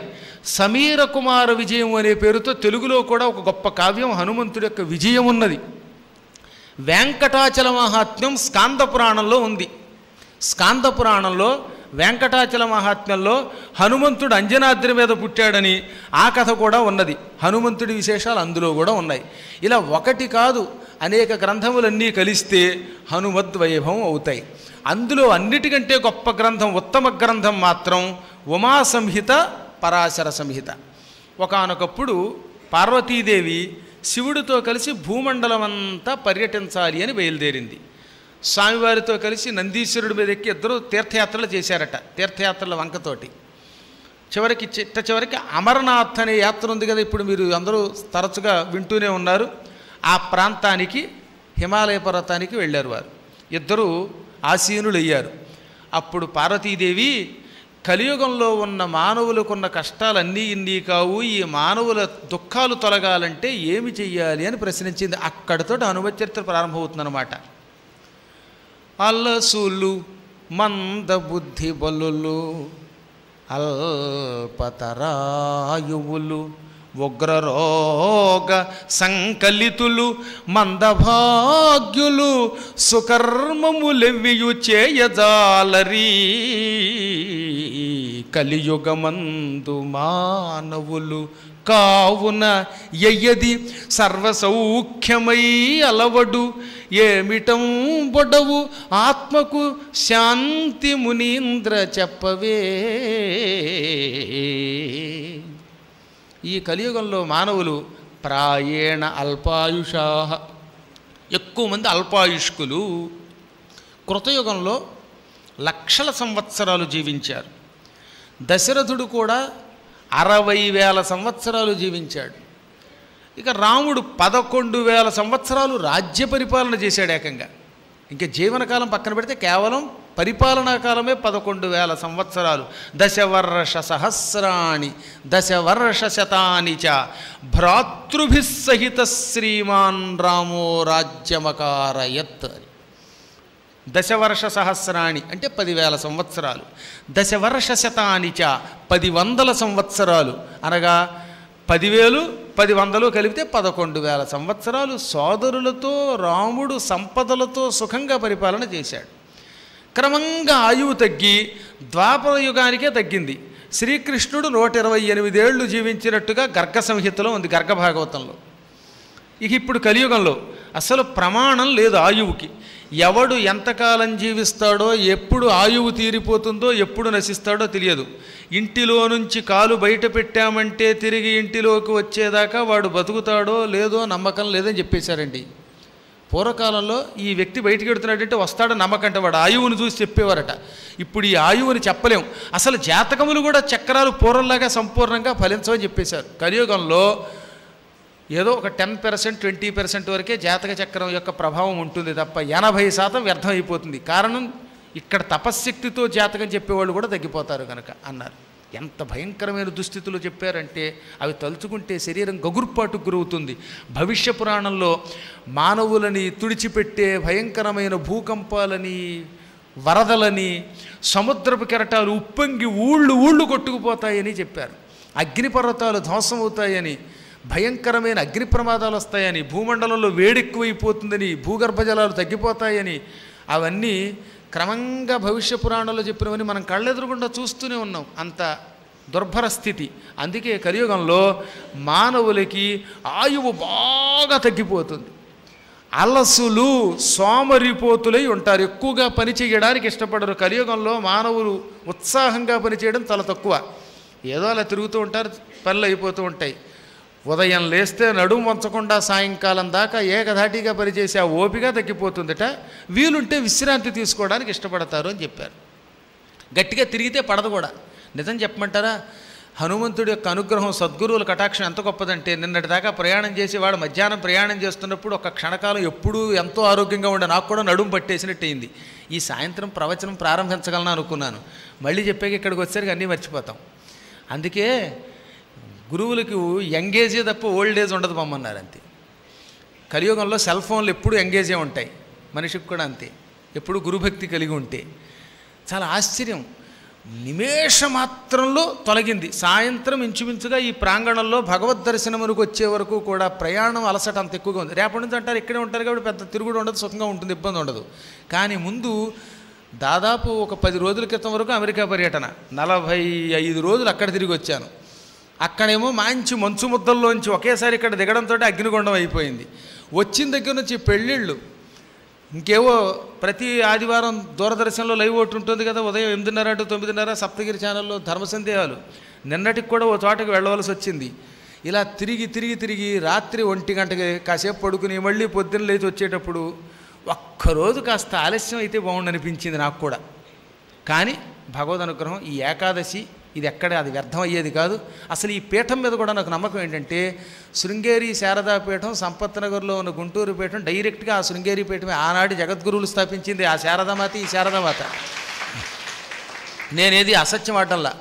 సమీర కుమార విజయం అనే పేరుతో తెలుగులో కూడా ఒక గొప్ప కావ్యం హనుమంతుడి యొక్క విజయం ఉన్నది. వెంకటాచల మహాత్మ్యం స్కాంద పురాణంలో ఉంది. స్కాంద పురాణంలో వెంకటాచల మహాత్మ్యంలో హనుమంతుడు అంజనాద్రి మీద పుట్టాడని ఆ కథ కూడా ఉన్నది. హనుమంతుడి విశేషాలు అందులో కూడా ఉన్నాయి. ఇలా ఒకటి కాదు, అనేక గ్రంథములన్నీ కలిస్తే హనుమద్వైభవం అవుతాయి. అందులో అన్నిటికంటే గొప్ప గ్రంథం, ఉత్తమ గ్రంథం మాత్రం ఉమా సంహిత, పరాశర సంహిత. ఒకానొకప్పుడు పార్వతీదేవి శివుడితో కలిసి భూమండలం అంతా పర్యటించాలి అని బయలుదేరింది. స్వామివారితో కలిసి నందీశ్వరుడి మీద ఎక్కి ఇద్దరు తీర్థయాత్రలు చేశారట. తీర్థయాత్రల వంకతోటి చివరికి అమర్నాథ్ అనే యాత్ర ఉంది కదా, ఇప్పుడు మీరు అందరూ తరచుగా వింటూనే ఉన్నారు. ఆ ప్రాంతానికి, హిమాలయ పర్వతానికి వెళ్ళారు. వారు ఇద్దరూ ఆసీనులయ్యారు. అప్పుడు పార్వతీదేవి కలియుగంలో ఉన్న మానవులకున్న కష్టాలన్నీ ఇన్ని కావు, ఈ మానవుల దుఃఖాలు తొలగాలంటే ఏమి చెయ్యాలి అని ప్రశ్నించింది. అక్కడితో హనుమత్ చరిత్ర ప్రారంభమవుతుందన్నమాట. అలసులు మందబుద్ధి బలులు, అల్పతరాయువులు, ఉగ్రరోగ సంకలితులు, మందభాగ్యులు, సుకర్మములెవ్వియు చేయజాలరీ, కలియుగమందు మానవులు కావున ఎయ్యది సర్వసౌఖ్యమై అలవడు, ఏమిటం బొడవు ఆత్మకు శాంతి మునీంద్ర చెప్పవే. ఈ కలియుగంలో మానవులు ప్రాయేణ అల్పాయుషా, ఎక్కువ మంది అల్పాయుష్కులు. కృతయుగంలో లక్షల సంవత్సరాలు జీవించారు. దశరథుడు కూడా 60,000 సంవత్సరాలు జీవించాడు. ఇక రాముడు 11,000 సంవత్సరాలు రాజ్య పరిపాలన చేశాడు ఏకంగా. ఇంకా జీవనకాలం పక్కన పెడితే కేవలం పరిపాలనా కాలమే 11,000 సంవత్సరాలు. దశవర్ష సహస్రాణి దశవర్ష శతాని చ భ్రాతృభిః సహిత శ్రీమాన్ రామో రాజ్యమకారయత్. దశవర్ష సహస్రాణి అంటే 10,000 సంవత్సరాలు. దశవర్ష శతాని చ 10,000 సంవత్సరాలు అనగా 10,000 10,100 కలిపితే 11,000 సంవత్సరాలు సోదరులతో రాముడు సంపదలతో సుఖంగా పరిపాలన చేశాడు. క్రమంగా ఆయువు తగ్గి ద్వాపర యుగానికే తగ్గింది. శ్రీకృష్ణుడు 128 ఏళ్ళు జీవించినట్టుగా గర్గ సంహితలో ఉంది, గర్గ భాగవతంలో. ఇక ఇప్పుడు కలియుగంలో అసలు ప్రమాణం లేదు ఆయువుకి. ఎవడు ఎంతకాలం జీవిస్తాడో, ఎప్పుడు ఆయువు తీరిపోతుందో, ఎప్పుడు నశిస్తాడో తెలియదు. ఇంటిలో నుంచి కాలు బయట పెట్టామంటే తిరిగి ఇంటిలోకి వచ్చేదాకా వాడు బతుకుతాడో లేదో నమ్మకం లేదని చెప్పేశారండి. పూర్వకాలంలో ఈ వ్యక్తి బయటికి వెడుతున్నాడంటే వస్తాడో నమ్మకంట వాడు ఆయువుని చూసి చెప్పేవారట. ఇప్పుడు ఈ ఆయువుని చెప్పలేం. అసలు జాతకములు కూడా చక్రాలు పూర్వంలాగా సంపూర్ణంగా ఫలించవని చెప్పేశారు. కలియుగంలో ఏదో ఒక 10% 20% వరకే జాతక చక్రం యొక్క ప్రభావం ఉంటుంది తప్ప 80% వ్యర్థం అయిపోతుంది. కారణం ఇక్కడ తపశ్శక్తితో జాతకం చెప్పేవాళ్ళు కూడా తగ్గిపోతారు కనుక అన్నారు. ఎంత భయంకరమైన దుస్థితులు చెప్పారంటే అవి తలుచుకుంటే శరీరం గగుర్పాటుకు గురవుతుంది. భవిష్య పురాణంలో మానవులని తుడిచిపెట్టే భయంకరమైన భూకంపాలని, వరదలని, సముద్రపు కెరటాలు ఉప్పొంగి ఊళ్ళు కొట్టుకుపోతాయని చెప్పారు. అగ్నిపర్వతాలు ధ్వంసమవుతాయని, భయంకరమైన అగ్ని ప్రమాదాలు వస్తాయని, భూమండలంలో వేడెక్కువైపోతుందని, భూగర్భ జలాలు తగ్గిపోతాయని, అవన్నీ క్రమంగా భవిష్య పురాణంలో చెప్పినవని మనం కళ్ళెదురుగుండా చూస్తూనే ఉన్నాం. అంత దుర్భర స్థితి. అందుకే కలియుగంలో మానవులకి ఆయువు బాగా తగ్గిపోతుంది. అలసులు, సోమరిపోతులై ఉంటారు, ఎక్కువగా పని చేయడానికి ఇష్టపడరు. కలియుగంలో మానవులు ఉత్సాహంగా పనిచేయడం చాలా తక్కువ. ఏదో అలా తిరుగుతూ ఉంటారు, పనులు అయిపోతూ ఉంటాయి. ఉదయం లేస్తే నడుము వంచకుండా సాయంకాలం దాకా ఏకధాటిగా పనిచేసి ఆ ఓపిక తగ్గిపోతుందట. వీలుంటే విశ్రాంతి తీసుకోవడానికి ఇష్టపడతారు అని చెప్పారు. గట్టిగా తిరిగితే పడదు కూడా. నిజం చెప్పమంటారా, హనుమంతుడి యొక్క అనుగ్రహం, సద్గురువుల కటాక్షం ఎంత గొప్పదంటే, నిన్నటి దాకా ప్రయాణం చేసేవాడు మధ్యాహ్నం ప్రయాణం చేస్తున్నప్పుడు ఒక క్షణకాలం ఎప్పుడూ ఎంతో ఆరోగ్యంగా ఉండే నాకు కూడా నడుము పట్టేసినట్టు అయింది. ఈ సాయంత్రం ప్రవచనం ప్రారంభించగలను అనుకున్నాను, మళ్ళీ చెప్పాక ఇక్కడికి వచ్చేసరికి అన్నీ మర్చిపోతాం. అందుకే గురువులకు యంగేజే తప్ప ఓల్డ్ ఏజ్ ఉండదు పొమ్మన్నారు. అంతే. కలియుగంలో సెల్ ఫోన్లు ఎప్పుడు యంగేజే ఉంటాయి, మనిషికి కూడా అంతే, ఎప్పుడు గురుభక్తి కలిగి ఉంటే. చాలా ఆశ్చర్యం, నిమేషమాత్రంలో తొలగింది. సాయంత్రం ఇంచుమించుగా ఈ ప్రాంగణంలో భగవద్ దర్శనమునకు వచ్చే వరకు కూడా ప్రయాణం అలసట అంత ఎక్కువగా ఉంది. రేపటి నుంచి అంటారు ఇక్కడే ఉంటారు కాబట్టి పెద్ద తిరుగుడు ఉండదు, సుఖంగా ఉంటుంది, ఇబ్బంది ఉండదు. కానీ ముందు దాదాపు ఒక 10 రోజుల క్రితం వరకు అమెరికా పర్యటన, 45 రోజులు అక్కడ తిరిగి వచ్చాను. అక్కడేమో మంచి మంచు ముద్దల్లోంచి ఒకేసారి ఇక్కడ దిగడంతో అగ్నిగుండం అయిపోయింది. వచ్చిన దగ్గర నుంచి పెళ్ళిళ్ళు, ఇంకేవో ప్రతి ఆదివారం దూరదర్శన్లో లైవ్ ఒకటి ఉంటుంది కదా, ఉదయం 8:30 to 9:30 సప్తగిరి ఛానల్లో ధర్మ సందేహాలు. నిన్నటికి కూడా ఓ చోటకి వెళ్ళవలసి వచ్చింది. ఇలా తిరిగి రాత్రి 1 గంటకి కాసేపు పడుకుని మళ్ళీ పొద్దున్న లేచి వచ్చేటప్పుడు ఒక్కరోజు కాస్త ఆలస్యం అయితే బాగుండనిపించింది నాకు కూడా. కానీ భగవద్ అనుగ్రహం, ఈ ఏకాదశి ఇది ఎక్కడ అది వ్యర్థం అయ్యేది కాదు. అసలు ఈ పీఠం మీద కూడా నాకు నమ్మకం ఏంటంటే, శృంగేరి శారదా పీఠం, సంపత్నగర్లో ఉన్న గుంటూరు పీఠం, డైరెక్ట్గా ఆ శృంగేరి పీఠమే ఆనాటి జగద్గురువులు స్థాపించింది. ఆ శారదామాత, ఈ శారదామాత. నేనేది అసత్యం ఆటల్లా.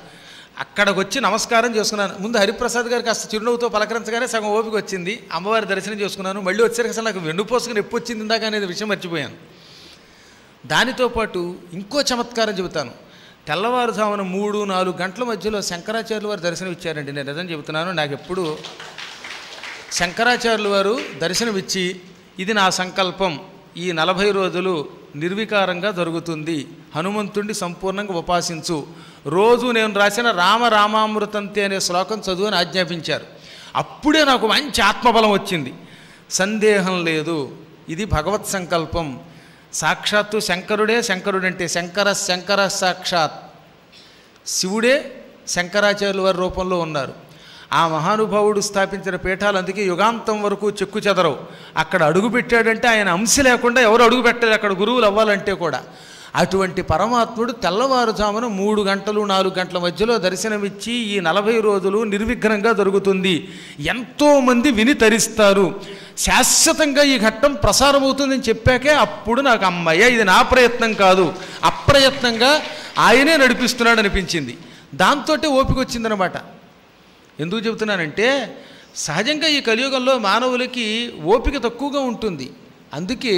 అక్కడికి వచ్చి నమస్కారం చేసుకున్నాను. ముందు హరిప్రసాద్ గారు కాస్త చిరునవ్వుతో పలకరించగానే సగం ఓపిక వచ్చింది. అమ్మవారి దర్శనం చేసుకున్నాను. మళ్ళీ వచ్చేసరికి అసలు నాకు వెన్నుపోసుకుని ఎప్పుడు వచ్చింది ఇందాక అనేది విషయం మర్చిపోయాను. దానితో పాటు ఇంకో చమత్కారం చెబుతాను. తెల్లవారుజామున 3-4 గంటల మధ్యలో శంకరాచార్యుల వారు దర్శనం ఇచ్చారండి. నేను నిజం చెబుతున్నాను, నాకు ఎప్పుడు శంకరాచార్యుల వారు దర్శనమిచ్చి, ఇది నా సంకల్పం, ఈ 40 రోజులు నిర్వికారంగా జరుగుతుంది, హనుమంతుడిని సంపూర్ణంగా ఉపాసించు, రోజు నేను రాసిన రామామృతంతే అనే శ్లోకం చదువు అని ఆజ్ఞాపించారు. అప్పుడే నాకు మంచి ఆత్మబలం వచ్చింది. సందేహం లేదు, ఇది భగవత్ సంకల్పం. సాక్షాత్తు శంకరుడే శంకరుడంటే శంకర సాక్షాత్ శివుడే శంకరాచార్యుల వారి రూపంలో ఉన్నారు. ఆ మహానుభావుడు స్థాపించిన పీఠాలు అందుకే యుగాంతం వరకు చెక్కు చెదరవు. అక్కడ అడుగుపెట్టాడంటే ఆయన అంశ లేకుండా ఎవరు అడుగు పెట్టారు అక్కడ గురువులు అవ్వాలంటే కూడా. అటువంటి పరమాత్ముడు తెల్లవారుజామున 3 గంటలు 4 గంటల మధ్యలో దర్శనమిచ్చి ఈ 40 రోజులు నిర్విఘ్నంగా జరుగుతుంది. ఎంతోమంది విని తరిస్తారు. శాశ్వతంగా ఈ ఘట్టం ప్రసారమవుతుందని చెప్పాకే అప్పుడు నాకు అమ్మయ్య, ఇది నా ప్రయత్నం కాదు, అప్రయత్నంగా ఆయనే నడిపిస్తున్నాడు అనిపించింది. దాంతో ఓపిక వచ్చిందనమాట. ఎందుకు చెబుతున్నానంటే, సహజంగా ఈ కలియుగంలో మానవులకి ఓపిక తక్కువగా ఉంటుంది. అందుకే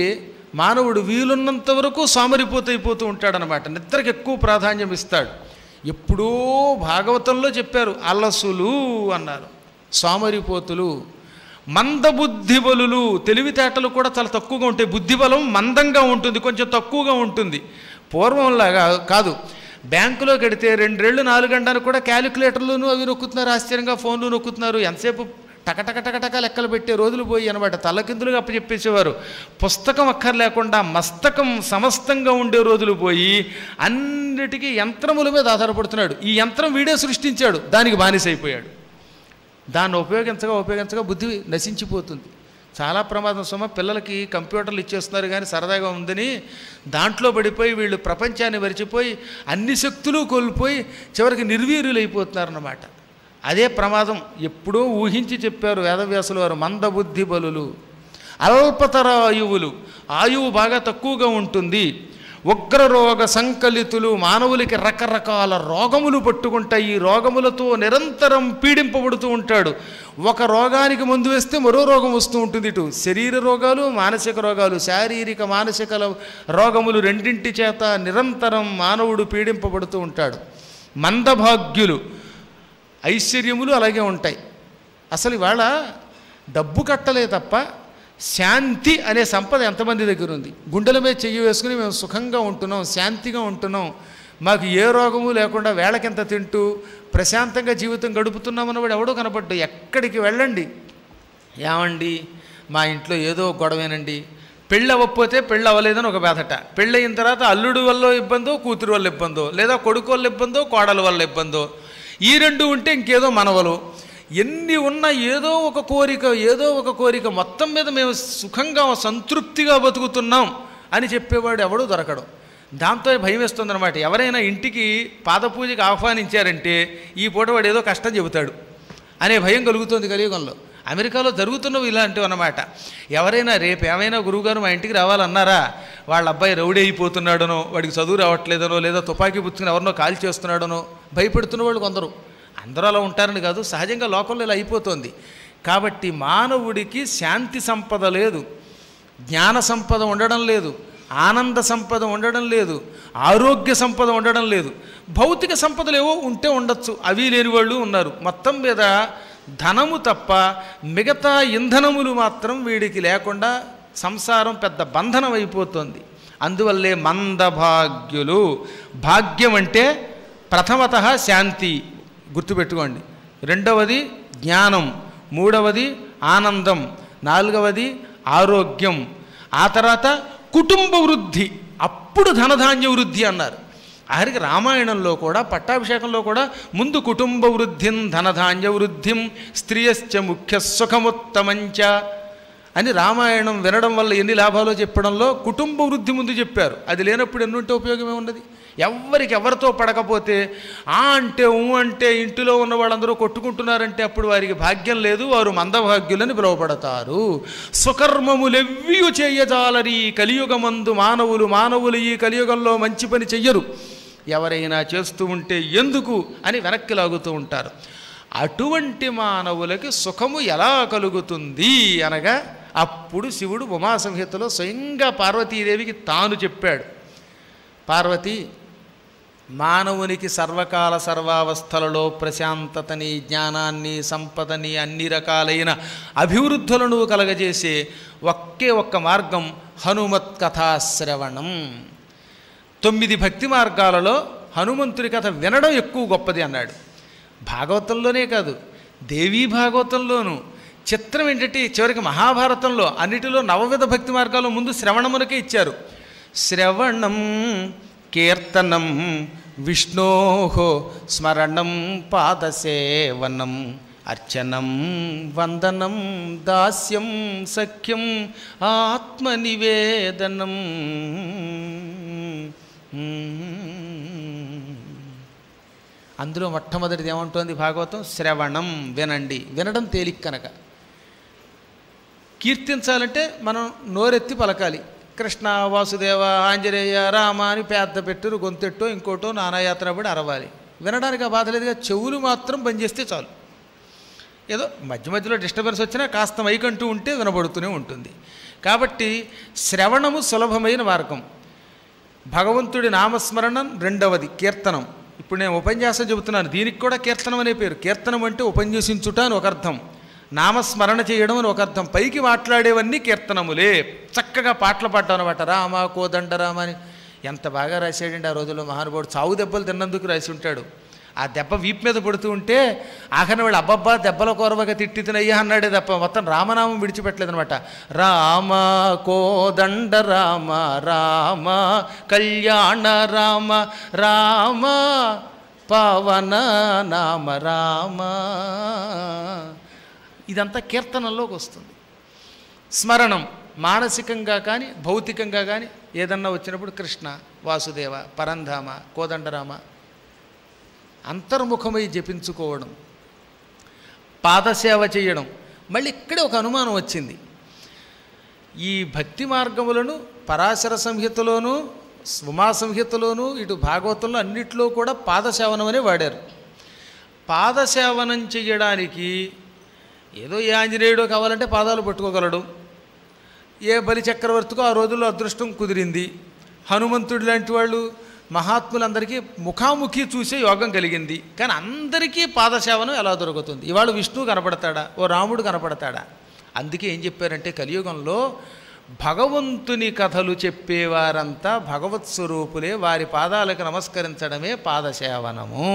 మానవుడు వీలున్నంత వరకు సోమరిపోతూ ఉంటాడనమాట. నిద్రకి ఎక్కువ ప్రాధాన్యం ఇస్తాడు. ఎప్పుడో భాగవతంలో చెప్పారు, అలసులు అన్నారు, సోమరిపోతులు, మందబుద్ధి బలులు, తెలివితేటలు కూడా చాలా తక్కువగా ఉంటాయి. బుద్ధిబలం మందంగా ఉంటుంది, కొంచెం తక్కువగా ఉంటుంది. పూర్వంలాగా కాదు. బ్యాంకులో కడితే 2 ఏళ్ళు 4 గంటలు కూడా క్యాలిక్యులేటర్లను అవి నొక్కుతున్నారు, ఆశ్చర్యంగా ఫోన్లు నొక్కుతున్నారు. ఎంతసేపు టకటక లెక్కలు పెట్టే రోజులు పోయి అనమాట. తలకిందులుగా అప్పచెప్పేసేవారు. పుస్తకం అక్కర్లేకుండా మస్తకం సమస్తంగా ఉండే రోజులు పోయి అన్నిటికీ యంత్రముల మీద ఆధారపడుతున్నాడు. ఈ యంత్రం వీడే సృష్టించాడు, దానికి బానిసైపోయాడు. దాన్ని ఉపయోగించగా బుద్ధి నశించిపోతుంది. చాలా ప్రమాదం సుమ. పిల్లలకి కంప్యూటర్లు ఇచ్చేస్తున్నారు కానీ సరదాగా ఉందని దాంట్లో పడిపోయి వీళ్ళు ప్రపంచాన్ని మరిచిపోయి అన్ని శక్తులు కోల్పోయి చివరికి నిర్వీర్యులైపోతున్నారన్నమాట. అదే ప్రమాదం. ఎప్పుడో ఊహించి చెప్పారు వేదవ్యాసుల వారు, మందబుద్ధి బలులు, అల్పతర ఆయువులు, ఆయువు బాగా తక్కువగా ఉంటుంది, ఉగ్రరోగ సంకలితులు, మానవులకి రకరకాల రోగములు పట్టుకుంటాయి. ఈ రోగములతో నిరంతరం పీడింపబడుతూ ఉంటాడు. ఒక రోగానికి మందు వేస్తే మరో రోగం వస్తూ ఉంటుంది. ఇటు శరీర రోగాలు, మానసిక రోగాలు, శారీరక మానసిక రోగములు రెండింటి చేత నిరంతరం మానవుడు పీడింపబడుతూ ఉంటాడు. మందభాగ్యులు, ఐశ్వర్యములు అలాగే ఉంటాయి. అసలు ఇవాళ డబ్బు కట్టలే తప్ప శాంతి అనే సంపద ఎంతమంది దగ్గర ఉంది? గుండెల మీద చెయ్యి వేసుకుని మేము సుఖంగా ఉంటున్నాం, శాంతిగా ఉంటున్నాం, మాకు ఏ రోగము లేకుండా వేళకింత తింటూ ప్రశాంతంగా జీవితం గడుపుతున్నామన్నవాడు ఎవడో కనపడ్డు. ఎక్కడికి వెళ్ళండి, ఏమండి మా ఇంట్లో ఏదో గొడవేనండి, పెళ్ళి అవ్వకపోతే పెళ్ళి అవ్వలేదని ఒక బాధట, పెళ్ళి అయిన తర్వాత అల్లుడు వల్ల ఇబ్బందో, కూతురు వల్ల ఇబ్బందో, లేదా కొడుకు వల్ల ఇబ్బందో, కోడల వల్ల ఇబ్బందో, ఈ రెండు ఉంటే ఇంకేదో మనవలు, ఎన్ని ఉన్నా ఏదో ఒక కోరిక, మొత్తం మీద మేము సుఖంగా సంతృప్తిగా బతుకుతున్నాం అని చెప్పేవాడు ఎవడో దొరకడం. దాంతో భయం వేస్తుందన్నమాట. ఎవరైనా ఇంటికి పాదపూజకి ఆహ్వానించారంటే ఈ పూట వాడు ఏదో కష్టం చెబుతాడు అనే భయం కలుగుతుంది కలియుగంలో. అమెరికాలో జరుగుతున్నవి ఇలాంటివి అన్నమాట. ఎవరైనా రేపు ఏమైనా గురువుగారు మా ఇంటికి రావాలన్నారా, వాళ్ళ అబ్బాయి రౌడీ అయిపోతున్నాడనో, వాడికి చదువు రావట్లేదనో, లేదా తుపాకీ పుచ్చుకుని ఎవరినో కాల్ చేస్తున్నాడనో భయపెడుతున్న వాళ్ళు కొందరు. అందరూ అలా ఉంటారని కాదు, సహజంగా లోకంలో ఇలా అయిపోతుంది. కాబట్టి మానవుడికి శాంతి సంపద లేదు, జ్ఞాన సంపద ఉండడం లేదు, ఆనంద సంపద ఉండడం లేదు, ఆరోగ్య సంపద ఉండడం లేదు. భౌతిక సంపదలు ఏవో ఉంటే ఉండొచ్చు, అవి లేని వాళ్ళు ఉన్నారు. మొత్తం మీద ధనము తప్ప మిగతా ఇంధనములు మాత్రం వీడికి లేకుండా సంసారం పెద్ద బంధనం అయిపోతుంది. అందువల్లే మందభాగ్యులు. భాగ్యం అంటే ప్రథమతః శాంతి, గుర్తుపెట్టుకోండి. రెండవది జ్ఞానం, మూడవది ఆనందం, నాలుగవది ఆరోగ్యం, ఆ తర్వాత కుటుంబ వృద్ధి, అప్పుడు ధనధాన్య వృద్ధి అన్నారు. ఆఖరికి రామాయణంలో కూడా పట్టాభిషేకంలో కూడా ముందు కుటుంబ వృద్ధిం ధనధాన్య వృద్ధిం స్త్రియశ్చ ముఖ్య సుఖముత్తమంచ అని రామాయణం వినడం వల్ల ఎన్ని లాభాలో చెప్పడంలో కుటుంబ వృద్ధి ముందు చెప్పారు. అది లేనప్పుడు ఎన్నుంటే ఉపయోగమే ఉన్నది. ఎవరితో పడకపోతే అంటే అంటే ఇంటిలో ఉన్న వాళ్ళందరూ కొట్టుకుంటున్నారంటే అప్పుడు వారికి భాగ్యం లేదు, వారు మందభాగ్యులని పిలువబడతారు. స్వకర్మములెవ్వియు చేయజాలరి కలియుగమందు మానవులు ఈ కలియుగంలో మంచి పని చెయ్యరు, ఎవరైనా చేస్తూ ఉంటే ఎందుకు అని వెనక్కి లాగుతూ ఉంటారు. అటువంటి మానవులకి సుఖము ఎలా కలుగుతుంది అనగా అప్పుడు శివుడు ఉమాసంహితలో స్వయంగా పార్వతీదేవికి తాను చెప్పాడు. పార్వతి, మానవునికి సర్వకాల సర్వావస్థలలో ప్రశాంతతని, జ్ఞానాన్ని, సంపదని, అన్ని రకాలైన అభివృద్ధులను కలగజేసే ఒక్క మార్గం హనుమత్ కథాశ్రవణం. 9 భక్తి మార్గాలలో హనుమంతుడి కథ వినడం ఎక్కువ గొప్పది అన్నాడు. భాగవతంలోనే కాదు, దేవీ భాగవతంలోనూ. చిత్రం ఏంటంటే చివరికి మహాభారతంలో అన్నిటిలో 9 భక్తి మార్గాలు ముందు శ్రవణమునకే ఇచ్చారు. శ్రవణం కీర్తనం విష్ణోహో స్మరణం పాదసేవనం అర్చనం వందనం దాస్యం సఖ్యం ఆత్మనివేదనం. అందులో మొట్టమొదటిది ఏమంటోంది భాగవతం? శ్రవణం, వినండి. వినడం తేలిక కనుక. కీర్తించాలంటే మనం నోరెత్తి పలకాలి. కృష్ణ, వాసుదేవ, ఆంజనేయ, రామ అని పెద్ద పెట్టు గొంతెట్టో ఇంకోటో నానాయాత్ర పడి అరవాలి. వినడానికి ఆ బాధ లేదుగా, చెవులు మాత్రం బంద్ చేస్తే చాలు. ఏదో మధ్యలో డిస్టర్బెన్స్ వచ్చినా కాస్త మైకంటూ ఉంటే వినబడుతూనే ఉంటుంది. కాబట్టి శ్రవణము సులభమైన మార్గం. భగవంతుడి నామస్మరణం రెండవది, కీర్తనం. ఇప్పుడు నేను ఉపన్యాసం చెబుతున్నాను, దీనికి కూడా కీర్తనం అనే పేరు. కీర్తనం అంటే ఉపన్యసించుట అని ఒక అర్థం, నామస్మరణ చేయడం అని ఒక అర్థం. పైకి మాట్లాడేవన్నీ కీర్తనములే. చక్కగా పాటలు పాడటం అనమాట. రామ కోదండ రామ అని ఎంత బాగా రాశాడండి ఆ రోజుల్లో మహానుభావుడు. చావు దెబ్బలు తిన్నందుకు రాసి ఉంటాడు. ఆ దెబ్బ వీపు మీద పడుతూ ఉంటే ఆఖరిన వాళ్ళు అబ్బబ్బా దెబ్బల కోరవగా తిట్టి తినయ్యా అన్నాడే తప్ప మొత్తం రామనామం విడిచిపెట్టలేదనమాట. రామ కోదండ రామ, రామ కళ్యాణ రామ, రామ పవన నామ రామ. ఇదంతా కీర్తనలోకి వస్తుంది. స్మరణం మానసికంగా కానీ భౌతికంగా కానీ ఏదన్నా వచ్చినప్పుడు కృష్ణ, వాసుదేవ, పరంధామ, కోదండరామ అంతర్ముఖమై జపించుకోవడం, పాదసేవ చేయడం. మళ్ళీ ఇక్కడే ఒక అనుమానం వచ్చింది. ఈ భక్తి మార్గములను పరాశర సంహితలోనూ ఉమాసంహితలోనూ ఇటు భాగవతంలో అన్నిట్లో కూడా పాదసేవనం అనే వాడారు. పాదసేవనం చెయ్యడానికి ఏదో ఏ ఆంజనేయుడో కావాలంటే పాదాలు పట్టుకోగలడు, ఏ బలి చక్రవర్తికో ఆ రోజుల్లో అదృష్టం కుదిరింది, హనుమంతుడు లాంటి వాళ్ళు మహాత్ములందరికీ ముఖాముఖి చూసే యోగం కలిగింది. కానీ అందరికీ పాదసేవనం ఎలా దొరుకుతుంది? ఇవాళ విష్ణువు కనపడతాడా, ఓ రాముడు కనపడతాడా? అందుకే ఏం చెప్పారంటే కలియుగంలో భగవంతుని కథలు చెప్పేవారంతా భగవత్ స్వరూపులే, వారి పాదాలకు నమస్కరించడమే పాదసేవనము.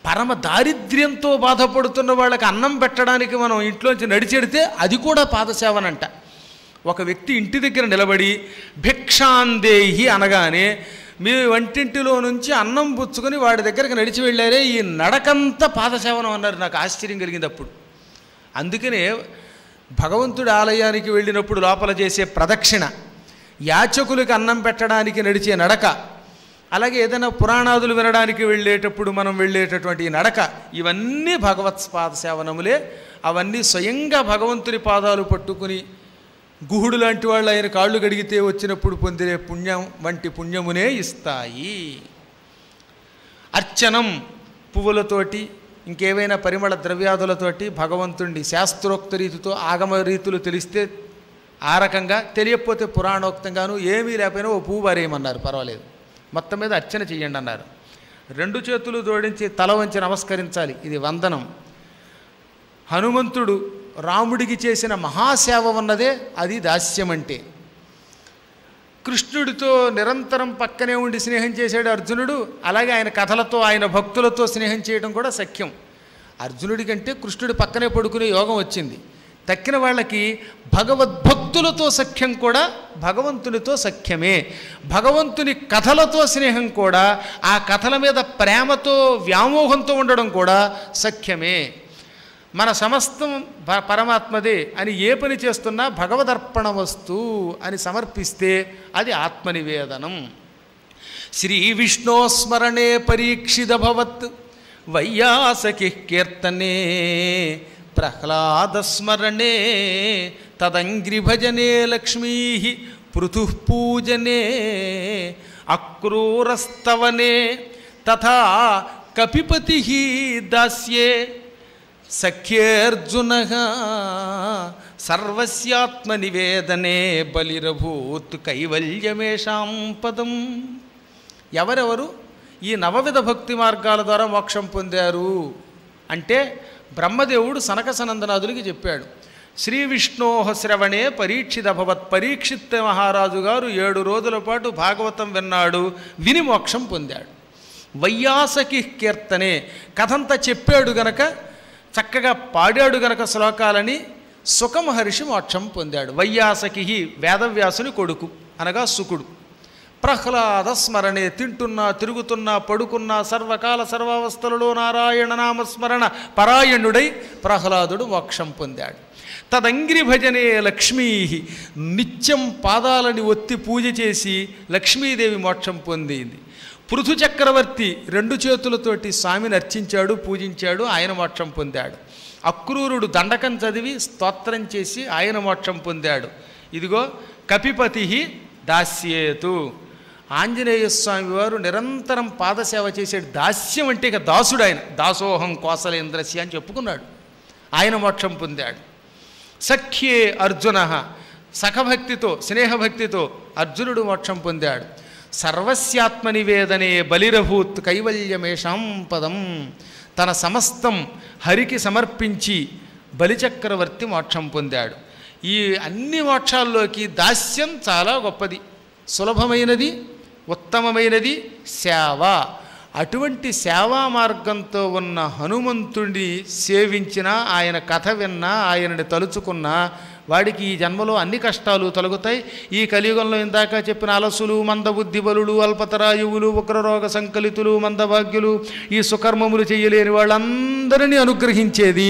పరమ దారిద్ర్యంతో బాధపడుతున్న వాళ్ళకి అన్నం పెట్టడానికి మనం ఇంట్లోంచి నడిచెడితే అది కూడా పాదసేవనంట. ఒక వ్యక్తి ఇంటి దగ్గర నిలబడి భిక్షాందేహి అనగానే మీ వంటింటిలో నుంచి అన్నం పుచ్చుకొని వాడి దగ్గరికి నడిచి వెళ్ళారే, ఈ నడకంతా పాదసేవనం అన్నారు. నాకు ఆశ్చర్యం కలిగింది అప్పుడు. అందుకనే భగవంతుడి ఆలయానికి వెళ్ళినప్పుడు లోపల చేసే ప్రదక్షిణ, యాచకులకు అన్నం పెట్టడానికి నడిచే నడక, అలాగే ఏదైనా పురాణాదులు వినడానికి వెళ్ళేటప్పుడు మనం వెళ్ళేటటువంటి నడక, ఇవన్నీ భగవత్ పాదసేవనములే. అవన్నీ స్వయంగా భగవంతుని పాదాలు పట్టుకుని గుహుడు లాంటి వాళ్ళు ఆయన కాళ్ళు కడిగితే వచ్చినప్పుడు పొందే పుణ్యం వంటి పుణ్యమునే ఇస్తాయి. అర్చనం పువ్వులతోటి ఇంకేవైనా పరిమళ ద్రవ్యాదులతోటి భగవంతుణ్ణి శాస్త్రోక్త రీతితో ఆగమ రీతులు తెలిస్తే ఆ రకంగా, తెలియకపోతే పురాణోక్తంగాను ఏమీ లేకపోయినా ఓ పువ్వు వారేయమన్నారు, పర్వాలేదు, మొత్తం మీద అర్చన చెయ్యండి అన్నారు. 2 చేతులు జోడించి తల వంచి నమస్కరించాలి, ఇది వందనం. హనుమంతుడు రాముడికి చేసిన మహాసేవ ఉన్నదే అది దాస్యం అంటే. కృష్ణుడితో నిరంతరం పక్కనే ఉండి స్నేహం చేశాడు అర్జునుడు, అలాగే ఆయన కథలతో ఆయన భక్తులతో స్నేహం చేయడం కూడా సఖ్యం. అర్జునుడి కంటే కృష్ణుడి పక్కనే పడుకునే యోగం వచ్చింది. తక్కిన వాళ్ళకి భగవద్భక్తులతో సఖ్యం కూడా భగవంతునితో సఖ్యమే. భగవంతుని కథలతో స్నేహం కూడా, ఆ కథల మీద ప్రేమతో వ్యామోహంతో ఉండడం కూడా సఖ్యమే. మన సమస్తం పరమాత్మదే అని ఏ పని చేస్తున్నా భగవదర్పణ వస్తు అని సమర్పిస్తే అది ఆత్మనివేదనం. శ్రీ విష్ణోస్మరణే పరీక్షితభవత్ వైయాసకి కీర్తనే ప్రహ్లాదస్మరణే తదంగ్రిభజనే లక్ష్మీ పృథుః పూజనే అక్రూరస్తవనే తథా కపిపతి దాస్యే సఖ్యేర్జునః సర్వస్యాత్మనివేదనే బలిరభూత్ కైవల్యమేషాం పదం. ఎవరెవరు ఈ నవవిధ భక్తి మార్గాల ద్వారా మోక్షం పొందారు అంటే బ్రహ్మదేవుడు సనక సనందనాదులకి చెప్పాడు. శ్రీ విష్ణోహ శ్రవణే పరీక్షితభవత్, పరీక్షిత్ మహారాజు గారు 7 రోజుల పాటు భాగవతం విన్నాడు, విని మోక్షం పొందాడు. వైయాసకి కీర్తనే, కథంతా చెప్పాడు గనక, చక్కగా పాడాడు గనక శ్లోకాలని సుఖమహర్షి మోక్షం పొందాడు. వైయాసకి వేదవ్యాసుని కొడుకు అనగా సుకుడు. ప్రహ్లాద స్మరణే, తింటున్నా తిరుగుతున్నా పడుకున్నా సర్వకాల సర్వావస్థలలో నారాయణ నామస్మరణ పరాయణుడై ప్రహ్లాదుడు మోక్షం పొందాడు. తదంగ్రి భజనే లక్ష్మీ, నిత్యం పాదాలని ఒత్తి పూజ చేసి లక్ష్మీదేవి మోక్షం పొందింది. పృథు చక్రవర్తి 2 చేతులతోటి స్వామిని అర్చించాడు, పూజించాడు, ఆయన మోక్షం పొందాడు. అక్రూరుడు దండకం చదివి స్తోత్రం చేసి ఆయన మోక్షం పొందాడు. ఇదిగో కపిపతి దాస్యేతు, ఆంజనేయ స్వామి వారు నిరంతరం పాదసేవ చేసాడు. దాస్యం అంటే ఇక దాసుడు ఆయన, దాసోహం కోసలేంద్రస్య అని చెప్పుకున్నాడు, ఆయన మోక్షం పొందాడు. సఖ్యే అర్జున, సఖభక్తితో స్నేహభక్తితో అర్జునుడు మోక్షం పొందాడు. సర్వస్యాత్మనివేదనే బలిరభూత్ కైవల్యమేషాం పదం, తన సమస్తం హరికి సమర్పించి బలిచక్రవర్తి మోక్షం పొందాడు. ఈ అన్ని మోక్షాల్లోకి దాస్యం చాలా గొప్పది, సులభమైనది, ఉత్తమమైనది సేవ. అటువంటి సేవా మార్గంతో ఉన్న హనుమంతుడిని సేవించినా, ఆయన కథ విన్నా, ఆయనని తలుచుకున్నా వాడికి ఈ జన్మలో అన్ని కష్టాలు తొలగుతాయి. ఈ కలియుగంలో ఇందాక చెప్పిన అలసులు, మందబుద్ధి బలులు, అల్పతరాయువులు, ఉగ్రరోగ సంకలితులు, మందభాగ్యులు, ఈ సుకర్మములు చేయలేని వాళ్ళందరినీ అనుగ్రహించేది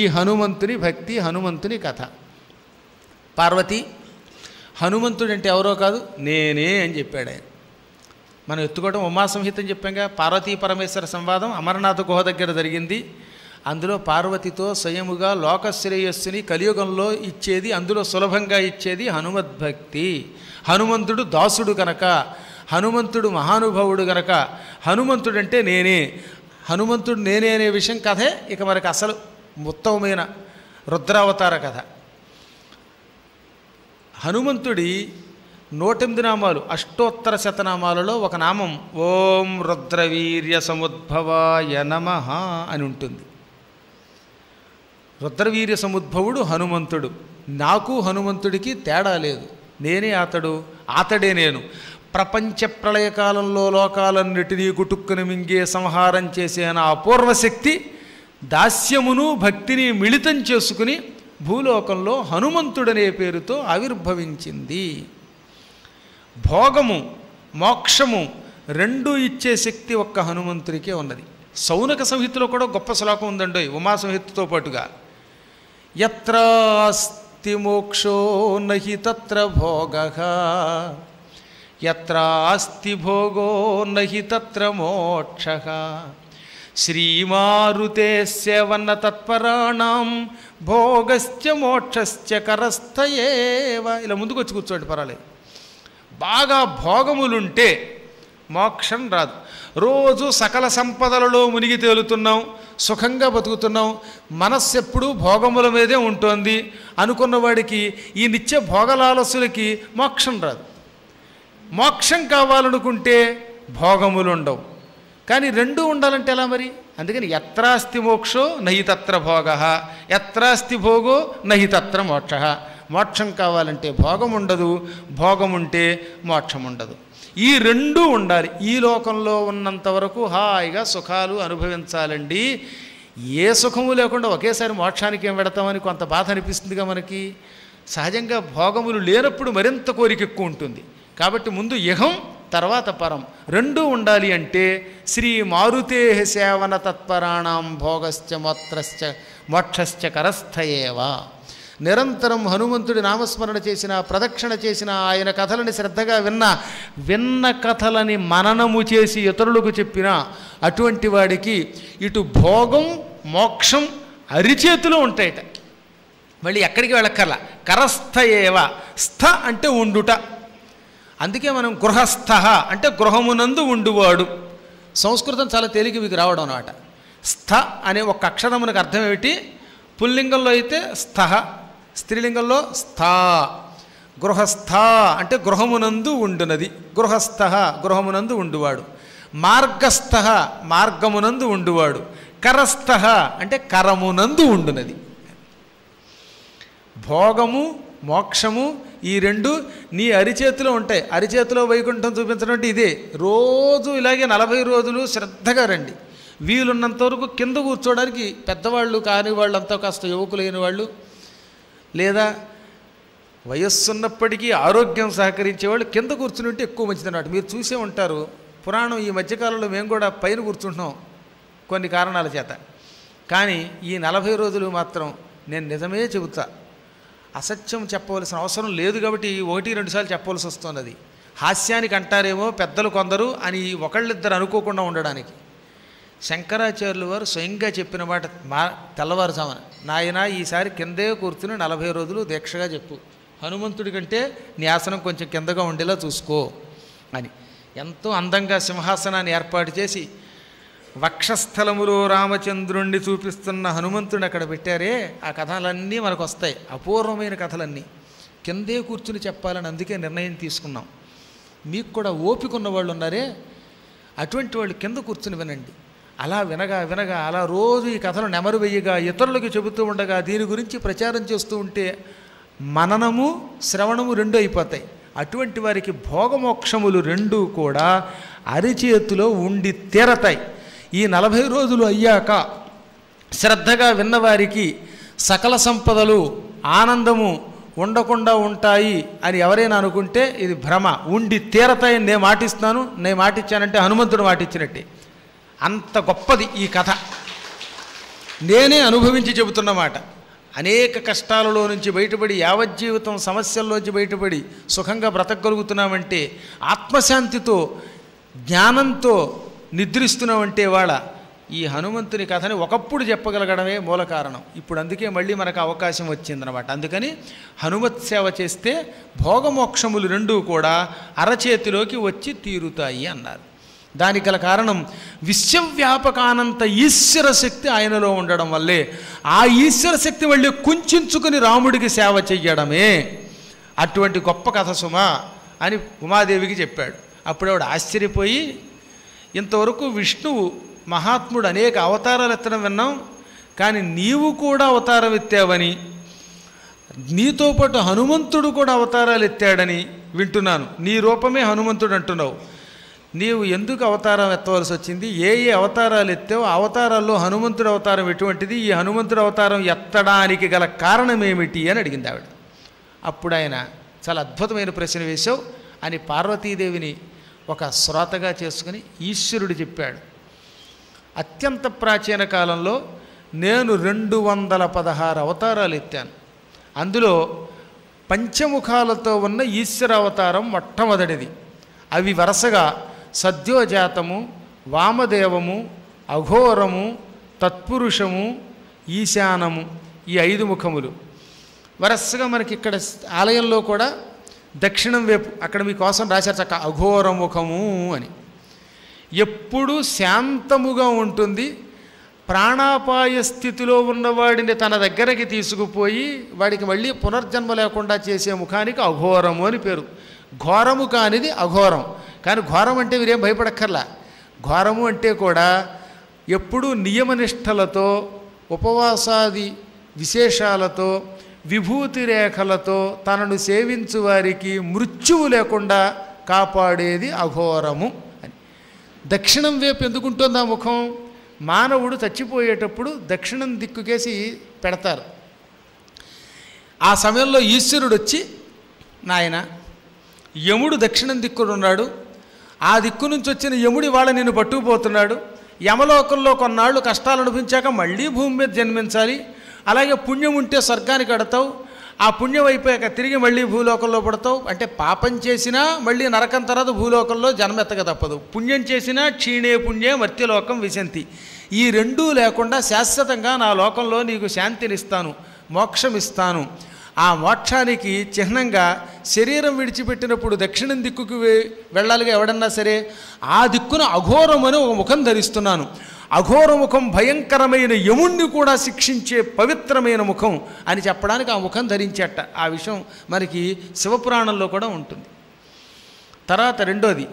ఈ హనుమంతుని భక్తి, హనుమంతుని కథ. పార్వతి హనుమంతుడంటే ఎవరో కాదు, నేనే అని చెప్పాడు ఆయన. మనం ఎత్తుకోవడం ఉమాసంహితం చెప్పాంగా, పార్వతీ పరమేశ్వర సంవాదం అమరనాథ గుహ దగ్గర జరిగింది. అందులో పార్వతితో స్వయముగా లోకశ్రేయస్సుని కలియుగంలో ఇచ్చేది, అందులో సులభంగా ఇచ్చేది హనుమద్భక్తి. హనుమంతుడు దాసుడు కనుక హనుమంతుడు మహానుభావుడు గనక హనుమంతుడంటే నేనే, హనుమంతుడు నేనే అనే విషయం కథే ఇక మనకి అసలు ఉత్తమమైన రుద్రావతార కథ. హనుమంతుడి 108 నామాలు, అష్టోత్తర శతనామాలలో ఒక నామం ఓం రుద్రవీర్య సముద్భవాయ నమః అని ఉంటుంది. రుద్రవీర్య సముద్భవుడు హనుమంతుడు. నాకు హనుమంతుడికి తేడా లేదు. నేనే అతడు, అతడే నేను. ప్రపంచ ప్రళయకాలంలో లోకాలన్నిటినీ గుటుక్కుని మింగే సంహారం చేసే నా అపూర్వశక్తి దాస్యమును భక్తిని మిళితం చేసుకుని భూలోకంలో హనుమంతుడనే పేరుతో ఆవిర్భవించింది. భోగము మోక్షము రెండూ ఇచ్చే శక్తి ఒక్క హనుమంతుడికే ఉన్నది. సౌనక సంహితలో కూడా గొప్ప శ్లోకం ఉందండి ఉమా సంహితతో పాటుగా. యత్రాస్తి మోక్షో నహి తత్ర భోగః, యత్రాస్తి భోగో నహి తత్ర మోక్షః, శ్రీమారుతేస్య వన్న తత్పరాణం భోగశ్చ మోక్షశ్చ కరస్థ ఏవ. ఇలా ముందుకు వచ్చి కూర్చోండి, పర్వాలేదు. బాగా భోగములుంటే మోక్షం రాదు. రోజు సకల సంపదలలో మునిగి తేలుతున్నాం, సుఖంగా బతుకుతున్నాం, మనస్సు ఎప్పుడూ భోగముల మీదే ఉంటుంది అనుకున్నవాడికి ఈ నిత్య భోగలాలసులకి మోక్షం రాదు. మోక్షం కావాలనుకుంటే భోగములు ఉండవు. కానీ రెండూ ఉండాలంటే ఎలా మరి? అందుకని యత్రాస్తి మోక్షో నహి తత్ర భోగః, యత్రాస్తి భోగో నహి తత్ర మోక్షః. మోక్షం కావాలంటే భోగం ఉండదు, భోగం ఉంటే మోక్షం ఉండదు. ఈ రెండూ ఉండాలి. ఈ లోకంలో ఉన్నంత వరకు హాయిగా సుఖాలు అనుభవించాలండి. ఏ సుఖము లేకుండా ఒకేసారి మోక్షానికి ఏం పెడతామని కొంత బాధ అనిపిస్తుందిగా మనకి. సహజంగా భోగములు లేనప్పుడు మరింత కోరిక ఎక్కువ ఉంటుంది. కాబట్టి ముందు ఇహం తర్వాత పరం రెండూ ఉండాలి. అంటే శ్రీ మారుతే సేవన తత్పరాణం భోగశ్చ మోక్షశ్చ కరస్థయేవ. నిరంతరం హనుమంతుడి నామస్మరణ చేసిన, ప్రదక్షిణ చేసిన, ఆయన కథలని శ్రద్ధగా విన్న కథలని మననము చేసి ఇతరులకు చెప్పిన అటువంటి వాడికి ఇటు భోగం మోక్షం అరిచేతిలో ఉంటాయట. మళ్ళీ ఎక్కడికి వెళ్ళక్కర్లా. కరస్థయేవ. స్థ అంటే ఉండుట. అందుకే మనం గృహస్థ అంటే గృహమునందు ఉండువాడు. సంస్కృతం చాలా తేలిక మీకు రావడం అన్నమాట. స్థ అనే ఒక అక్షరమునకు అర్థం ఏమిటి? పుల్లింగంలో అయితే స్థ, స్త్రీలింగంలో స్థా. గృహస్థ అంటే గృహమునందు ఉండునది. గృహస్థ గృహమునందు ఉండువాడు. మార్గస్థ మార్గమునందు ఉండువాడు. కరస్థ అంటే కరమునందు ఉండునది. భోగము మోక్షము ఈ రెండు నీ అరిచేతిలో ఉంటాయి. అరిచేతిలో వైకుంఠం చూపించడం అంటే ఇదే. రోజు ఇలాగే 40 రోజులు శ్రద్ధగా రండి. వీలున్నంత వరకు కింద కూర్చోవడానికి పెద్దవాళ్ళు కాని వాళ్ళంతా కాస్త యువకులైన వాళ్ళు, లేదా వయస్సున్నప్పటికీ ఆరోగ్యం సహకరించేవాళ్ళు కింద కూర్చుని ఉంటే ఎక్కువ మంచిదన్నమాట. మీరు చూసే ఉంటారు పురాణం. ఈ మధ్యకాలంలో మేము కూడా పైన కూర్చుంటున్నాం కొన్ని కారణాల చేత. కానీ ఈ 40 రోజులు మాత్రం నేను నిజమే చెబుతా, అసత్యం చెప్పవలసిన అవసరం లేదు కాబట్టి 1-2 సార్లు చెప్పవలసి వస్తున్నది. హాస్యానికి అంటారేమో పెద్దలు కొందరు అని ఒకళ్ళిద్దరు అనుకోకుండా ఉండడానికి. శంకరాచార్యులు వారు స్వయంగా చెప్పిన మాట తెల్లవారుజామున, నాయన ఈసారి కిందే కూర్చుని 40 రోజులు దీక్షగా చెప్పు, హనుమంతుడి కంటే నీ ఆసనం కొంచెం కిందగా ఉండేలా చూసుకో అని. ఎంతో అందంగా సింహాసనాన్ని ఏర్పాటు చేసి వక్షస్థలములో రామచంద్రుణ్ణి చూపిస్తున్న హనుమంతుడిని అక్కడ పెట్టారే. ఆ కథలన్నీ మనకు వస్తాయి, అపూర్వమైన కథలన్నీ. కిందే కూర్చుని చెప్పాలని అందుకే నిర్ణయం తీసుకున్నాం. మీకు కూడా ఓపిక ఉన్న వాళ్ళు ఉన్నారే, అటువంటి వాళ్ళు కింద కూర్చుని వినండి. అలా వినగా వినగా అలా రోజు ఈ కథలు నెమరు వెయ్యగా ఇతరులకు చెబుతూ ఉండగా దీని గురించి ప్రచారం చేస్తూ ఉంటే మననము శ్రవణము రెండు అయిపోతాయి. అటువంటి వారికి భోగమోక్షములు రెండూ కూడా అరిచేతిలో ఉండి తీరతాయి. ఈ 40 రోజులు అయ్యాక శ్రద్ధగా విన్నవారికి సకల సంపదలు ఆనందము ఉండకుండా ఉంటాయి అని ఎవరైనా అనుకుంటే ఇది భ్రమ. ఉండి తీరతాయని నేను మాటిస్తున్నాను. నేను మాటిచ్చానంటే హనుమంతుడు మాటిచ్చినట్టే. అంత గొప్పది ఈ కథ. నేనే అనుభవించి చెబుతున్నమాట. అనేక కష్టాలలో నుంచి బయటపడి యావజ్జీవితం సమస్యల్లోంచి బయటపడి సుఖంగా బ్రతకగలుగుతున్నామంటే, ఆత్మశాంతితో జ్ఞానంతో నిద్రిస్తున్నామంటే వాళ్ళ ఈ హనుమంతుని కథని ఒకప్పుడు చెప్పగలగడమే మూల కారణం. ఇప్పుడు అందుకే మళ్ళీ మనకు అవకాశం వచ్చిందనమాట. అందుకని హనుమత్ సేవ చేస్తే భోగమోక్షములు రెండూ కూడా అరచేతిలోకి వచ్చి తీరుతాయి అన్నారు. దానికి గల కారణం విశ్వవ్యాపకానంత ఈశ్వర శక్తి ఆయనలో ఉండడం వల్లే. ఆ ఈశ్వర శక్తి మళ్ళీ కుంచుకుని రాముడికి సేవ చెయ్యడమే అటువంటి గొప్ప కథ సుమా అని ఉమాదేవికి చెప్పాడు. అప్పుడు ఆవిడ ఆశ్చర్యపోయి, ఇంతవరకు విష్ణువు మహాత్ముడు అనేక అవతారాలు ఎత్తడం విన్నాం, కానీ నీవు కూడా అవతారం ఎత్తావని, నీతో పాటు హనుమంతుడు కూడా అవతారాలు ఎత్తాడని వింటున్నాను. నీ రూపమే హనుమంతుడు అంటున్నావు. నీవు ఎందుకు అవతారం ఎత్తవలసి వచ్చింది? ఏ ఏ అవతారాలు ఎత్తావు? అవతారాల్లో హనుమంతుడు అవతారం ఎటువంటిది? ఈ హనుమంతుడు అవతారం ఎత్తడానికి గల కారణం ఏమిటి అని అడిగింది ఆవిడ. అప్పుడు ఆయన చాలా అద్భుతమైన ప్రశ్న వేశావు అని పార్వతీదేవిని ఒక శ్రోతగా చేసుకుని ఈశ్వరుడు చెప్పాడు. అత్యంత ప్రాచీన కాలంలో నేను 216 అవతారాలు ఎత్తాను. అందులో పంచముఖాలతో ఉన్న ఈశ్వర అవతారం మొట్టమొదటిది. అవి వరుసగా సద్యోజాతము, వామదేవము, అఘోరము, తత్పురుషము, ఈశానము, ఈ 5 ముఖములు వరుసగా మనకి ఇక్కడ ఆలయంలో కూడా దక్షిణం వైపు అక్కడ మీకోసం రాశారు చక్క అఘోరముఖము అని. ఎప్పుడూ శాంతముగా ఉంటుంది. ప్రాణాపాయ స్థితిలో ఉన్నవాడిని తన దగ్గరికి తీసుకుపోయి వాడికి మళ్ళీ పునర్జన్మ లేకుండా చేసే ముఖానికి అఘోరము అని పేరు. ఘోరము కానిది అఘోరం. కానీ ఘోరం అంటే వీరేం భయపడక్కర్లా. ఘోరము అంటే కూడా ఎప్పుడూ నియమనిష్టలతో, ఉపవాసాది విశేషాలతో, విభూతి రేఖలతో తనను సేవించు వారికి మృత్యువు లేకుండా కాపాడేది అఘోరము అని. దక్షిణం వైపు ఎందుకుంటుంది ఆ ముఖం? మానవుడు చచ్చిపోయేటప్పుడు దక్షిణం దిక్కుకేసి పెడతారు. ఆ సమయంలో ఈశ్వరుడు వచ్చి, నాయన యముడు దక్షిణం దిక్కుడున్నాడు, ఆ దిక్కు నుంచి వచ్చిన యముడి వాళ్ళ నిన్ను పట్టుకుపోతున్నాడు, యమలోకంలో కొన్నాళ్ళు కష్టాలు అనిపించాక మళ్ళీ భూమి మీద జన్మించాలి, అలాగే పుణ్యం ఉంటే స్వర్గానికి అడతావు, ఆ పుణ్యం అయిపోయాక తిరిగి మళ్ళీ భూలోకంలో పడతావు, అంటే పాపం చేసినా మళ్ళీ నరకం తర్వాత భూలోకంలో జన్మెత్తక తప్పదు, పుణ్యం చేసినా క్షీణే పుణ్యే మర్త్యలోకం విశంతి, ఈ రెండూ లేకుండా శాశ్వతంగా నా లోకంలో నీకు శాంతినిస్తాను, మోక్షం ఇస్తాను. ఆ మోక్షానికి చిహ్నంగా శరీరం విడిచిపెట్టినప్పుడు దక్షిణం దిక్కుకు వెళ్ళాలిగా ఎవడన్నా సరే, ఆ దిక్కున అఘోరమని ఒక ముఖం ధరిస్తున్నాను. అఘోరముఖం భయంకరమైన యముణ్ణి కూడా శిక్షించే పవిత్రమైన ముఖం అని చెప్పడానికి ఆ ముఖం ధరించేట. ఆ విషయం మనకి శివపురాణంలో కూడా ఉంటుంది. తర్వాత రెండోది,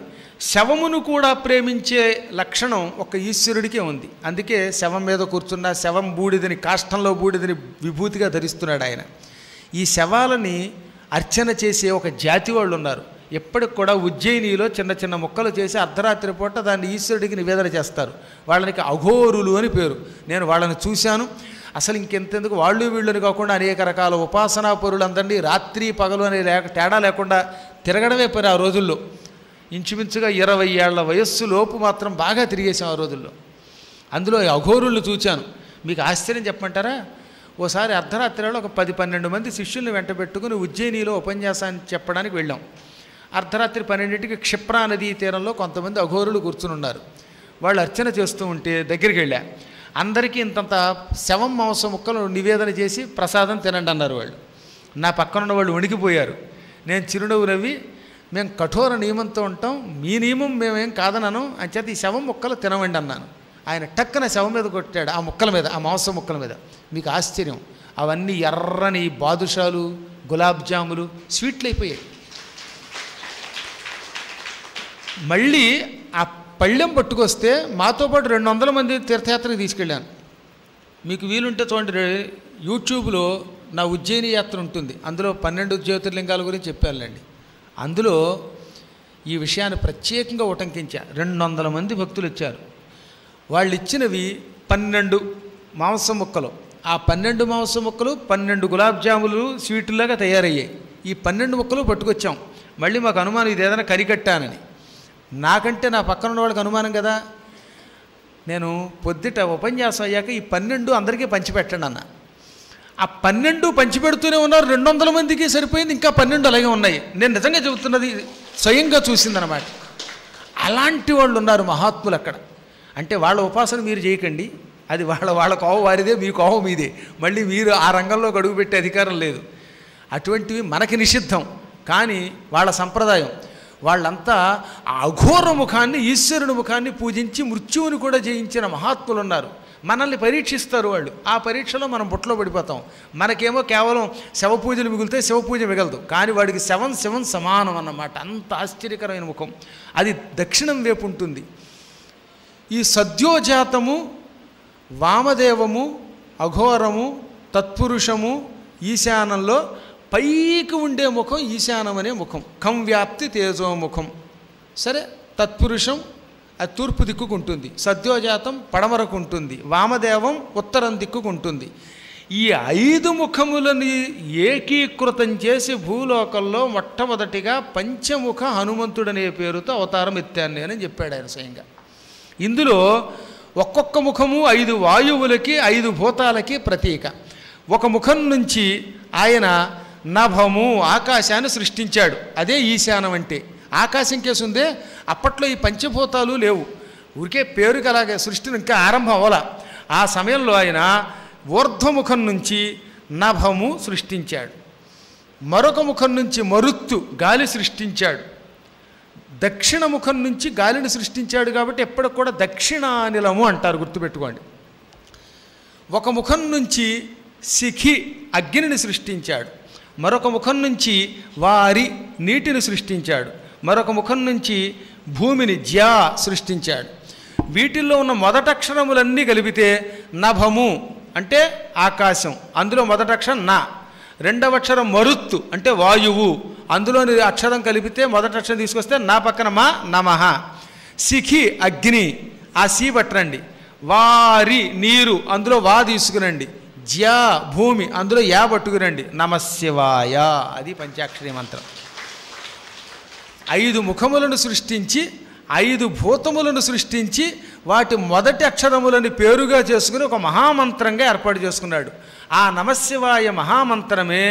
శవమును కూడా ప్రేమించే లక్షణం ఒక ఈశ్వరుడికే ఉంది. అందుకే శవం మీద కూర్చున్న శవం బూడిదని, కాష్టంలో బూడిదని విభూతిగా ధరిస్తున్నాడు ఆయన. ఈ శవాలని అర్చన చేసే ఒక జాతి వాళ్ళు ఉన్నారు. ఎప్పటికి కూడా ఉజ్జయినిలో చిన్న చిన్న ముక్కలు చేసి అర్ధరాత్రి పూట దాన్ని ఈశ్వరుడికి నివేదన చేస్తారు. వాళ్ళకి అఘోరులు అని పేరు. నేను వాళ్ళని చూశాను. అసలు ఇంకెంతెందుకు వాళ్ళు వీళ్ళని కాకుండా అనేక రకాల ఉపాసనా పరులందరినీ రాత్రి పగలు అనే తేడా లేకుండా తిరగడమే పని ఆ రోజుల్లో. ఇంచుమించుగా 20 ఏళ్ల వయస్సు లోపు మాత్రం బాగా తిరిగేసాం ఆ రోజుల్లో. అందులో అఘోరులను చూశాను. మీకు ఆశ్చర్యం చెప్పమంటారా? ఓసారి అర్ధరాత్రి వేళ ఒక 10-12 మంది శిష్యుల్ని వెంట పెట్టుకుని ఉజ్జయినిలో ఉపన్యాసాన్ని చెప్పడానికి వెళ్ళాం. అర్ధరాత్రి 12ంటికి క్షిప్రా నదీ తీరంలో కొంతమంది అఘోరులు కూర్చుని ఉన్నారు. వాళ్ళు అర్చన చేస్తూ ఉంటే దగ్గరికి వెళ్ళా. అందరికీ ఇంతంత శవం మాంసం ముక్కలు నివేదన చేసి ప్రసాదం తినండి అన్నారు వాళ్ళు. నా పక్కన ఉన్న వాళ్ళు వణికిపోయారు. నేను చిరునవ్వు నవ్వి, మేము కఠోర నియమంతో ఉంటాం, మీ నియమం మేమేం కాదనను, అంచేత ఈ శవం ముక్కలు తినవండి అన్నాను. ఆయన టక్కన శవం మీద కొట్టాడు, ఆ ముక్కల మీద, ఆ మాంసం ముక్కల మీద. మీకు ఆశ్చర్యం, అవన్నీ ఎర్రని బాదుషాలు, గులాబ్ జాములు, స్వీట్లు అయిపోయాయి. మళ్ళీ ఆ పళ్ళెం పట్టుకొస్తే మాతో పాటు 200 మంది తీర్థయాత్రకు తీసుకెళ్ళాను. మీకు వీలుంటే చూడండి, యూట్యూబ్లో నా ఉజ్జయిని యాత్ర ఉంటుంది. అందులో 12 జ్యోతిర్లింగాల గురించి చెప్పానులేండి. అందులో ఈ విషయాన్ని ప్రత్యేకంగా ఉటంకించా. 200 మంది భక్తులు వచ్చారు. వాళ్ళు ఇచ్చినవి 12 మాంసం ముక్కలు. ఆ 12 మాంసం ముక్కలు 12 గులాబ్ జాములు స్వీటులాగా తయారయ్యాయి. ఈ 12 ముక్కలు పట్టుకొచ్చాం. మళ్ళీ మాకు అనుమానం, ఇది ఏదైనా కరికట్టానని. నాకంటే నా పక్కన ఉన్న వాళ్ళకి అనుమానం కదా. నేను పొద్దుట ఉపన్యాసం అయ్యాక ఈ 12 అందరికీ పంచిపెట్టండి అన్న. ఆ 12 పంచిపెడుతూనే ఉన్నారు. 200 మందికి సరిపోయింది, ఇంకా 12 అలాగే ఉన్నాయి. నేను నిజంగా చెబుతున్నది స్వయంగా చూసిందనమాట. అలాంటి వాళ్ళు ఉన్నారు మహాత్ములు అక్కడ. అంటే వాళ్ళ ఉపాసన మీరు చేయకండి, అది వాళ్ళ కోవ వారిదే, మీ కోవ మీదే, మళ్ళీ మీరు ఆ రంగంలో అడుగుపెట్టే అధికారం లేదు. అటువంటివి మనకి నిషిద్ధం, కానీ వాళ్ళ సంప్రదాయం. వాళ్ళంతా ఆ అఘోర ముఖాన్ని, ఈశ్వరుని ముఖాన్ని పూజించి మృత్యువుని కూడా జయించిన మహాత్ములు ఉన్నారు. మనల్ని పరీక్షిస్తారు వాళ్ళు. ఆ పరీక్షలో మనం బుట్టలో పడిపోతాం. మనకేమో కేవలం శవ పూజలు మిగులుతే శివ పూజ మిగలదు, కానీ వాడికి శవం సమానం అన్నమాట. అంత ఆశ్చర్యకరమైన ముఖం. అది దక్షిణం వైపు ఉంటుంది. ఈ సద్యోజాతము, వామదేవము, అఘోరము, తత్పురుషము ఈశానంలో పైకి ఉండే ముఖం ఈశానం అనే ముఖం. ఖం వ్యాప్తి తేజోముఖం. సరే, తత్పురుషం అది తూర్పు దిక్కుకు ఉంటుంది, సద్యోజాతం పడమరకు ఉంటుంది, వామదేవం ఉత్తరం దిక్కుకు ఉంటుంది. ఈ 5 ముఖములని ఏకీకృతం చేసి భూలోకంలో మొట్టమొదటిగా పంచముఖ హనుమంతుడనే పేరుతో అవతారం ఎత్తాను నేనని చెప్పాడు ఆయన స్వయంగా. ఇందులో ఒక్కొక్క ముఖము 5 వాయువులకి 5 భూతాలకి ప్రతీక. ఒక ముఖం నుంచి ఆయన నభము ఆకాశాన్ని సృష్టించాడు. అదే ఈశానం అంటే. ఆకాశం కేసు ఉందే, అప్పట్లో ఈ పంచభూతాలు లేవు, ఊరికే పేరుకి అలాగే సృష్టిని ఇంకా ఆరంభం అవ్వాల. ఆ సమయంలో ఆయన ఊర్ధ్వముఖం నుంచి నభము సృష్టించాడు. మరొక ముఖం నుంచి మరుత్తు గాలి సృష్టించాడు. దక్షిణ ముఖం నుంచి గాలిని సృష్టించాడు కాబట్టి ఎప్పటికి కూడా దక్షిణానిలము అంటారు, గుర్తుపెట్టుకోండి. ఒక ముఖం నుంచి శిఖి అగ్నిని సృష్టించాడు. మరొక ముఖం నుంచి వారి నీటిని సృష్టించాడు. మరొక ముఖం నుంచి భూమిని జ్యా సృష్టించాడు. వీటిల్లో ఉన్న మొదటక్షరములన్నీ కలిపితే నభము అంటే ఆకాశం, అందులో మొదటక్షరం నా. రెండవ అక్షరం మరుత్తు అంటే వాయువు, అందులోని అక్షరం కలిపితే మొదటి అక్షరం తీసుకొస్తే నా పక్కన మా నమః. శిఖి అగ్ని, ఆ సి పట్టరండి. వారి నీరు, అందులో వా తీసుకురండి. జ్యా భూమి, అందులో యా పట్టుకురండి. నమశివాయ, అది పంచాక్షరి మంత్రం. 5 ముఖములను సృష్టించి 5 భూతములను సృష్టించి వాటి మొదటి అక్షరములని పేరుగా చేసుకుని ఒక మహామంత్రంగా ఏర్పాటు చేసుకున్నాడు. ఆ నమశివాయ మహామంత్రమే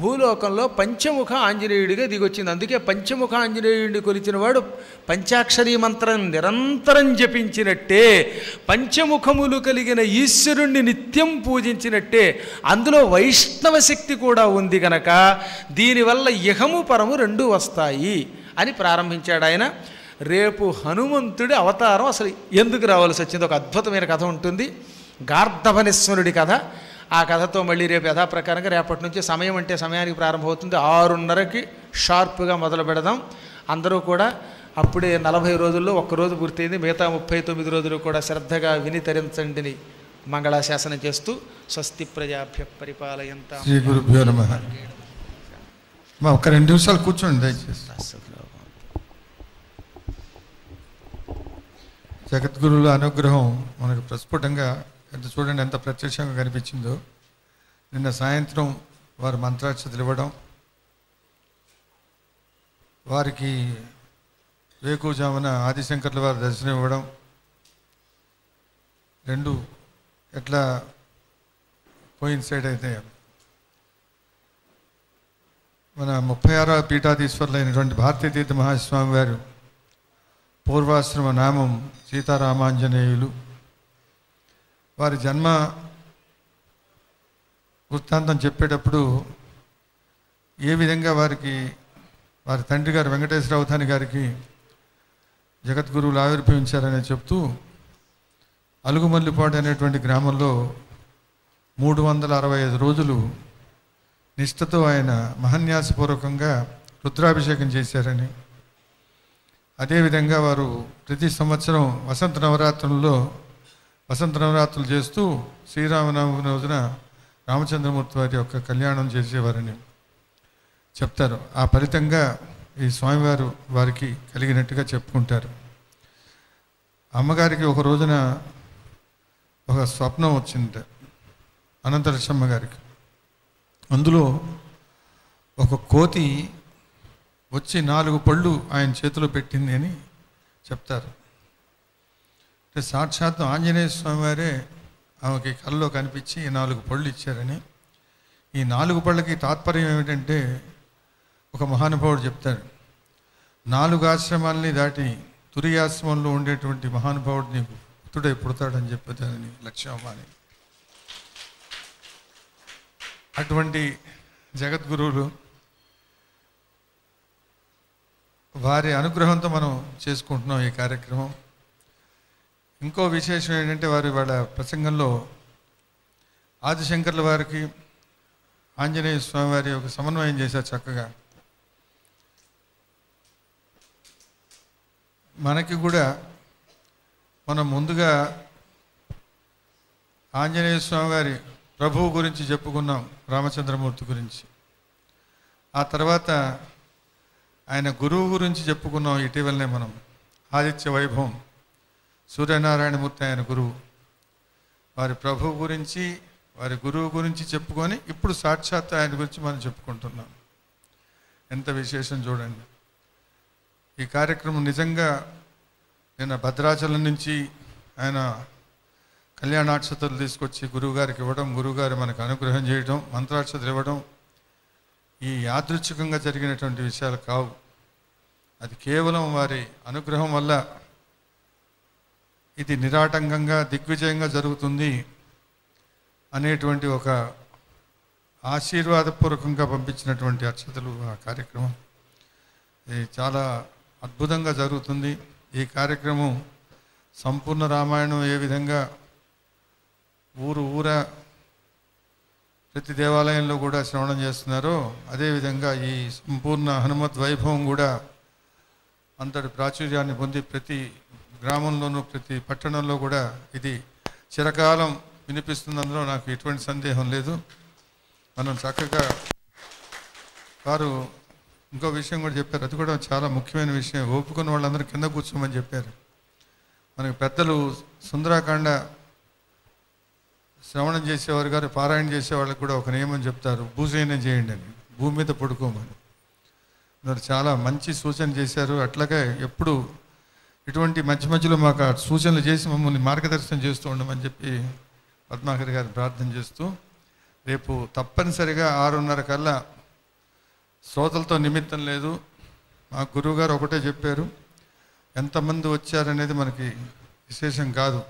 భూలోకంలో పంచముఖ ఆంజనేయుడిగా దిగొచ్చింది. అందుకే పంచముఖ ఆంజనేయుడిని కొలిచిన వాడు పంచాక్షరీ మంత్రం నిరంతరం జపించినట్టే, పంచముఖములు కలిగిన ఈశ్వరుణ్ణి నిత్యం పూజించినట్టే. అందులో వైష్ణవ శక్తి కూడా ఉంది కనుక దీనివల్ల ఇహము పరము 2 వస్తాయి అని ప్రారంభించాడు ఆయన. రేపు హనుమంతుడి అవతారం అసలు ఎందుకు రావాల్సి వచ్చింది, ఒక అద్భుతమైన కథ ఉంటుంది, గార్ధవనేశ్వరుడి కథ. ఆ కథతో మళ్ళీ రేపు యథాప్రకారంగా రేపటి నుంచి సమయం అంటే సమయానికి ప్రారంభమవుతుంది. 6:30కి షార్ప్గా మొదలు పెడదాం. అందరూ కూడా అప్పుడే 40 రోజుల్లో ఒక్కరోజు పూర్తయింది. మిగతా 39 రోజులు కూడా శ్రద్ధగా విని తరించండిని మంగళాశాసనం చేస్తూ స్వస్తి ప్రజాభ్య పరిపాలయంతాం. శ్రీ గురుభ్యో నమః. ఒక 2 నిమిషాలు కూర్చోండి దయచేసి. జగద్గురువుల అనుగ్రహం మనకు ప్రస్ఫుటంగా చూడండి ఎంత ప్రత్యక్షంగా కనిపించిందో. నిన్న సాయంత్రం వారు మంత్రాక్షతలు ఇవ్వడం, వారికి వేకువజామున ఆదిశంకర్ల వారి దర్శనం ఇవ్వడం, 2 ఎట్లా కోయిన్సైడ్ అయితే మన 36వ పీఠాధీశ్వరులైనటువంటి భారతీ తీర్థ మహాస్వామి వారు పూర్వాశ్రమ నామం సీతారామాంజనేయులు. వారి జన్మ వృత్తాంతం చెప్పేటప్పుడు ఏ విధంగా వారి తండ్రి గారు వెంకటేశ్వర అవధాని గారికి జగద్గురువులు ఆవిర్భవించారని చెప్తూ అలుగుమల్లిపాడు అనేటువంటి గ్రామంలో 365 రోజులు నిష్ఠతో ఆయన మహన్యాసపూర్వకంగా రుద్రాభిషేకం చేశారని, అదేవిధంగా వారు ప్రతి సంవత్సరం వసంత నవరాత్రులు చేస్తూ శ్రీరామనవమి రోజున రామచంద్రమూర్తి వారి యొక్క కళ్యాణం చేసేవారని చెప్తారు. ఆ ఫలితంగా ఈ స్వామివారు వారికి కలిగినట్టుగా చెప్పుకుంటారు. అమ్మగారికి ఒక రోజున ఒక స్వప్నం వచ్చింది అనంతలక్ష్మ గారికి. అందులో ఒక కోతి వచ్చి 4 పళ్ళు ఆయన చేతిలో పెట్టింది అని చెప్తారు. అంటే సాక్షాత్తు ఆంజనేయ స్వామి వారే ఆమెకి కళ్ళలో కనిపించి 4 పళ్ళు ఇచ్చారని. ఈ 4 పళ్ళకి తాత్పర్యం ఏమిటంటే, ఒక మహానుభావుడు చెప్తాడు, 4 ఆశ్రమాలని దాటి తురియాశ్రమంలో ఉండేటువంటి మహానుభావుడు నీకు భక్తుడే పుడతాడని చెప్పి దానిని లక్ష్యం అని. అటువంటి జగద్గురువులు వారి అనుగ్రహంతో మనం చేసుకుంటున్నాం ఈ కార్యక్రమం. ఇంకో విశేషం ఏంటంటే వారి వాళ్ళ ప్రసంగంలో ఆదిశంకర్ల వారికి ఆంజనేయ స్వామి వారి ఒక సమన్వయం చేశారు చక్కగా. మనకి కూడా మనం ముందుగా ఆంజనేయ స్వామి వారి ప్రభువు గురించి చెప్పుకున్నాం, రామచంద్రమూర్తి గురించి. ఆ తర్వాత ఆయన గురువు గురించి చెప్పుకున్నాం ఇటీవలనే మనం. ఆదిత్య వైభవం సూర్యనారాయణమూర్తి ఆయన గురువు. వారి ప్రభువు గురించి వారి గురువు గురించి చెప్పుకొని ఇప్పుడు సాక్షాత్ ఆయన గురించి మనం చెప్పుకుంటున్నాం. ఎంత విశేషం చూడండి. ఈ కార్యక్రమం నిజంగా నిన్న భద్రాచలం నుంచి ఆయన కళ్యాణాక్షతలు తీసుకొచ్చి గురువుగారికి ఇవ్వడం, గురువుగారు మనకు అనుగ్రహం చేయడం, మంత్రాక్షతలు ఇవ్వడం ఈ యాదృచ్ఛికంగా జరిగినటువంటి విషయాలు కావు. అది కేవలం వారి అనుగ్రహం వల్ల ఇది నిరాటంకంగా దిగ్విజయంగా జరుగుతుంది అనేటువంటి ఒక ఆశీర్వాదపూర్వకంగా పంపించినటువంటి అక్షతలు ఆ కార్యక్రమం. ఇది చాలా అద్భుతంగా జరుగుతుంది. ఈ కార్యక్రమం సంపూర్ణ రామాయణం ఏ విధంగా ఊర ప్రతి దేవాలయంలో కూడా శ్రవణం చేస్తున్నారో అదేవిధంగా ఈ సంపూర్ణ హనుమత్ వైభవం కూడా అంతటి ప్రాచుర్యాన్ని పొంది ప్రతి గ్రామంలోనూ ప్రతి పట్టణంలో కూడా ఇది చిరకాలం వినిపిస్తుంది. అందులో నాకు ఎటువంటి సందేహం లేదు. మనం చక్కగా వారు ఇంకో విషయం కూడా చెప్పారు, అది కూడా చాలా ముఖ్యమైన విషయం. ఒప్పుకున్న వాళ్ళందరూ కింద కూర్చోమని చెప్పారు. మనకి పెద్దలు సుందరాకాండ శ్రవణం చేసేవారు గారు పారాయణ చేసేవాళ్ళకి కూడా ఒక నియమం చెప్తారు, భూజయనం చేయండి అని, భూమి మీద పడుకోమని. మరి చాలా మంచి సూచన చేశారు. అట్లాగే ఎప్పుడు ఇటువంటి మధ్య మధ్యలో మాకు సూచనలు చేసి మమ్మల్ని మార్గదర్శనం చేస్తూ ఉండమని చెప్పి పద్మాకర్ గారు ప్రార్థన చేస్తూ, రేపు తప్పనిసరిగా 6:30 కల్లా శ్రోతలతో నిమిత్తం లేదు. మా గురువుగారు ఒకటే చెప్పారు, ఎంతమంది వచ్చారనేది మనకి విశేషం కాదు.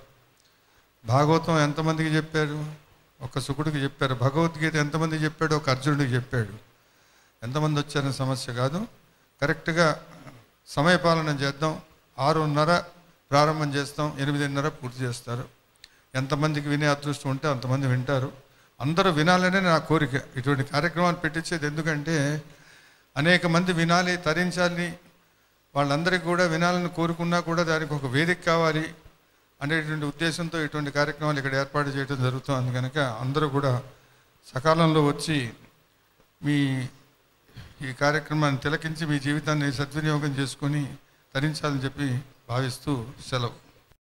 భాగవతం ఎంతమందికి చెప్పారు? ఒక శుకుడికి చెప్పారు. భగవద్గీత ఎంతమందికి చెప్పాడు? ఒక అర్జునుడికి చెప్పాడు. ఎంతమంది వచ్చారనే సమస్య కాదు. కరెక్ట్గా సమయపాలన చేద్దాం. 6:30 ప్రారంభం చేస్తాం, 8:30 పూర్తి చేస్తారు. ఎంతమందికి వినే అదృష్టం ఉంటే అంతమంది వింటారు. అందరూ వినాలనే నా కోరిక. ఇటువంటి కార్యక్రమాలు పెట్టించేది ఎందుకంటే అనేక మంది వినాలి, తరించాలి, వాళ్ళందరికీ కూడా వినాలని కోరుకున్నా కూడా దానికి ఒక వేదిక కావాలి అనేటువంటి ఉద్దేశంతో ఇటువంటి కార్యక్రమాలు ఇక్కడ ఏర్పాటు చేయడం జరుగుతుంది. కనుక అందరూ కూడా సకాలంలో వచ్చి మీ ఈ కార్యక్రమాన్ని తిలకించి మీ జీవితాన్ని సద్వినియోగం చేసుకొని తరించాలని చెప్పి భావిస్తూ సెలవు.